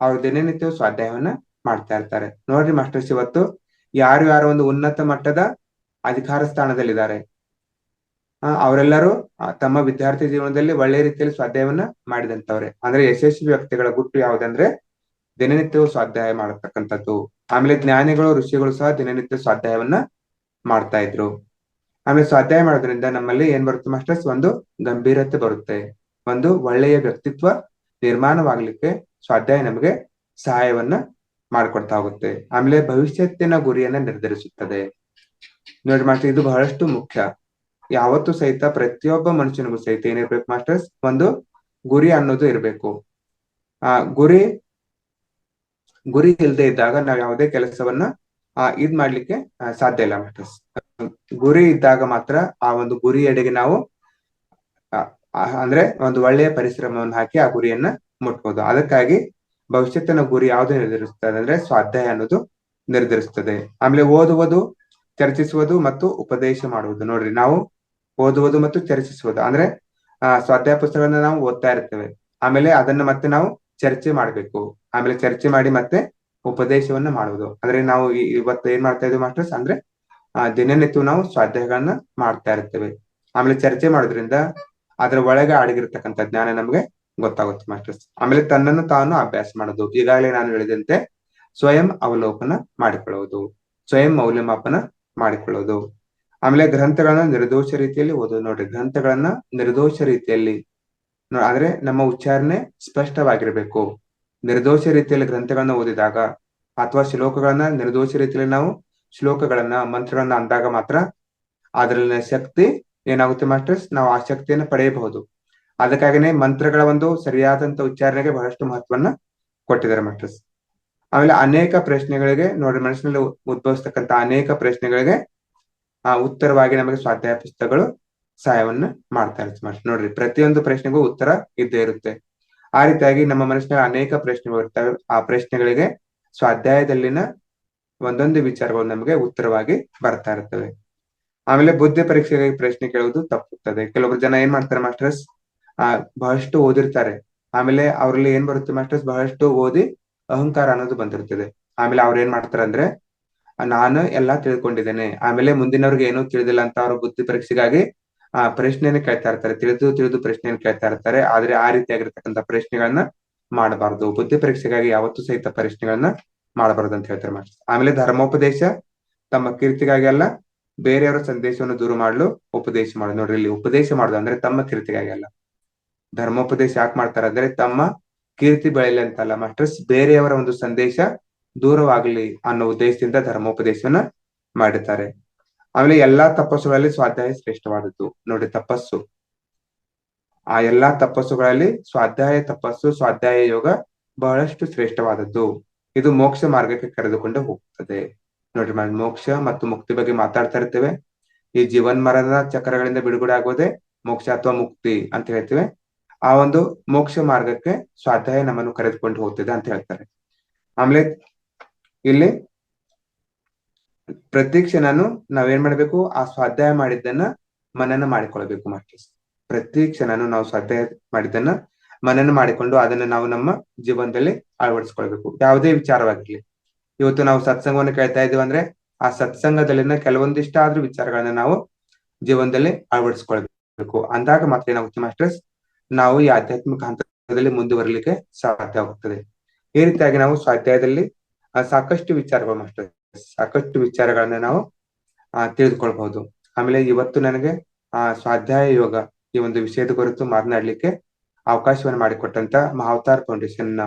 ಅವ್ರು ದಿನನಿತ್ಯ ಸ್ವಾಧ್ಯಾಯವನ್ನ ಮಾಡ್ತಾ ಇರ್ತಾರೆ. ನೋಡ್ರಿ ಮಾಸ್ಟರ್ಸ್, ಇವತ್ತು ಯಾರು ಒಂದು ಉನ್ನತ ಮಟ್ಟದ ಅಧಿಕಾರ ಸ್ಥಾನದಲ್ಲಿದ್ದಾರೆ, ಅವರೆಲ್ಲರೂ ತಮ್ಮ ವಿದ್ಯಾರ್ಥಿ ಜೀವನದಲ್ಲಿ ಒಳ್ಳೆ ರೀತಿಯಲ್ಲಿ ಸ್ವಾಧ್ಯಾಯವನ್ನ ಮಾಡಿದಂತವ್ರೆ. ಅಂದ್ರೆ ಯಶಸ್ವಿ ವ್ಯಕ್ತಿಗಳ ಗುಟ್ಟು ಯಾವುದಂದ್ರೆ ದಿನನಿತ್ಯವೂ ಸ್ವಾಧ್ಯಾಯ ಮಾಡತಕ್ಕಂಥದ್ದು. ಆಮೇಲೆ ಜ್ಞಾನಿಗಳು, ಋಷಿಗಳು ಸಹ ದಿನನಿತ್ಯ ಸ್ವಾಧ್ಯಾಯವನ್ನ ಮಾಡ್ತಾ ಇದ್ರು. ಆಮೇಲೆ ಸ್ವಾಧ್ಯಾಯ ಮಾಡೋದ್ರಿಂದ ನಮ್ಮಲ್ಲಿ ಏನ್ ಬರುತ್ತೆ ಮಾಸ್ಟರ್ಸ್, ಒಂದು ಗಂಭೀರತೆ ಬರುತ್ತೆ, ಒಂದು ಒಳ್ಳೆಯ ವ್ಯಕ್ತಿತ್ವ ನಿರ್ಮಾಣವಾಗ್ಲಿಕ್ಕೆ ಸ್ವಾಧ್ಯಾಯ ನಮಗೆ ಸಹಾಯವನ್ನ ಮಾಡ್ಕೊಡ್ತಾ ಹೋಗುತ್ತೆ. ಆಮೇಲೆ ಭವಿಷ್ಯತ್ತಿನ ಗುರಿಯನ್ನ ನಿರ್ಧರಿಸುತ್ತದೆ. ನೋಡಿ ಮಾಸ್ಟರ್, ಇದು ಬಹಳಷ್ಟು ಮುಖ್ಯ. ಯಾವತ್ತೂ ಸಹಿತ ಪ್ರತಿಯೊಬ್ಬ ಮನುಷ್ಯನಿಗೂ ಸಹಿತ ಏನಿರ್ಬೇಕು ಮಾಸ್ಟರ್ಸ್, ಒಂದು ಗುರಿ ಅನ್ನೋದು ಇರ್ಬೇಕು. ಗುರಿ ಇಲ್ಲದೆ ಇದ್ದಾಗ ನಾವ್ ಯಾವುದೇ ಕೆಲಸವನ್ನ ಇದ್ ಮಾಡ್ಲಿಕ್ಕೆ ಸಾಧ್ಯ ಇಲ್ಲ ಮಾಸ್ಟರ್ಸ್. ಗುರಿ ಇದ್ದಾಗ ಮಾತ್ರ ಆ ಒಂದು ಗುರಿಯೆಡೆಗೆ ನಾವು ಅಂದ್ರೆ ಒಂದು ಒಳ್ಳೆಯ ಪರಿಶ್ರಮವನ್ನು ಹಾಕಿ ಆ ಗುರಿಯನ್ನ ಮುಟ್ಬೋದು. ಅದಕ್ಕಾಗಿ ಭವಿಷ್ಯತ್ತಿನ ಗುರಿ ಯಾವ್ದು ನಿರ್ಧರಿಸ್ತದೆ ಅಂದ್ರೆ ಸ್ವಾಧ್ಯಾಯ ಅನ್ನೋದು ನಿರ್ಧರಿಸ್ತದೆ. ಆಮೇಲೆ ಓದುವುದು, ಚರ್ಚಿಸುವುದು ಮತ್ತು ಉಪದೇಶ ಮಾಡುವುದು. ನೋಡ್ರಿ, ನಾವು ಓದುವುದು ಮತ್ತು ಚರ್ಚಿಸುವುದು ಅಂದ್ರೆ ಸ್ವಾಧ್ಯಾಯ ಪುಸ್ತಕಗಳನ್ನ ನಾವು ಓದ್ತಾ ಇರ್ತೇವೆ, ಆಮೇಲೆ ಅದನ್ನ ಮತ್ತೆ ನಾವು ಚರ್ಚೆ ಮಾಡ್ಬೇಕು, ಆಮೇಲೆ ಚರ್ಚೆ ಮಾಡಿ ಮತ್ತೆ ಉಪದೇಶವನ್ನ ಮಾಡುವುದು. ಅಂದ್ರೆ ನಾವು ಇವತ್ತು ಏನ್ ಮಾಡ್ತಾ ಇದ್ದೀವಿ ಮಾಸ್ಟರ್ಸ್ ಅಂದ್ರೆ ದಿನನಿತ್ಯ ನಾವು ಸ್ವಾಧ್ಯಾಯಗಳನ್ನ ಮಾಡ್ತಾ ಇರ್ತೇವೆ. ಆಮೇಲೆ ಚರ್ಚೆ ಮಾಡೋದ್ರಿಂದ ಅದ್ರ ಒಳಗೆ ಅಡಗಿರ್ತಕ್ಕಂಥ ಜ್ಞಾನ ನಮ್ಗೆ ಗೊತ್ತಾಗುತ್ತೆ ಮಾಸ್ಟರ್ಸ್. ಆಮೇಲೆ ತನ್ನನ್ನು ತಾನು ಅಭ್ಯಾಸ ಮಾಡೋದು. ಈಗಾಗಲೇ ನಾನು ಹೇಳಿದಂತೆ ಸ್ವಯಂ ಅವಲೋಕನ ಮಾಡಿಕೊಳ್ಳುವುದು, ಸ್ವಯಂ ಮೌಲ್ಯಮಾಪನ ಮಾಡಿಕೊಳ್ಳೋದು. ಆಮೇಲೆ ಗ್ರಂಥಗಳನ್ನ ನಿರ್ದೋಷ ರೀತಿಯಲ್ಲಿ ಓದೋದು. ನೋಡ್ರಿ, ಗ್ರಂಥಗಳನ್ನ ನಿರ್ದೋಷ ರೀತಿಯಲ್ಲಿ ಆದ್ರೆ ನಮ್ಮ ಉಚ್ಚಾರಣೆ ಸ್ಪಷ್ಟವಾಗಿರ್ಬೇಕು. ನಿರ್ದೋಷ ರೀತಿಯಲ್ಲಿ ಗ್ರಂಥಗಳನ್ನ ಓದಿದಾಗ ಅಥವಾ ಶ್ಲೋಕಗಳನ್ನ ನಿರ್ದೋಷ ರೀತಿಯಲ್ಲಿ ನಾವು ಶ್ಲೋಕಗಳನ್ನ ಮಂತ್ರಗಳನ್ನ ಅಂದಾಗ ಮಾತ್ರ ಅದರಲ್ಲಿನ ಶಕ್ತಿ ಏನಾಗುತ್ತೆ ಮಾಸ್ಟರ್ಸ್, ನಾವು ಆ ಶಕ್ತಿಯನ್ನು ಪಡೆಯಬಹುದು. ಅದಕ್ಕಾಗಿನೇ ಮಂತ್ರಗಳ ಒಂದು ಸರಿಯಾದಂತ ಉಚ್ಚಾರಣೆಗೆ ಬಹಳಷ್ಟು ಮಹತ್ವನ್ನ ಕೊಟ್ಟಿದ್ದಾರೆ ಮಾಸ್ಟರ್ಸ್. ಆಮೇಲೆ ಅನೇಕ ಪ್ರಶ್ನೆಗಳಿಗೆ ನೋಡ್ರಿ, ಮನಸ್ಸಿನಲ್ಲಿ ಉದ್ಭವಿಸ್ತಕ್ಕಂಥ ಅನೇಕ ಪ್ರಶ್ನೆಗಳಿಗೆ ಉತ್ತರವಾಗಿ ನಮಗೆ ಸ್ವಾಧ್ಯಾಯ ಪುಸ್ತಕಗಳು ಸಹಾಯವನ್ನ ಮಾಡ್ತಾ ಇರುತ್ತೆ ಮಾಸ್ಟರ್. ನೋಡ್ರಿ, ಪ್ರತಿಯೊಂದು ಪ್ರಶ್ನೆಗೂ ಉತ್ತರ ಇದ್ದೇ ಇರುತ್ತೆ. ಆ ರೀತಿಯಾಗಿ ನಮ್ಮ ಮನಸ್ಸಿನಲ್ಲಿ ಅನೇಕ ಪ್ರಶ್ನೆಗಳು ಇರ್ತವೆ. ಆ ಪ್ರಶ್ನೆಗಳಿಗೆ ಸ್ವಾಧ್ಯಾಯದಲ್ಲಿನ ಒಂದೊಂದು ವಿಚಾರಗಳು ನಮಗೆ ಉತ್ತರವಾಗಿ ಬರ್ತಾ ಇರ್ತವೆ. ಆಮೇಲೆ ಬುದ್ಧಿ ಪರೀಕ್ಷೆಗೆ ಪ್ರಶ್ನೆ ಕೇಳುವುದು ತಪ್ಪುತ್ತದೆ. ಕೆಲವೊಬ್ರು ಜನ ಏನ್ ಮಾಡ್ತಾರೆ ಮಾಸ್ಟರ್ಸ್, ಬಹಳಷ್ಟು ಓದಿರ್ತಾರೆ, ಆಮೇಲೆ ಅವ್ರಲ್ಲಿ ಏನ್ ಬರುತ್ತೆ ಮಾಸ್ಟರ್ಸ್, ಬಹಳಷ್ಟು ಓದಿ ಅಹಂಕಾರ ಅನ್ನೋದು ಬಂದಿರ್ತದೆ. ಆಮೇಲೆ ಅವ್ರ ಏನ್ ಮಾಡ್ತಾರೆ ಅಂದ್ರೆ ನಾನು ಎಲ್ಲಾ ತಿಳ್ಕೊಂಡಿದ್ದೇನೆ, ಆಮೇಲೆ ಮುಂದಿನವ್ರಿಗೆ ಏನೂ ತಿಳಿದಿಲ್ಲ ಅಂತ ಅವ್ರ ಬುದ್ಧಿ ಪರೀಕ್ಷೆಗಾಗಿ ಆ ಪ್ರಶ್ನೆಯನ್ನು ಕೇಳ್ತಾ ಇರ್ತಾರೆ, ತಿಳಿದು ತಿಳಿದು ಪ್ರಶ್ನೆಯನ್ನು ಕೇಳ್ತಾ ಇರ್ತಾರೆ. ಆದ್ರೆ ಆ ರೀತಿಯಾಗಿರ್ತಕ್ಕಂಥ ಪ್ರಶ್ನೆಗಳನ್ನ ಮಾಡಬಾರ್ದು. ಬುದ್ಧಿ ಪರೀಕ್ಷೆಗಾಗಿ ಯಾವತ್ತೂ ಸಹಿತ ಪ್ರಶ್ನೆಗಳನ್ನ ಮಾಡಬಾರ್ದು ಅಂತ ಹೇಳ್ತಾರೆ ಮಾಸ್ಟರ್. ಆಮೇಲೆ ಧರ್ಮೋಪದೇಶ ತಮ್ಮ ಕೀರ್ತಿಗಾಗಿ ಅಲ್ಲ, ಬೇರೆಯವರ ಸಂದೇಶವನ್ನು ದೂರ ಮಾಡಲು ಉಪದೇಶ ಮಾಡೋದು. ನೋಡ್ರಿ, ಇಲ್ಲಿ ಉಪದೇಶ ಮಾಡೋದು ಅಂದ್ರೆ ತಮ್ಮ ಕೀರ್ತಿಗಾಗಿ ಅಲ್ಲ. ಧರ್ಮೋಪದೇಶ ಯಾಕೆ ಮಾಡ್ತಾರೆ ಅಂದ್ರೆ ತಮ್ಮ ಕೀರ್ತಿ ಬೆಳೆಯಲಿ ಅಂತಲ್ಲ ಮಾಸ್ಟರ್ಸ್, ಬೇರೆಯವರ ಒಂದು ಸಂದೇಶ ದೂರವಾಗಲಿ ಅನ್ನೋ ಉದ್ದೇಶದಿಂದ ಧರ್ಮೋಪದೇಶವನ್ನ ಮಾಡಿರ್ತಾರೆ. ಆಮೇಲೆ ಎಲ್ಲಾ ತಪಸ್ಸುಗಳಲ್ಲಿ ಸ್ವಾಧ್ಯಾಯ ಶ್ರೇಷ್ಠವಾದದ್ದು. ನೋಡಿ, ತಪಸ್ಸು, ಆ ಎಲ್ಲಾ ತಪಸ್ಸುಗಳಲ್ಲಿ ಸ್ವಾಧ್ಯಾಯ ತಪಸ್ಸು, ಸ್ವಾಧ್ಯಾಯ ಯೋಗ ಬಹಳಷ್ಟು ಶ್ರೇಷ್ಠವಾದದ್ದು. ಇದು ಮೋಕ್ಷ ಮಾರ್ಗಕ್ಕೆ ಕರೆದುಕೊಂಡು ಹೋಗ್ತದೆ. ನೋಡ್ರಿ, ಮೋಕ್ಷ ಮತ್ತು ಮುಕ್ತಿ ಬಗ್ಗೆ ಮಾತಾಡ್ತಾ ಇರ್ತೇವೆ. ಈ ಜೀವನ್ ಮರಣದ ಚಕ್ರಗಳಿಂದ ಬಿಡುಗಡೆ ಆಗೋದೇ ಮೋಕ್ಷ ಅಥವಾ ಮುಕ್ತಿ ಅಂತ ಹೇಳ್ತೇವೆ. ಆ ಒಂದು ಮೋಕ್ಷ ಮಾರ್ಗಕ್ಕೆ ಸ್ವಾಧ್ಯಾಯ ನಮ್ಮನ್ನು ಕರೆದುಕೊಂಡು ಹೋಗ್ತಿದೆ ಅಂತ ಹೇಳ್ತಾರೆ. ಆಮೇಲೆ ಇಲ್ಲಿ ಪ್ರತಿ ಕ್ಷಣನು ನಾವೇನ್ ಮಾಡ್ಬೇಕು, ಆ ಸ್ವಾಧ್ಯಾಯ ಮಾಡಿದ್ದನ್ನ ಮನನ ಮಾಡಿಕೊಳ್ಬೇಕು ಮಾಸ್ಟರ್ಸ್. ಪ್ರತಿ ಕ್ಷಣನು ನಾವು ಸ್ವಾಧ್ಯಾಯ ಮಾಡಿದ್ದನ್ನ ಮನನ ಮಾಡಿಕೊಂಡು ಅದನ್ನ ನಾವು ನಮ್ಮ ಜೀವನದಲ್ಲಿ ಅಳವಡಿಸ್ಕೊಳ್ಬೇಕು. ಯಾವುದೇ ವಿಚಾರವಾಗಿರ್ಲಿ. ಇವತ್ತು ನಾವು ಸತ್ಸಂಗವನ್ನು ಕೇಳ್ತಾ ಇದೀವಿ ಅಂದ್ರೆ ಆ ಸತ್ಸಂಗದಲ್ಲಿನ ಕೆಲವೊಂದಿಷ್ಟಾದ್ರೂ ವಿಚಾರಗಳನ್ನ ನಾವು ಜೀವನದಲ್ಲಿ ಅಳವಡಿಸ್ಕೊಳ್ಬೇಕು. ಅಂದಾಗ ಮಾತ್ರ ಏನಾಗುತ್ತೆ ಮಾಸ್ಟರ್ಸ್, ನಾವು ಈ ಆಧ್ಯಾತ್ಮಿಕ ಹಂತದಲ್ಲಿ ಮುಂದುವರಲಿಕ್ಕೆ ಸಾಧ್ಯವಾಗುತ್ತದೆ. ಈ ರೀತಿಯಾಗಿ ನಾವು ಸ್ವಾಧ್ಯಾಯದಲ್ಲಿ ಸಾಕಷ್ಟು ವಿಚಾರಗಳು ಮಾಸ್ಟರ್, ಸಾಕಷ್ಟು ವಿಚಾರಗಳನ್ನ ನಾವು ತಿಳಿದುಕೊಳ್ಬಹುದು. ಆಮೇಲೆ ಇವತ್ತು ನನಗೆ ಸ್ವಾಧ್ಯಾಯ ಯೋಗ ಈ ಒಂದು ವಿಷಯದ ಕುರಿತು ಮಾತನಾಡ್ಲಿಕ್ಕೆ ಅವಕಾಶವನ್ನು ಮಾಡಿಕೊಟ್ಟಂತ ಮಹಾವತಾರ್ ಫೌಂಡೇಶನ್ ನ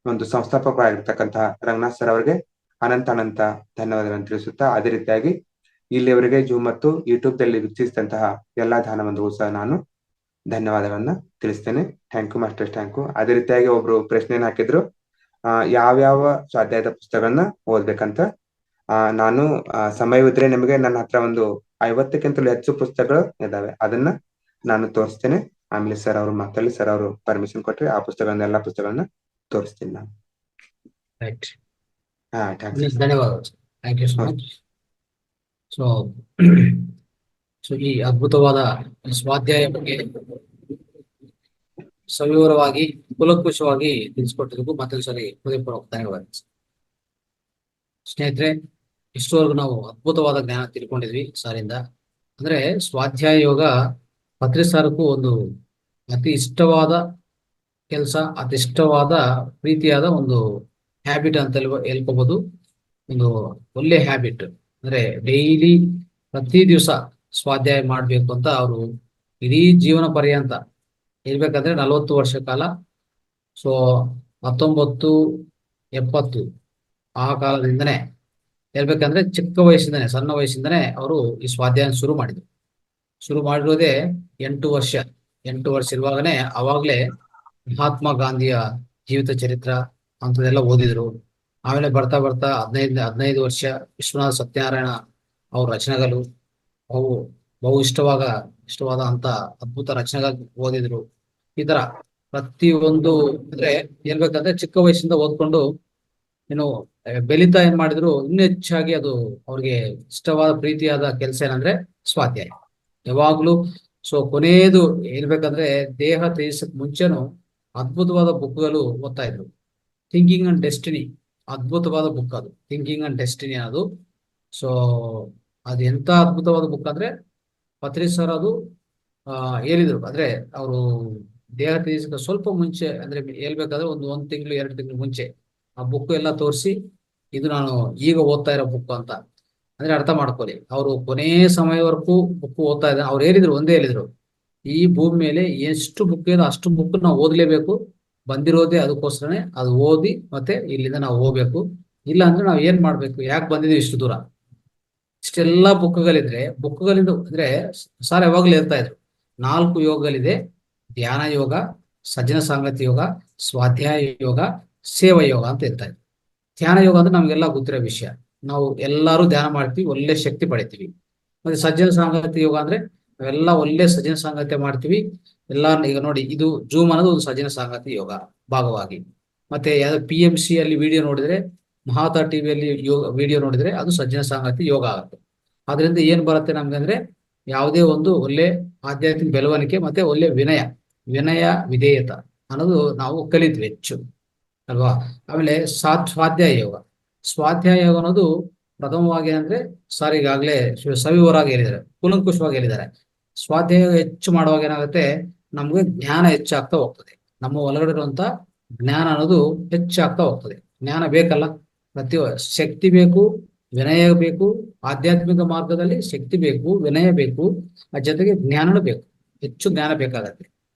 ಒಂದು ಸಂಸ್ಥಾಪಕರಾಗಿರ್ತಕ್ಕಂತಹ ರಂಗನಾಥ್ ಸರ್ ಅವರಿಗೆ ಅನಂತ ಧನ್ಯವಾದಗಳನ್ನು ತಿಳಿಸುತ್ತಾ, ಅದೇ ರೀತಿಯಾಗಿ ಇಲ್ಲಿಯವರೆಗೆ ಜೂಮ್ ಮತ್ತು ಯೂಟ್ಯೂಬ್ ದಲ್ಲಿ ವೀಕ್ಷಿಸಿದಂತಹ ಎಲ್ಲಾ ದಾನ ಬಂಧುಗಳು ಸಹ ನಾನು ಧನ್ಯವಾದಗಳನ್ನ ತಿಳಿಸ್ತೇನೆ. Thank you master, thank you. ಅದೇ ರೀತಿಯಾಗಿ ಒಬ್ರು ಪ್ರಶ್ನೆಯನ್ನು ಹಾಕಿದ್ರು, ಯಾವ್ಯಾವ ಸ್ವಾಧ್ಯಾಯದ ಪುಸ್ತಕಗಳನ್ನ ಓದ್ಬೇಕಂತ. ನಾನು ಸಮಯವಿದ್ರೆ ನಿಮಗೆ ನನ್ನ ಹತ್ರ ಒಂದು 50ಕ್ಕಿಂತಲೂ ಹೆಚ್ಚು ಪುಸ್ತಕಗಳು ಇದಾವೆ, ಅದನ್ನ ನಾನು ತೋರಿಸ್ತೇನೆ. ಆಮೇಲೆ ಸರ್ ಅವರು ಮಾತಲ್ಲಿ ಸರ್ ಅವರು ಪರ್ಮಿಷನ್ ಕೊಟ್ರೆ ಆ ಪುಸ್ತಕಗಳನ್ನ ಎಲ್ಲಾ ಪುಸ್ತಕಗಳನ್ನ ತೋರಿಸ್ತೀನಿ ನಾನು. Right, thanks. ಧನ್ಯವಾದಗಳು. Thank you so much. So ಈ ಅದ್ಭುತವಾದ ಸ್ವಾಧ್ಯಾಯ ಬಗ್ಗೆ ಸವಿವರವಾಗಿ ಕುಲಂಕುಷವಾಗಿ ತಿಳಿಸ್ಕೊಟ್ಟಿದ್ದಕ್ಕೂ ಮತ್ತೊಂದು ಸರಿ ಹೃದಯಪೂರ್ವಕ ಧನ್ಯವಾದ. ಸ್ನೇಹಿತರೆ, ಇಷ್ಟವರೆಗೂ ನಾವು ಅದ್ಭುತವಾದ ಜ್ಞಾನ ತಿಳ್ಕೊಂಡಿದ್ವಿ ಸಾರಿಂದ. ಅಂದ್ರೆ ಸ್ವಾಧ್ಯಾಯ ಯೋಗ ಪತ್ರಿ ಸಾರಕ್ಕೂ ಒಂದು ಅತಿ ಇಷ್ಟವಾದ ಕೆಲಸ, ಅತಿ ಇಷ್ಟವಾದ ಪ್ರೀತಿಯಾದ ಒಂದು ಹ್ಯಾಬಿಟ್ ಅಂತ ಹೇಳ್ಕೋಬಹುದು. ಒಂದು ಒಳ್ಳೆ ಹ್ಯಾಬಿಟ್ ಅಂದ್ರೆ ಡೈಲಿ ಪ್ರತಿ ದಿವಸ ಸ್ವಾಧ್ಯಾಯ ಮಾಡ್ಬೇಕು ಅಂತ ಅವರು ಇಡೀ ಜೀವನ ಪರ್ಯಂತ ಇರ್ಬೇಕಂದ್ರೆ 40 ವರ್ಷ ಕಾಲ. ಸೊ 1970 ಆ ಕಾಲದಿಂದನೇ ಹೇಳ್ಬೇಕಂದ್ರೆ ಚಿಕ್ಕ ವಯಸ್ಸಿಂದನೇ, ಸಣ್ಣ ವಯಸ್ಸಿಂದನೇ ಅವರು ಈ ಸ್ವಾಧ್ಯಾಯ ಶುರು ಮಾಡಿರೋದೇ 8 ವರ್ಷ. 8 ವರ್ಷ ಇರುವಾಗನೇ ಅವಾಗ್ಲೇ ಮಹಾತ್ಮ ಗಾಂಧಿಯ ಜೀವಿತ ಚರಿತ್ರ ಅಂಥದ್ದೆಲ್ಲ ಓದಿದ್ರು. ಆಮೇಲೆ ಬರ್ತಾ 15 ವರ್ಷ ವಿಶ್ವನಾಥ ಸತ್ಯನಾರಾಯಣ ಅವ್ರ ರಚನೆಗಳು, ಅವು ಬಹು ಇಷ್ಟವಾದ ಅಂತ ಅದ್ಭುತ ರಚನೆಗಳು ಓದಿದ್ರು. ಈ ತರ ಪ್ರತಿಯೊಂದು ಅಂದ್ರೆ ಹೇಳ್ಬೇಕಂದ್ರೆ ಚಿಕ್ಕ ವಯಸ್ಸಿಂದ ಓದ್ಕೊಂಡು ಏನು ಬೆಳೀತಾ ಏನ್ ಮಾಡಿದ್ರು, ಇನ್ನೂ ಹೆಚ್ಚಾಗಿ ಅದು ಅವ್ರಿಗೆ ಇಷ್ಟವಾದ ಪ್ರೀತಿಯಾದ ಕೆಲಸ ಏನಂದ್ರೆ ಸ್ವಾಧ್ಯಾಯ ಯಾವಾಗ್ಲೂ. ಸೊ ಕೊನೆಯದು ಹೇಳ್ಬೇಕಂದ್ರೆ ದೇಹ ತ್ಯಜಿಸಕ್ ಮುಂಚೆನೂ ಅದ್ಭುತವಾದ ಬುಕ್ಗಳು ಓದ್ತಾ ಇದ್ರು. ಥಿಂಕಿಂಗ್ ಅಂಡ್ ಡೆಸ್ಟಿನಿ, ಅದ್ಭುತವಾದ ಬುಕ್ ಅದು, ಥಿಂಕಿಂಗ್ ಅಂಡ್ ಡೆಸ್ಟಿನಿ ಅದು. ಸೊ ಅದು ಎಂತ ಅದ್ಭುತವಾದ ಬುಕ್ ಅಂದ್ರೆ ಪತ್ರಿ ಸರ್ ಅದು ಹೇಳಿದ್ರು. ಅಂದ್ರೆ ಅವರು ದೇಹ ತ್ಯಜಿಸಕ ಸ್ವಲ್ಪ ಮುಂಚೆ ಅಂದ್ರೆ ಹೇಳ್ಬೇಕಾದ್ರೆ ಒಂದು ತಿಂಗಳು 2 ತಿಂಗಳು ಮುಂಚೆ ಆ ಬುಕ್ ಎಲ್ಲ ತೋರಿಸಿ, ಇದು ನಾನು ಈಗ ಓದ್ತಾ ಇರೋ ಬುಕ್ ಅಂತ ಅಂದ್ರೆ ಅರ್ಥ ಮಾಡ್ಕೊಳ್ಳಿ. ಅವರು ಕೊನೆ ಸಮಯವರೆಗೂ ಬುಕ್ ಓದ್ತಾ ಇದ್ದಾರೆ. ಅವ್ರು ಒಂದೇ ಹೇಳಿದ್ರು, ಈ ಭೂಮಿ ಮೇಲೆ ಎಷ್ಟು ಬುಕ್ ಇದೆ ಅಷ್ಟು ಬುಕ್ ನಾವು ಓದ್ಲೇಬೇಕು, ಬಂದಿರೋದೇ ಅದಕ್ಕೋಸ್ಕರನೇ, ಅದು ಓದಿ ಮತ್ತೆ ಇಲ್ಲಿಂದ ನಾವು ಹೋಗ್ಬೇಕು. ಇಲ್ಲ ಅಂದ್ರೆ ನಾವು ಏನ್ ಮಾಡ್ಬೇಕು, ಯಾಕೆ ಬಂದಿದೀವಿ ಇಷ್ಟು ದೂರ. ಇಷ್ಟೆಲ್ಲ ಬುಕ್ಗಳಿಂದ ಅಂದ್ರೆ ಸಾರ್ ಯಾವಾಗ್ಲೂ ಹೇಳ್ತಾ ಇದ್ರು 4 ಯೋಗಗಳಿದೆ: ಧ್ಯಾನ ಯೋಗ, ಸಜ್ಜನ ಸಾಂಗತ್ಯ ಯೋಗ, ಸ್ವಾಧ್ಯಾಯ ಯೋಗ, ಸೇವಾ ಯೋಗ ಅಂತ ಹೇಳ್ತಾ ಇದ್ರು. ಧ್ಯಾನ ಯೋಗ ಅಂದ್ರೆ ನಮ್ಗೆಲ್ಲ ಗೊತ್ತಿರೋ ವಿಷಯ, ನಾವು ಎಲ್ಲರೂ ಧ್ಯಾನ ಮಾಡ್ತೀವಿ, ಒಳ್ಳೆ ಶಕ್ತಿ ಪಡಿತೀವಿ. ಮತ್ತೆ ಸಜ್ಜನ ಸಾಂಗತ್ಯ ಯೋಗ ಅಂದ್ರೆ ನಾವೆಲ್ಲ ಒಳ್ಳೆ ಸಜ್ಜನ ಸಾಂಗತ್ಯ ಮಾಡ್ತೀವಿ ಎಲ್ಲ. ಈಗ ನೋಡಿ, ಇದು ಜೂಮ್ ಅನ್ನೋದು ಒಂದು ಸಜ್ಜನ ಸಾಂಗತ್ಯ ಯೋಗ ಭಾಗವಾಗಿ. ಮತ್ತೆ ಯಾವ್ದು PMC ಅಲ್ಲಿ ವಿಡಿಯೋ ನೋಡಿದ್ರೆ, ಮಹಾತಾ ಟಿವಿಯಲ್ಲಿ ವಿಡಿಯೋ ನೋಡಿದ್ರೆ ಅದು ಸಜ್ಜನ ಸಾಂಗತ್ಯ ಯೋಗ ಆಗುತ್ತೆ. ಅದರಿಂದ ಏನ್ ಬರುತ್ತೆ ನಮ್ಗೆ ಅಂದ್ರೆ ಯಾವುದೇ ಒಂದು ಒಳ್ಳೆ ಆಧ್ಯಾತ್ಮಿಕ ಬೆಳವಣಿಗೆ ಮತ್ತೆ ಒಳ್ಳೆ ವಿನಯ ವಿಧೇಯತ ಅನ್ನೋದು ನಾವು ಕಲಿತ್ವಿ ಹೆಚ್ಚು ಅಲ್ವಾ. ಆಮೇಲೆ ಸ್ವಾಧ್ಯಾಯ ಯೋಗ ಅನ್ನೋದು ಪ್ರಥಮವಾಗಿ ಅಂದ್ರೆ ಸರ್ ಈಗಾಗಲೇ ಸವಿವರಾಗಿ ಹೇಳಿದ್ದಾರೆ, ಕೂಲಂಕುಷವಾಗಿ ಹೇಳಿದ್ದಾರೆ. ಸ್ವಾಧ್ಯಾಯ ಹೆಚ್ಚು ಮಾಡುವಾಗ ಏನಾಗುತ್ತೆ, ನಮ್ಗೆ ಜ್ಞಾನ ಹೆಚ್ಚಾಗ್ತಾ ಹೋಗ್ತದೆ. ನಮ್ಮ ಒಳಗಡೆ ಇರುವಂತ ಜ್ಞಾನ ಅನ್ನೋದು ಹೆಚ್ಚಾಗ್ತಾ ಹೋಗ್ತದೆ. ಜ್ಞಾನ ಬೇಕಲ್ಲ, ಪ್ರತಿ ಶಕ್ತಿ ಬೇಕು, ವಿನಯ ಬೇಕು. ಆಧ್ಯಾತ್ಮಿಕ ಮಾರ್ಗದಲ್ಲಿ ಶಕ್ತಿ ಬೇಕು, ವಿನಯ ಬೇಕು, ಆ ಜೊತೆಗೆ ಜ್ಞಾನನೂ ಬೇಕು. ಹೆಚ್ಚು ಜ್ಞಾನ ಬೇಕಾಗತ್ತೆ.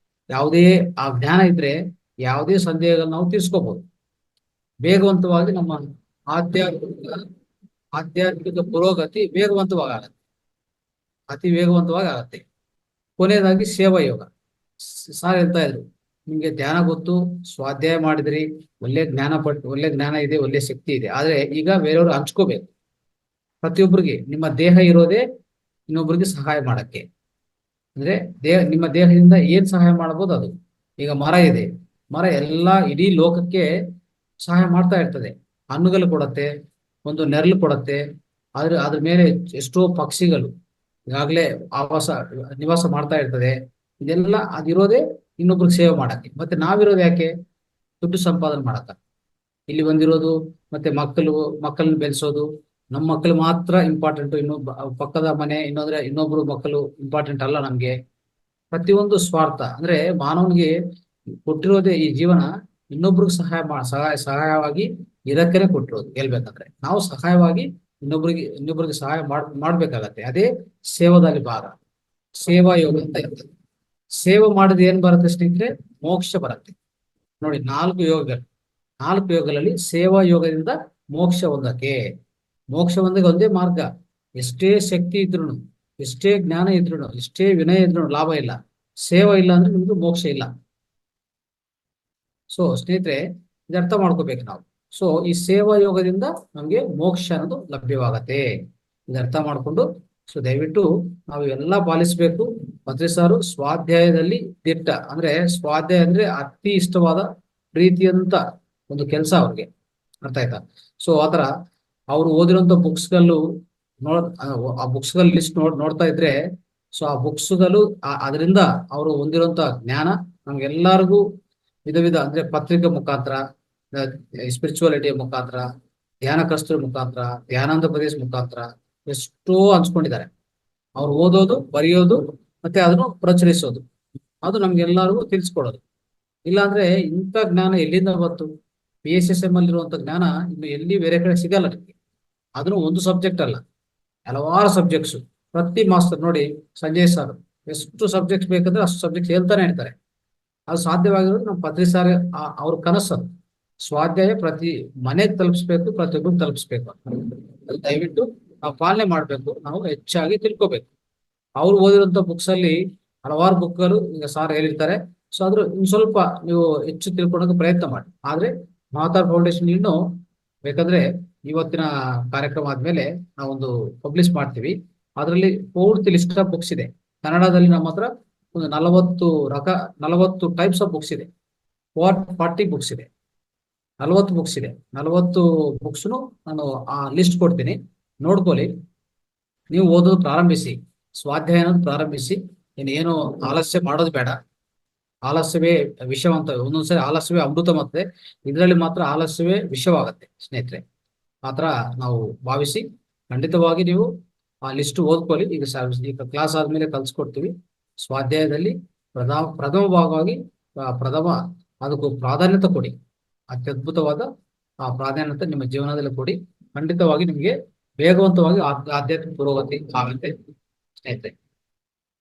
ಯಾವುದೇ ಆ ಜ್ಞಾನ ಇದ್ರೆ ಯಾವುದೇ ಸಂದೇಹಗಳನ್ನು ನಾವು ತೀರ್ಸ್ಕೋಬಹುದು. ವೇಗವಂತವಾಗಿ ನಮ್ಮ ಆಧ್ಯಾತ್ಮಿಕ ಆಧ್ಯಾತ್ಮಿಕ ಪುರೋಗತಿ ವೇಗವಂತವಾಗತ್ತೆ, ಅತಿ ವೇಗವಂತವಾಗಿ ಆಗತ್ತೆ. ಕೊನೆಯದಾಗಿ ಸೇವಾ ಯೋಗ. ಸಾರ್ ಹೇಳ್ತಾ ಇದ್ರು, ನಿಮ್ಗೆ ಧ್ಯಾನ ಗೊತ್ತು, ಸ್ವಾಧ್ಯಾಯ ಮಾಡಿದ್ರಿ, ಒಳ್ಳೆ ಜ್ಞಾನ ಒಳ್ಳೆ ಜ್ಞಾನ ಇದೆ, ಒಳ್ಳೆ ಶಕ್ತಿ ಇದೆ. ಆದ್ರೆ ಈಗ ಬೇರೆಯವರು ಹಂಚ್ಕೋಬೇಕು. ಪ್ರತಿಯೊಬ್ಬರಿಗೆ ನಿಮ್ಮ ದೇಹ ಇರೋದೇ ಇನ್ನೊಬ್ಬರಿಗೆ ಸಹಾಯ ಮಾಡಕ್ಕೆ. ಅಂದ್ರೆ ನಿಮ್ಮ ದೇಹದಿಂದ ಏನ್ ಸಹಾಯ ಮಾಡಬಹುದು ಅದು. ಈಗ ಮರ ಇದೆ, ಮರ ಎಲ್ಲಾ ಇಡೀ ಲೋಕಕ್ಕೆ ಸಹಾಯ ಮಾಡ್ತಾ ಇರ್ತದೆ. ಹಣ್ಣುಗಳು ಕೊಡತ್ತೆ, ಒಂದು ನೆರಳು ಕೊಡತ್ತೆ. ಅದ್ರ ಮೇಲೆ ಎಷ್ಟೋ ಪಕ್ಷಿಗಳು ಈಗಾಗಲೇ ನಿವಾಸ ಮಾಡ್ತಾ ಇರ್ತದೆ. ಇದೆಲ್ಲ ಅದಿರೋದೇ ಇನ್ನೊಬ್ರಿಗೆ ಸೇವೆ ಮಾಡಕ್ಕೆ. ಮತ್ತೆ ನಾವಿರೋದು ಯಾಕೆ? ದುಡ್ಡು ಸಂಪಾದನೆ ಮಾಡಕ್ಕ. ಇಲ್ಲಿ ಬಂದಿರೋದು ಮತ್ತೆ ಮಕ್ಕಳನ್ನ ಬೆಳೆಸೋದು. ನಮ್ಮ ಮಕ್ಕಳು ಮಾತ್ರ ಇಂಪಾರ್ಟೆಂಟ್, ಪಕ್ಕದ ಮನೆ ಇನ್ನೊಬ್ರು ಮಕ್ಕಳು ಇಂಪಾರ್ಟೆಂಟ್ ಅಲ್ಲ ನಮ್ಗೆ. ಪ್ರತಿಯೊಂದು ಸ್ವಾರ್ಥ. ಅಂದ್ರೆ ಮಾನವನಿಗೆ ಕೊಟ್ಟಿರೋದೇ ಈ ಜೀವನ ಇನ್ನೊಬ್ರಿಗೆ ಸಹಾಯವಾಗಿ ಇರಕ್ಕೇನೆ ಕೊಟ್ಟಿರೋದು. ಹೇಳ್ಬೇಕಂದ್ರೆ ನಾವು ಸಹಾಯವಾಗಿ ಇನ್ನೊಬ್ರಿಗೆ ಸಹಾಯ ಮಾಡ್ಬೇಕಾಗತ್ತೆ. ಅದೇ ಸೇವಾದಲ್ಲಿ ಭಾಗ, ಸೇವಾ ಯೋಗ ಅಂತ ಇರ್ತದೆ. ಸೇವೆ ಮಾಡಿದ ಏನ್ ಬರುತ್ತೆ ಸ್ನೇಹಿತರೆ? ಮೋಕ್ಷ ಬರುತ್ತೆ. ನೋಡಿ, 4 ಯೋಗಗಳಲ್ಲಿ ಸೇವಾ ಯೋಗದಿಂದ ಮೋಕ್ಷ ಹೊಂದಕ್ಕೆ. ಮೋಕ್ಷ ಹೊಂದಕ್ಕೆ ಒಂದೇ ಮಾರ್ಗ. ಎಷ್ಟೇ ಶಕ್ತಿ ಇದ್ರು, ಎಷ್ಟೇ ಜ್ಞಾನ ಇದ್ರು, ಎಷ್ಟೇ ವಿನಯ ಇದ್ರು ಲಾಭ ಇಲ್ಲ. ಸೇವಾ ಇಲ್ಲ ಅಂದ್ರೆ ನಿಮ್ಗೆ ಮೋಕ್ಷ ಇಲ್ಲ. ಸೊ ಸ್ನೇಹಿತರೆ, ಇದು ಅರ್ಥ ಮಾಡ್ಕೋಬೇಕು ನಾವು. ಸೊ ಈ ಸೇವಾ ಯೋಗದಿಂದ ನಮ್ಗೆ ಮೋಕ್ಷ ಅನ್ನೋದು ಲಭ್ಯವಾಗತ್ತೆ. ಇದು ಅರ್ಥ ಮಾಡ್ಕೊಂಡು ಸೊ ದಯವಿಟ್ಟು ನಾವು ಎಲ್ಲ ಪಾಲಿಸ್ಬೇಕು. ಮತ್ತೆ ಸಾರು ಸ್ವಾಧ್ಯಾಯದಲ್ಲಿ ದಿಟ್ಟ. ಅಂದ್ರೆ ಸ್ವಾಧ್ಯಾಯ ಅಂದ್ರೆ ಅತಿ ಇಷ್ಟವಾದ ಪ್ರೀತಿಯಂತ ಒಂದು ಕೆಲಸ ಅವ್ರಿಗೆ. ಅರ್ಥ ಆಯ್ತಾ? ಸೊ ಆತರ ಅವ್ರು ಓದಿರುವಂತ ಬುಕ್ಸ್ಗಳು ಆ ಬುಕ್ಸ್ಗಳ ಲಿಸ್ಟ್ ನೋಡ್ತಾ ಇದ್ರೆ, ಸೊ ಆ ಬುಕ್ಸ್ಗಳು ಅದರಿಂದ ಅವರು ಹೊಂದಿರುವಂತ ಜ್ಞಾನ ನಮ್ಗೆಲ್ಲರಿಗೂ ವಿಧ ಅಂದ್ರೆ ಪತ್ರಿಕೆ ಮುಖಾಂತರ, ಸ್ಪಿರಿಚುವಾಲಿಟಿಯ ಮುಖಾಂತರ, ಧ್ಯಾನ ಕಸ್ತೂರಿ ಮುಖಾಂತರ, ಧ್ಯಾನಾಂದ ಪ್ರದೇಶ ಮುಖಾಂತರ ಎಷ್ಟೋ ಹಂಚ್ಕೊಂಡಿದ್ದಾರೆ. ಅವ್ರು ಓದೋದು, ಬರೆಯೋದು, ಮತ್ತೆ ಅದನ್ನು ಪ್ರಚರಿಸೋದು, ಅದು ನಮ್ಗೆಲ್ಲರಿಗೂ ತಿಳಿಸ್ಕೊಡೋದು. ಇಲ್ಲಾಂದ್ರೆ ಇಂಥ ಜ್ಞಾನ ಎಲ್ಲಿಂದ ಬಂತು? PSSM ಅಲ್ಲಿ ಇರುವಂತ ಜ್ಞಾನ ಇನ್ನು ಎಲ್ಲಿ ಬೇರೆ ಕಡೆ ಸಿಗಲ್ಲ ನಿಮಗೆ. ಅದನ್ನು ಒಂದು ಸಬ್ಜೆಕ್ಟ್ ಅಲ್ಲ, ಹಲವಾರು ಸಬ್ಜೆಕ್ಟ್ಸ್. ಪ್ರತಿ ಮಾಸ್ತರ್ ನೋಡಿ, ಸಂಜಯ್ ಸರ್ ಎಷ್ಟು ಸಬ್ಜೆಕ್ಟ್ಸ್ ಬೇಕಂದ್ರೆ ಅಷ್ಟು ಸಬ್ಜೆಕ್ಟ್ ಹೇಳ್ತಾನೆ ಇರ್ತಾರೆ. ಅದು ಸಾಧ್ಯವಾಗಿರೋದು ನಮ್ಮ ಪತ್ರಿ ಸಾರ್ ಅವ್ರ ಕನಸು. ಸ್ವಾಧ್ಯಾಯ ಪ್ರತಿ ಮನೆಗೆ ತಲುಪಿಸ್ಬೇಕು, ಪ್ರತಿಯೊಬ್ಬರು ತಲುಪಿಸ್ಬೇಕು. ಅದು ದಯವಿಟ್ಟು ನಾವು ಪಾಲನೆ ಮಾಡ್ಬೇಕು, ನಾವು ಹೆಚ್ಚಾಗಿ ತಿಳ್ಕೊಬೇಕು. ಅವ್ರು ಓದಿರುವಂತ ಬುಕ್ಸ್ ಅಲ್ಲಿ ಹಲವಾರು ಬುಕ್ಗಳು ಈಗ ಸಾರ್ ಹೇಳಿರ್ತಾರೆ. ಸೊ ಆದ್ರೂ ಇನ್ನು ಸ್ವಲ್ಪ ನೀವು ಹೆಚ್ಚು ತಿಳ್ಕೊಳಕ್ಕೆ ಪ್ರಯತ್ನ ಮಾಡಿ. ಆದ್ರೆ ಮಹಾತಾರ್ ಫೌಂಡೇಶನ್ ಇನ್ನು ಬೇಕಂದ್ರೆ ಇವತ್ತಿನ ಕಾರ್ಯಕ್ರಮ ಆದ್ಮೇಲೆ ನಾವೊಂದು ಪಬ್ಲಿಷ್ ಮಾಡ್ತೀವಿ. ಅದರಲ್ಲಿ ಪೂರ್ತಿ ಲಿಸ್ಟ್ ಆಫ್ ಬುಕ್ಸ್ ಇದೆ. ಕನ್ನಡದಲ್ಲಿ ನಮ್ಮ ಹತ್ರ ಒಂದು 40 ಟೈಪ್ಸ್ ಆಫ್ ಬುಕ್ಸ್ ಇದೆ. 40 ಬುಕ್ಸ್ ಇದೆ, 40 ಬುಕ್ಸ್ ಇದೆ. 40 ಬುಕ್ಸ್ನು ನಾನು ಆ ಲಿಸ್ಟ್ ಕೊಡ್ತೀನಿ, ನೋಡ್ಕೊಳ್ಳಿ. ನೀವು ಓದೋದು ಪ್ರಾರಂಭಿಸಿ, ಸ್ವಾಧ್ಯಾಯ ಅನ್ನೋದು ಪ್ರಾರಂಭಿಸಿ. ಏನು ಆಲಸ್ಯ ಮಾಡೋದು ಬೇಡ. ಆಲಸ್ಯವೇ ವಿಷವಂತ, ಒಂದೊಂದ್ಸರಿ ಆಲಸ್ಯವೇ ಅಮೃತ. ಮತ್ತೆ ಇದರಲ್ಲಿ ಮಾತ್ರ ಆಲಸ್ಯವೇ ವಿಷವಾಗತ್ತೆ ಸ್ನೇಹಿತರೆ. ಆತರ ನಾವು ಭಾವಿಸಿ ಖಂಡಿತವಾಗಿ ನೀವು ಆ ಲಿಸ್ಟ್ ಓದ್ಕೊಳ್ಳಿ. ಈಗ ಕ್ಲಾಸ್ ಆದ್ಮೇಲೆ ಕಲ್ಸ್ಕೊಡ್ತೀವಿ. ಸ್ವಾಧ್ಯಾಯದಲ್ಲಿ ಪ್ರಥಮ ಭಾಗವಾಗಿ ಅದಕ್ಕೂ ಪ್ರಾಧಾನ್ಯತೆ ಕೊಡಿ. ಅತ್ಯದ್ಭುತವಾದ ಆ ಪ್ರಾಧಾನ್ಯತೆ ನಿಮ್ಮ ಜೀವನದಲ್ಲಿ ಕೊಡಿ. ಖಂಡಿತವಾಗಿ ನಿಮಗೆ ವೇಗವಂತವಾಗಿ ಆಧ್ಯಾತ್ಮಿಕ ಪುರೋಗತಿ ಆಗುತ್ತೆ ಸ್ನೇಹಿತರೆ.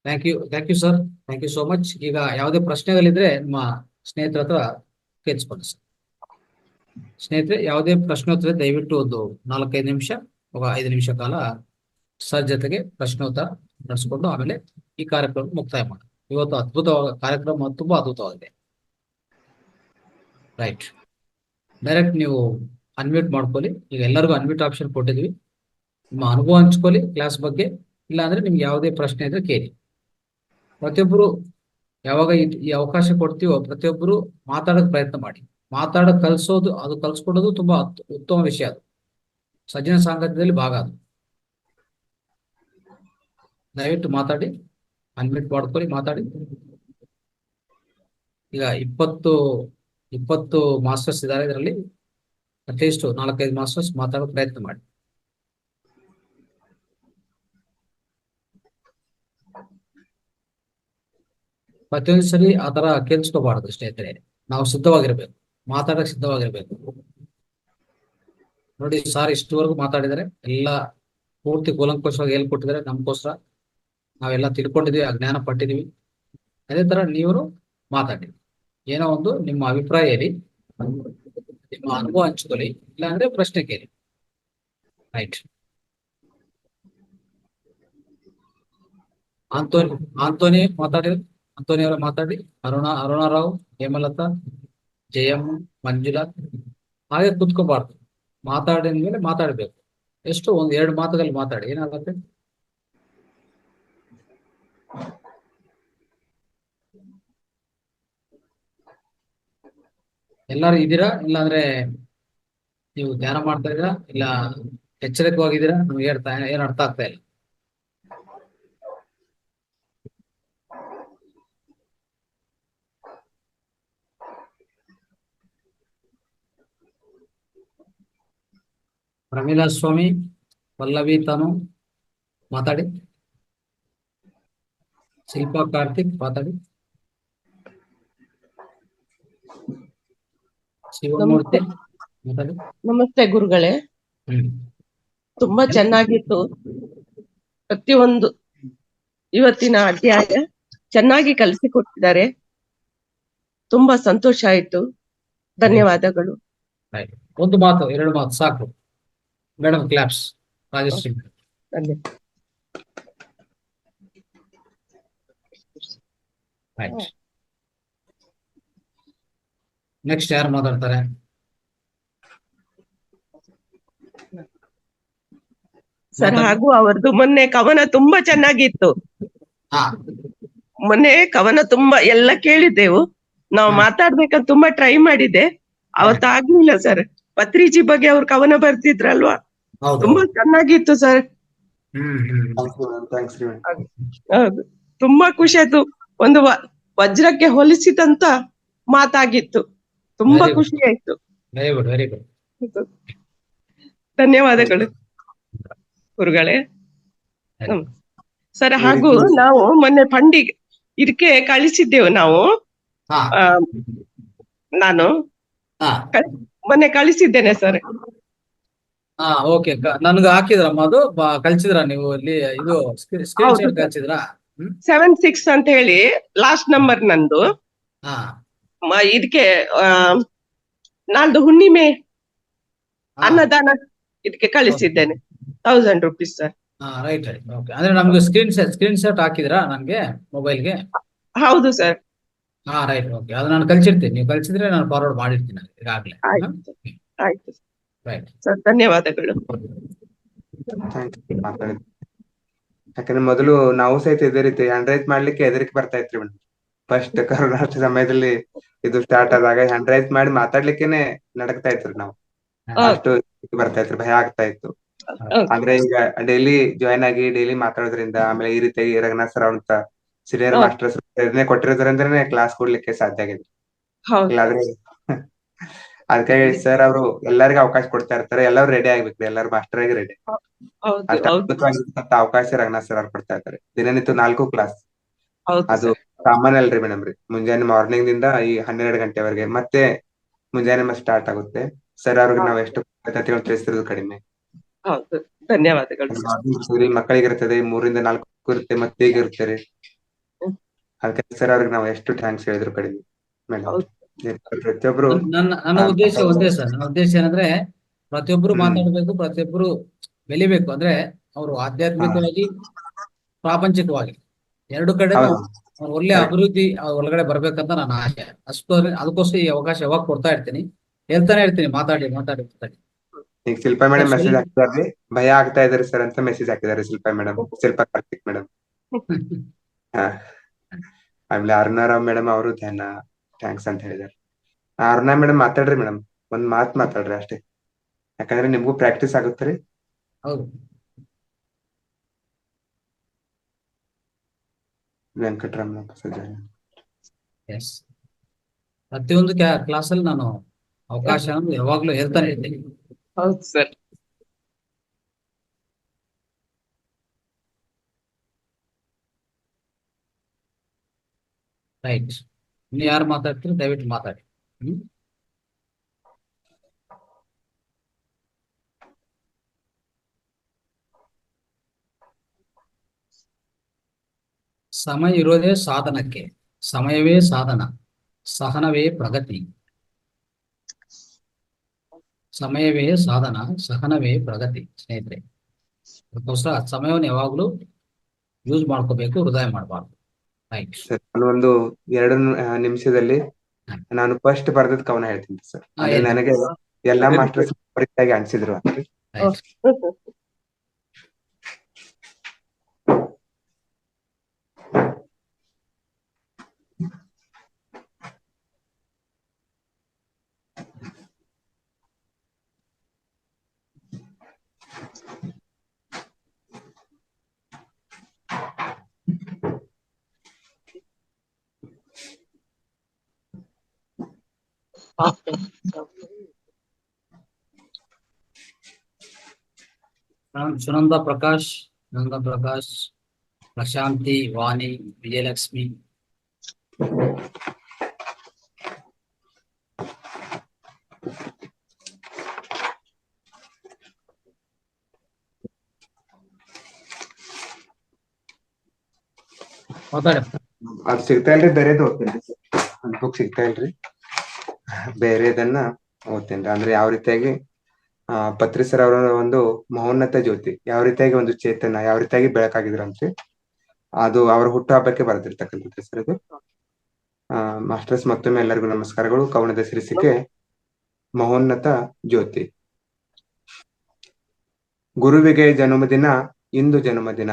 Thank you sir, thank you so much. ಈಗ ಯಾವುದೇ ಪ್ರಶ್ನೆಗಳಿದ್ರೆ ನಿಮ್ಮ ಸ್ನೇಹಿತರ ಹತ್ರ ಕೇಳಿಸ್ಕೊಳ್ಳಿ ಸರ್. ಸ್ನೇಹಿತರೆ, ಯಾವುದೇ ಪ್ರಶ್ನೋತ್ತರ ದಯವಿಟ್ಟು ಒಂದು 4-5 ನಿಮಿಷ, 5 ನಿಮಿಷ ಕಾಲ ಸರ್ ಜೊತೆಗೆ ಪ್ರಶ್ನೋತ್ತರ ನಡೆಸಿಕೊಂಡು ಆಮೇಲೆ ಈ ಕಾರ್ಯಕ್ರಮ ಮುಕ್ತಾಯ ಮಾಡಿ. ಇವತ್ತು ಅದ್ಭುತವಾದ ಕಾರ್ಯಕ್ರಮ, ತುಂಬಾ ಅದ್ಭುತವಾಗಿದೆ. ರೈಟ್, ಡೈರೆಕ್ಟ್ ನೀವು ಅನ್ಮ್ಯೂಟ್ ಮಾಡ್ಕೊಳ್ಳಿ. ಈಗ ಎಲ್ಲರಿಗೂ ಅನ್ಮ್ಯೂಟ್ ಆಪ್ಷನ್ ಕೊಟ್ಟಿದ್ವಿ. ನಿಮ್ಮ ಅನುಭವ ಹಂಚ್ಕೊಳ್ಳಿ ಕ್ಲಾಸ್ ಬಗ್ಗೆ. ಇಲ್ಲಾಂದ್ರೆ ನಿಮ್ಗೆ ಯಾವುದೇ ಪ್ರಶ್ನೆ ಇದ್ರೆ ಕೇಳಿ. ಪ್ರತಿಯೊಬ್ಬರು ಯಾವಾಗ ಈ ಅವಕಾಶ ಕೊಡ್ತೀವೋ ಪ್ರತಿಯೊಬ್ಬರು ಮಾತಾಡೋಕೆ ಪ್ರಯತ್ನ ಮಾಡಿ. ಮಾತಾಡೋಕೆ ಕಲ್ಸ್ಕೊಡೋದು ತುಂಬಾ ಉತ್ತಮ ವಿಷಯ. ಅದು ಸಜ್ಜನ ಸಾಂಗತ್ಯದಲ್ಲಿ ಭಾಗ. ಅದು ದಯವಿಟ್ಟು ಮಾತಾಡಿ, ಅನ್ಮ್ಯೂಟ್ ಮಾಡ್ಕೊಳ್ಳಿ, ಮಾತಾಡಿ. ಈಗ 20 ಮಾಸ್ಟರ್ಸ್ ಇದ್ದಾರೆ. ಇದರಲ್ಲಿ ಅಟ್ಲೀಸ್ಟ್ 4-5 ಮಾಸ್ಟರ್ಸ್ ಮಾತಾಡೋ ಪ್ರಯತ್ನ ಮಾಡಿ. ಪ್ರತಿಯೊಂದು ಸರಿ ಆ ತರ ಕೇಳಿಸ್ಕೋಬಾರ್ದು ಸ್ನೇಹಿತರೆ. ನಾವು ಸಿದ್ಧವಾಗಿರ್ಬೇಕು, ಮಾತಾಡಕ್ ಸಿದ್ಧವಾಗಿರ್ಬೇಕು. ನೋಡಿ ಸರ್, ಇಷ್ಟುವರೆಗೂ ಮಾತಾಡಿದರೆ ಎಲ್ಲ ಪೂರ್ತಿ ಕೂಲಂಕುಷವಾಗಿ ಹೇಳ್ಕೊಟ್ಟಿದ್ದಾರೆ ನಮ್ಗೋಸ್ಕರ. ನಾವೆಲ್ಲ ತಿಳ್ಕೊಂಡಿದೀವಿ, ಅಜ್ಞಾನ ಪಟ್ಟಿದೀವಿ. ಅದೇ ತರ ನೀವು ಮಾತಾಡಿ, ಏನೋ ಒಂದು ನಿಮ್ಮ ಅಭಿಪ್ರಾಯ ಹೇಳಿ, ನಿಮ್ಮ ಅನುಭವ ಹಂಚ್ಕೊಳ್ಳಿ, ಇಲ್ಲಾಂದ್ರೆ ಪ್ರಶ್ನೆ ಕೇಳಿ. ರೈಟ್. ಆಂಟೋನಿ ಆಂಟೋನಿ ಮಾತಾಡಿದ್ರು. ಆಂಟೋನಿ ಅವರ ಮಾತಾಡಿ. ಅರುಣಾರಾವ್, ಹೇಮಲತಾ, ಜಯಮ್ಮ, ಮಂಜುಳಾ. ಹಾಗೆ ಕುತ್ಕೋಬಾರ್ದು, ಮಾತಾಡಿದ ಮೇಲೆ ಮಾತಾಡ್ಬೇಕು. ಎಷ್ಟು ಒಂದ್ 2 ಮಾತುಗಳು ಮಾತಾಡಿ, ಏನಾಗುತ್ತೆ? ಎಲ್ಲಾರು ಇದ್ದೀರಾ? ಇಲ್ಲಾಂದ್ರೆ ನೀವು ಧ್ಯಾನ ಮಾಡ್ತಾ ಇದ್ದೀರಾ, ಇಲ್ಲ ಎಚ್ಚರಿಕವಾಗಿದ್ದೀರಾ? ನಮ್ಗೆ ಏನ್ ಅರ್ಥ ಆಗ್ತಾ ಇಲ್ಲ. ಪ್ರಮೀಳಾ ಸ್ವಾಮಿ, ಪಲ್ಲವಿ ತಾನು ಮಾತಾಡಿ. ಶಿಲ್ಪಾ ಕಾರ್ತಿಕ್ ಮಾತಾಡಿ. ಶಿವಮೂರ್ತಿ ಮಾತಾಡಿ. ನಮಸ್ತೆ ಗುರುಗಳೇ. ತುಂಬಾ ಚೆನ್ನಾಗಿತ್ತು ಪ್ರತಿಯೊಂದು. ಇವತ್ತಿನ ಅಧ್ಯಾಯ ಚೆನ್ನಾಗಿ ಕಲಿಸಿಕೊಟ್ಟಿದ್ದಾರೆ. ತುಂಬಾ ಸಂತೋಷ ಆಯ್ತು. ಧನ್ಯವಾದಗಳು. ಒಂದು ಮಾತು, 2 ಮಾತು ಸಾಕು ಮೇಡಮ್. ಕ್ಲಾಪ್ಸ್. ರಾಜಶ್ರೀ. ನೆಕ್ಸ್ಟ್ ಯಾರು ಮಾತಾಡ್ತಾರೆ? ಸರ್, ಹಾಗೂ ಅವರದು ಮೊನ್ನೆ ಕವನ ತುಂಬಾ ಚೆನ್ನಾಗಿತ್ತು. ಮೊನ್ನೆ ಕವನ ತುಂಬಾ ಎಲ್ಲ ಕೇಳಿದ್ದೆವು. ನಾವು ಮಾತಾಡ್ಬೇಕಂತ ತುಂಬಾ ಟ್ರೈ ಮಾಡಿದೆ, ಅವತ್ತಾಗ್ಲಿಲ್ಲ ಸರ್. ಪತ್ರಿಜಿ ಬಗ್ಗೆ ಅವ್ರ ಕವನ ಬರ್ತಿದ್ರಲ್ವಾ, ತುಂಬಾ ಚೆನ್ನಾಗಿತ್ತು ಸರ್. ಹೌದು, ತುಂಬಾ ಖುಷಿ ಆಯ್ತು. ಒಂದು ವಜ್ರಕ್ಕೆ ಹೋಲಿಸಿದಂತ ಮಾತಾಗಿತ್ತು. ತುಂಬಾ ಖುಷಿ ಆಯ್ತು. Very good, very good. ಧನ್ಯವಾದಗಳು ಗುರುಗಳೇ. ಸರ್, ಹಾಗೂ ನಾವು ಮೊನ್ನೆ ಇದಕ್ಕೆ ಕಳಿಸಿದ್ದೆವು ನಾವು. ನಾನು ಮೊನ್ನೆ ಕಳಿಸಿದ್ದೇನೆ ಸರ್. ಓಕೆ, ನನ್ಗೆ ಹಾಕಿದ್ರಮ್ಮ, ಅದು ಕಳ್ಸಿದ್ರ ನೀವು ಇಲ್ಲಿ? ಇದು ಸ್ಕ್ರೀನ್ ಶಾಟ್ ಕಳ್ಸಿದ್ರಾ? 76 ಅಂತ ಹೇಳಿ ಲಾಸ್ಟ್ ನಂಬರ್ ನಂದು. ಇದಕ್ಕೆ ನಾಳ್ದು ಹುಣ್ಣಿಮೆ ಅನ್ನದಾನ ಇದಕ್ಕೆ ಕಳಿಸಿದ್ದೇನೆ. 1000 rupees sir. Right right. Okay, ಅಂದ್ರೆ ನಮ್ಗೆ ಸ್ಕ್ರೀನ್ ಶಾಟ್ ಹಾಕಿದ್ರಾ ನನ್ಗೆ ಮೊಬೈಲ್ಗೆ? ಹೌದು ಸರ್. ರೈಟ್. ಓಕೆ, ಅದು ನಾನು ಕಳ್ಸಿರ್ತೀನಿ. ನೀವು ಕಳ್ಸಿದ್ರೆ ನಾನು ಫಾರ್ವರ್ಡ್ ಮಾಡಿರ್ತೀನಿ ಈಗಾಗಲೇ. ಆಯ್ತು ರೈಟ್ ಸರ್, ಧನ್ಯವಾದಗಳು. ಯಾಕಂದ್ರೆ ಮೊದಲು ನಾವು ಸಹಿತ ಇದೇ ರೀತಿ ಹ್ಯಾಂಡ್ ರೈಸ್ ಮಾಡ್ಲಿಕ್ಕೆ ಹೆದರಿಕೆ ಬರ್ತಾ ಇತ್ರಿ ಮೇಡಮ್. ಫಸ್ಟ್ ಕರೋನಾ ಸಮಯದಲ್ಲಿ ಇದು ಸ್ಟಾರ್ಟ್ ಆದಾಗ ಹ್ಯಾಂಡ್ ರೈಸ್ ಮಾಡಿ ಮಾತಾಡ್ಲಿಕ್ಕೇನೆ ನಡಕ್ತಾ ಇತ್ರಿ ನಾವು. ಅಷ್ಟು ಬರ್ತಾ ಇತ್ರಿ, ಭಯ ಆಗ್ತಾ ಇತ್ತು. ಅಂದ್ರೆ ಈಗ ಡೈಲಿ ಜಾಯ್ನ್ ಆಗಿ ಡೈಲಿ ಮಾತಾಡೋದ್ರಿಂದ, ಆಮೇಲೆ ಈ ರೀತಿಯಾಗಿ ರಘುನಾಥ್ ಸರ್ ಅಂತ ಸೀನಿಯರ್ ಮಾಸ್ಟರ್ಸ್ ಕೊಟ್ಟಿರೋದ್ರಿಂದನೇ ಕ್ಲಾಸ್ ಕೊಡ್ಲಿಕ್ಕೆ ಸಾಧ್ಯ ಆಗಿದೆ. ಇಲ್ಲಾದ್ರೆ ಅದಕ್ಕೆ ಸರ್ ಅವರು ಎಲ್ಲರಿಗೂ ಅವಕಾಶ ಕೊಡ್ತಾ ಇರ್ತಾರೆ. ಎಲ್ಲರೂ ರೆಡಿ ಆಗ್ಬೇಕ್ರಿ, ಎಲ್ಲರೂ ಮಾಸ್ಟರ್ ಆಗಿ ರೆಡಿ. ಅಷ್ಟು ಅದ್ಭುತವಾಗಿರ್ತಕ್ಕಂತ ಅವಕಾಶ ರಘುನಾಥ್ ಸರ್ ಅವ್ರು ಕೊಡ್ತಾ ಇದ್ದಾರೆ. ದಿನನಿತ್ಯ 4 ಕ್ಲಾಸ್. ಅದು ಸಾಮಾನ್ಯ ಅಲ್ರಿ ಮೇಡಮ್ ರೀ. ಮುಂಜಾನೆ ಮಾರ್ನಿಂಗ್ ದಿಂದ ಈ 12 ಗಂಟೆವರೆಗೆ, ಮತ್ತೆ ಮುಂಜಾನೆ ಸ್ಟಾರ್ಟ್ ಆಗುತ್ತೆ. ಸರ್ ಅವ್ರಿಗೆ ನಾವ್ ಎಷ್ಟು ತಿಳಿಸ್ತಿರೋದು ಕಡಿಮೆ. ಧನ್ಯವಾದಗಳು. ಮಕ್ಕಳಿಗೆ ಇರ್ತದೆ 3 ರಿಂದ 4 ಇರುತ್ತೆ, ಮತ್ತೆ ಈಗ ಇರ್ತಾರೆ. ಅದಕ್ಕೆ ಸರ್ ಅವ್ರಿಗೆ ನಾವು ಎಷ್ಟು ಥ್ಯಾಂಕ್ಸ್ ಹೇಳಿದ್ರು ಕಡಿಮೆ ಮೇಡಮ್. ಪ್ರತಿಯೊಬ್ರು ನನ್ನ ಉದ್ದೇಶ ಒಂದೇ ಸರ್. ನನ್ನ ಉದ್ದೇಶ ಏನಂದ್ರೆ ಪ್ರತಿಯೊಬ್ರು ಮಾತಾಡ್ಬೇಕು, ಪ್ರತಿಯೊಬ್ರು ಬೆಳಿಬೇಕು. ಅಂದ್ರೆ ಅವರು ಆಧ್ಯಾತ್ಮಿಕವಾಗಿ, ಪ್ರಾಪಂಚಿಕವಾಗಿ 2 ಕಡೆ ಒಳ್ಳೆ ಅಭಿವೃದ್ಧಿ ಒಳಗಡೆ ಬರ್ಬೇಕಂತ ನನ್ನ ಆಶೆ. ಅದಕ್ಕೋಸ್ಕರ ಈ ಅವಕಾಶ ಯಾವಾಗ ಕೊಡ್ತಾ ಇರ್ತೀನಿ, ಹೇಳ್ತಾನೆ ಇರ್ತೀನಿ. ಮಾತಾಡಿ. ಈಗ ಶಿಲ್ಪಾ ಮೇಡಮ್ ಮೆಸೇಜ್ ಹಾಕಿದಾರೆ, ಭಯ ಆಗ್ತಾ ಇದಾರೆ ಸರ್ ಅಂತ ಮೆಸೇಜ್ ಹಾಕಿದ್ದಾರೆ ಶಿಲ್ಪಾ ಮೇಡಮ್, ಶಿಲ್ಪಾ ಕಾರ್ತಿಕ್ ಮೇಡಮ್. ಆಮೇಲೆ ಅರುಣಾರಾವ್ ಮೇಡಮ್ ಅವರು ಥ್ಯಾಂಕ್ಸ್ ಅಂತ ಹೇಳಿದಾರೆ. ಅರುಣಾ ಮೇಡಮ್ ಮಾತಾಡ್ರಿ ಮೇಡಮ್, ಒಂದ್ ಮಾತ್ ಮಾತಾಡ್ರಿ ಅಷ್ಟೇ, ಯಾಕಂದ್ರೆ ನಿಮ್ಗೂ ಪ್ರಾಕ್ಟೀಸ್ ಆಗುತ್ತೆ ರೀ. ಹೌದು. ವೆಂಕಟರಮಣ ಎಸ್, ಪ್ರತಿಯೊಂದು ಕ್ಲಾಸಲ್ಲಿ ನಾನು ಅವಕಾಶ ಯಾವಾಗ್ಲೂ ಹೇಳ್ತಾನೆ ಇದ್ದೀನಿ. ಹೌದು ಸರ್. ರೈಟ್. ಇನ್ನು ಯಾರು ಮಾತಾಡ್ತೀರಿ ದಯವಿಟ್ಟು ಮಾತಾಡಿ. ಹ್ಮ್. ಸಮಯ ಇರೋದೇ ಸಾಧನಕ್ಕೆ, ಸಮಯವೇ ಸಾಧನ, ಸಹನವೇ ಪ್ರಗತಿ. ಸಮಯವೇ ಸಾಧನ, ಸಹನವೇ ಪ್ರಗತಿ. ಸ್ನೇಹಿತರೆ, ಅದಕ್ಕೋಸ್ಕರ ಸಮಯವನ್ನು ಯಾವಾಗಲೂ ಯೂಸ್ ಮಾಡ್ಕೋಬೇಕು, ಹೃದಯ ಮಾಡಬಾರ್ದು. ರೈಟ್. ಸರ್ ನಾನು ಒಂದು 2 ನಿಮಿಷದಲ್ಲಿ ನಾನು ಫಸ್ಟ್ ಬರ್ದದ್ ಕವನ ಹೇಳ್ತೀನಿ ಸರ್. ಅಂದ್ರೆ ಹೇಳಿ. ನನಗೆ ಎಲ್ಲಾ ಮಾಸ್ಟರ್ಸ್ ಆಗಿ ಅನ್ಸಿದ್ರು ಅಂದ್ರೆ ರೈಟ್. ಸುನಂದ ಪ್ರಕಾಶ್, ಪ್ರಶಾಂತಿ, ವಾಣಿ, ವಿಜಯಲಕ್ಷ್ಮಿ. ಮಾತಾಡಪ್ಪ. ಅದ್ ಸಿಗ್ತಾ ಇಲ್ರಿ, ಬೇರೆದು ಓದ್ತೇನ್ರಿ ಸರ್. ಒಂದ್ ಬುಕ್ ಸಿಗ್ತಾ ಇಲ್ರಿ, ಬೇರೆದನ್ನ ಓದ್ತೇನ್ರಿ. ಅಂದ್ರೆ ಯಾವ ರೀತಿಯಾಗಿ ಪತ್ರಿ ಸರ್ ಅವರ ಒಂದು ಮಹೋನ್ನತ ಜ್ಯೋತಿ ಯಾವ ರೀತಿಯಾಗಿ ಒಂದು ಚೇತನ ಯಾವ ರೀತಿಯಾಗಿ ಬೆಳಕಾಗಿದ್ರಂತ್ರಿ, ಅದು ಅವರ ಹುಟ್ಟುಹಬ್ಬಕ್ಕೆ ಬರೆದಿರ್ತಕ್ಕಂಥದ್ದು ಸರ್ ಇದು. ಮಾಸ್ಟರ್ಸ್ ಮತ್ತೊಮ್ಮೆ ಎಲ್ಲರಿಗೂ ನಮಸ್ಕಾರಗಳು. ಕವನದ ಶೀರ್ಷಿಕೆ ಮಹೋನ್ನತ ಜ್ಯೋತಿ. ಗುರುವಿಗೆ ಜನ್ಮದಿನ ಇಂದು ಜನ್ಮದಿನ,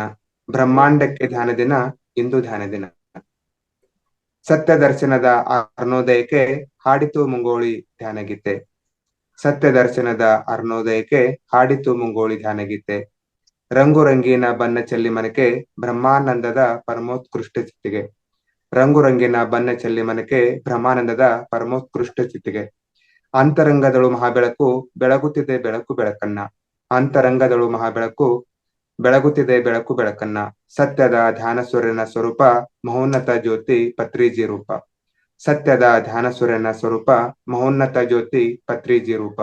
ಬ್ರಹ್ಮಾಂಡಕ್ಕೆ ಧ್ಯಾನ ದಿನ ಇಂದು ಧ್ಯಾನ ದಿನ. ಸತ್ಯ ದರ್ಶನದ ಅರುಣೋದಯಕ್ಕೆ ಹಾಡಿತು ಮುಂಗೋಳಿ ಧ್ಯಾನಗೀತೆ. ಸತ್ಯ ದರ್ಶನದ ಅರುಣೋದಯಕ್ಕೆ ಹಾಡಿತು ಮುಂಗೋಳಿ ಧ್ಯಾನಗೀತೆ. ರಂಗು ರಂಗಿನ ಬಣ್ಣ ಚೆಲ್ಲಿ ಮನಕ್ಕೆ ಬ್ರಹ್ಮಾನಂದದ ಪರಮೋತ್ಕೃಷ್ಟ ಚಿತ್ತಿಗೆ. ರಂಗು ರಂಗಿನ ಬಣ್ಣ ಚೆಲ್ಲಿ ಮನಕ್ಕೆ ಬ್ರಹ್ಮಾನಂದದ ಪರಮೋತ್ಕೃಷ್ಟ ಚಿತ್ತಿಗೆ. ಅಂತರಂಗದಳು ಮಹಾಬೆಳಕು ಬೆಳಗುತ್ತಿದೆ ಬೆಳಕು ಬೆಳಕನ್ನ. ಅಂತರಂಗದಳು ಮಹಾಬೆಳಕು ಬೆಳಗುತ್ತಿದೆ ಬೆಳಕು ಬೆಳಕನ್ನ. ಸತ್ಯದ ಧ್ಯಾನ ಸೂರ್ಯನ ಸ್ವರೂಪ ಮಹೋನ್ನತ ಜ್ಯೋತಿ ಪತ್ರಿಜಿ ರೂಪ. ಸತ್ಯದ ಧ್ಯಾನ ಸೂರ್ಯನ ಸ್ವರೂಪ ಮಹೋನ್ನತ ಜ್ಯೋತಿ ಪತ್ರಿಜಿ ರೂಪ.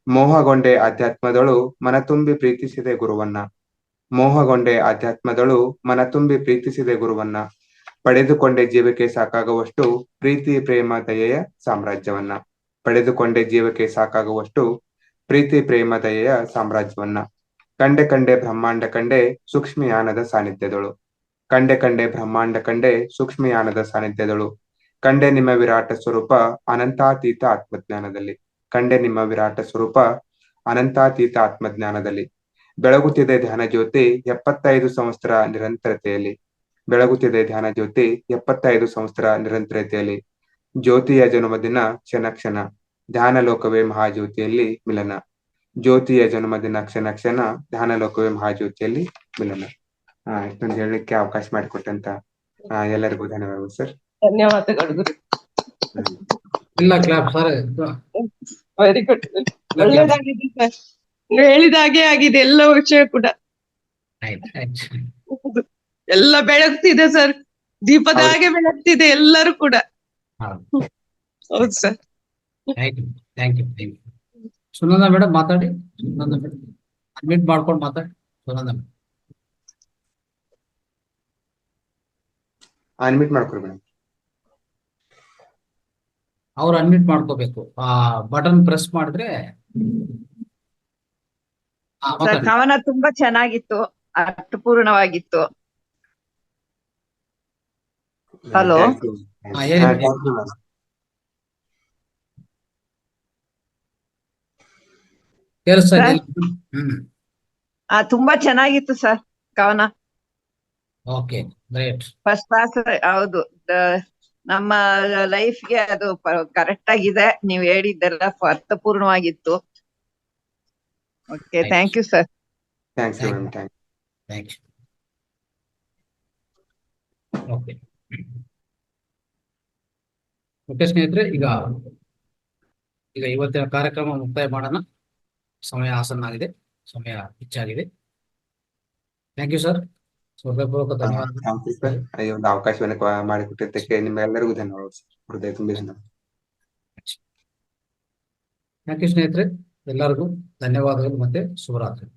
ಮೋಹಗೊಂಡೆ ಅಧ್ಯಾತ್ಮದಳು ಮನತುಂಬಿ ಪ್ರೀತಿಸಿದೆ ಗುರುವನ್ನ. ಮೋಹಗೊಂಡೆ ಅಧ್ಯಾತ್ಮದಳು ಮನತುಂಬಿ ಪ್ರೀತಿಸಿದೆ ಗುರುವನ್ನ. ಪಡೆದುಕೊಂಡೆ ಜೀವಕ್ಕೆ ಸಾಕಾಗುವಷ್ಟು ಪ್ರೀತಿ ಪ್ರೇಮ ದಯೆಯ ಸಾಮ್ರಾಜ್ಯವನ್ನ. ಪಡೆದುಕೊಂಡೆ ಜೀವಕ್ಕೆ ಸಾಕಾಗುವಷ್ಟು ಪ್ರೀತಿ ಪ್ರೇಮ ದಯೆಯ ಸಾಮ್ರಾಜ್ಯವನ್ನ. ಕಂಡೆ ಕಂಡೆ ಬ್ರಹ್ಮಾಂಡ ಕಂಡೆ ಸೂಕ್ಷ್ಮಯಾನದ ಸಾನ್ನಿಧ್ಯದಳು. ಕಂಡೆ ಕಂಡೆ ಬ್ರಹ್ಮಾಂಡ ಕಂಡೆ ಸೂಕ್ಷ್ಮಯಾನದ ಸಾನ್ನಿಧ್ಯದಳು. ಕಂಡೆ ನಿಮ್ಮ ವಿರಾಟ ಸ್ವರೂಪ ಅನಂತಾತೀತ ಆತ್ಮಜ್ಞಾನದಲ್ಲಿ. ಕಂಡೆ ನಿಮ್ಮ ವಿರಾಟ ಸ್ವರೂಪ ಅನಂತಾತೀತ ಆತ್ಮಜ್ಞಾನದಲ್ಲಿ. ಬೆಳಗುತ್ತಿದೆ ಧ್ಯಾನ ಜ್ಯೋತಿ 75 ಸಂವತ್ಸರ ನಿರಂತರತೆಯಲ್ಲಿ. ಬೆಳಗುತ್ತಿದೆ ಧ್ಯಾನ ಜ್ಯೋತಿ 75 ಸಂವತ್ಸರ ನಿರಂತರತೆಯಲ್ಲಿ. ಜ್ಯೋತಿಯ ಜನ್ಮದಿನ ಕ್ಷಣ ಕ್ಷಣ, ಧ್ಯಾನ ಲೋಕವೇ ಮಹಾಜ್ಯೋತಿಯಲ್ಲಿ ಮಿಲನ. ಜ್ಯೋತಿಯ ಜನ್ಮದಿನ ಕ್ಷಣ ಕ್ಷಣ, ಧ್ಯಾನ ಲೋಕವೇ ಮಹಾಜ್ಯೋತಿಯಲ್ಲಿ ಮಿಲನ. ಇಷ್ಟೊಂದು ಹೇಳಲಿಕ್ಕೆ ಅವಕಾಶ ಮಾಡಿಕೊಟ್ಟಂತ ಎಲ್ಲರಿಗೂ ಧನ್ಯವಾದಗಳು ಸರ್. ಧನ್ಯವಾದಗಳು ಗುರು. ಇಲ್ಲ ಕ್ಲಾಪ್ ಸರ್. Very good. ಒಳ್ಳೇದಾಗಿದೆ ಸರ್, ನೀವು ಹೇಳಿದ ಹಾಗೆ ಆಗಿದೆ ಎಲ್ಲ ವಿಷಯ ಕೂಡ. ಎಲ್ಲ ಬೆಳಗ್ತಿದೆ ಸರ್, ದೀಪದ ಹಾಗೆ ಬೆಳಗ್ತಿದೆ ಎಲ್ಲರೂ ಕೂಡ. ಹೌದು sir. Thank you. Sunanda madam ಮಾತಾಡಿ. ಸುನಂದ ಮೇಡಮ್ ಅಡ್ಮಿಟ್ ಮಾಡ್ಕೊಂಡು ಮಾತಾಡಿ. ಸುನಂದ ಮೇಡಮ್ ಅನ್ಮಿಟ್ ಮಾಡ್ಕೊರಿ ಮೇಡಮ್. ಅವ್ರು ಅನ್ಮಿಟ್ ಮಾಡ್ಕೋಬೇಕು. ಬಟನ್ ಪ್ರೆಸ್ ಮಾಡಿದ್ರೆ. ಸರ್ ಕವನ ತುಂಬಾ ಚೆನ್ನಾಗಿತ್ತು, ಅರ್ಥಪೂರ್ಣವಾಗಿತ್ತು. ಹಲೋ, ತುಂಬಾ ಚೆನ್ನಾಗಿತ್ತು ಸರ್ ಕವನ. Okay, great. First class. ಹೌದು, ನಮ್ಮ ಲೈಫ್ಗೆ ಅದು ಕರೆಕ್ಟ್ ಆಗಿದೆ. ನೀವು ಹೇಳಿದ್ದೆಲ್ಲ ಅರ್ಥಪೂರ್ಣವಾಗಿತ್ತು. Okay, thank you sir. Thanks madam. Thank you. Okay ಸ್ನೇಹಿತರೆ, ಈಗ ಇವತ್ತಿನ ಕಾರ್ಯಕ್ರಮ ಮುಕ್ತಾಯ ಮಾಡೋಣ. ಸಮಯ ಆಸನ್ನ ಆಗಿದೆ, ಸಮಯ ಹೆಚ್ಚಾಗಿದೆ. Thank you sir. ಹೃದಯಪೂರ್ವಕ ಧನ್ಯವಾದ. Thank you sir. ಈ ಒಂದು ಅವಕಾಶವನ್ನು ಮಾಡಿಕೊಟ್ಟಿದ್ದಕ್ಕೆ ನಿಮ್ಮೆಲ್ಲರಿಗೂ ಧನ್ಯವಾದ ಸರ್. ಹೃದಯ ತುಂಬಿ ಧನ್ಯವಾದ. ಥ್ಯಾಂಕ್ ಯು ಸ್ನೇಹಿತರೆ, ಎಲ್ಲರಿಗೂ ಧನ್ಯವಾದಗಳು ಮತ್ತೆ ಶುಭರಾತ್ರಿ.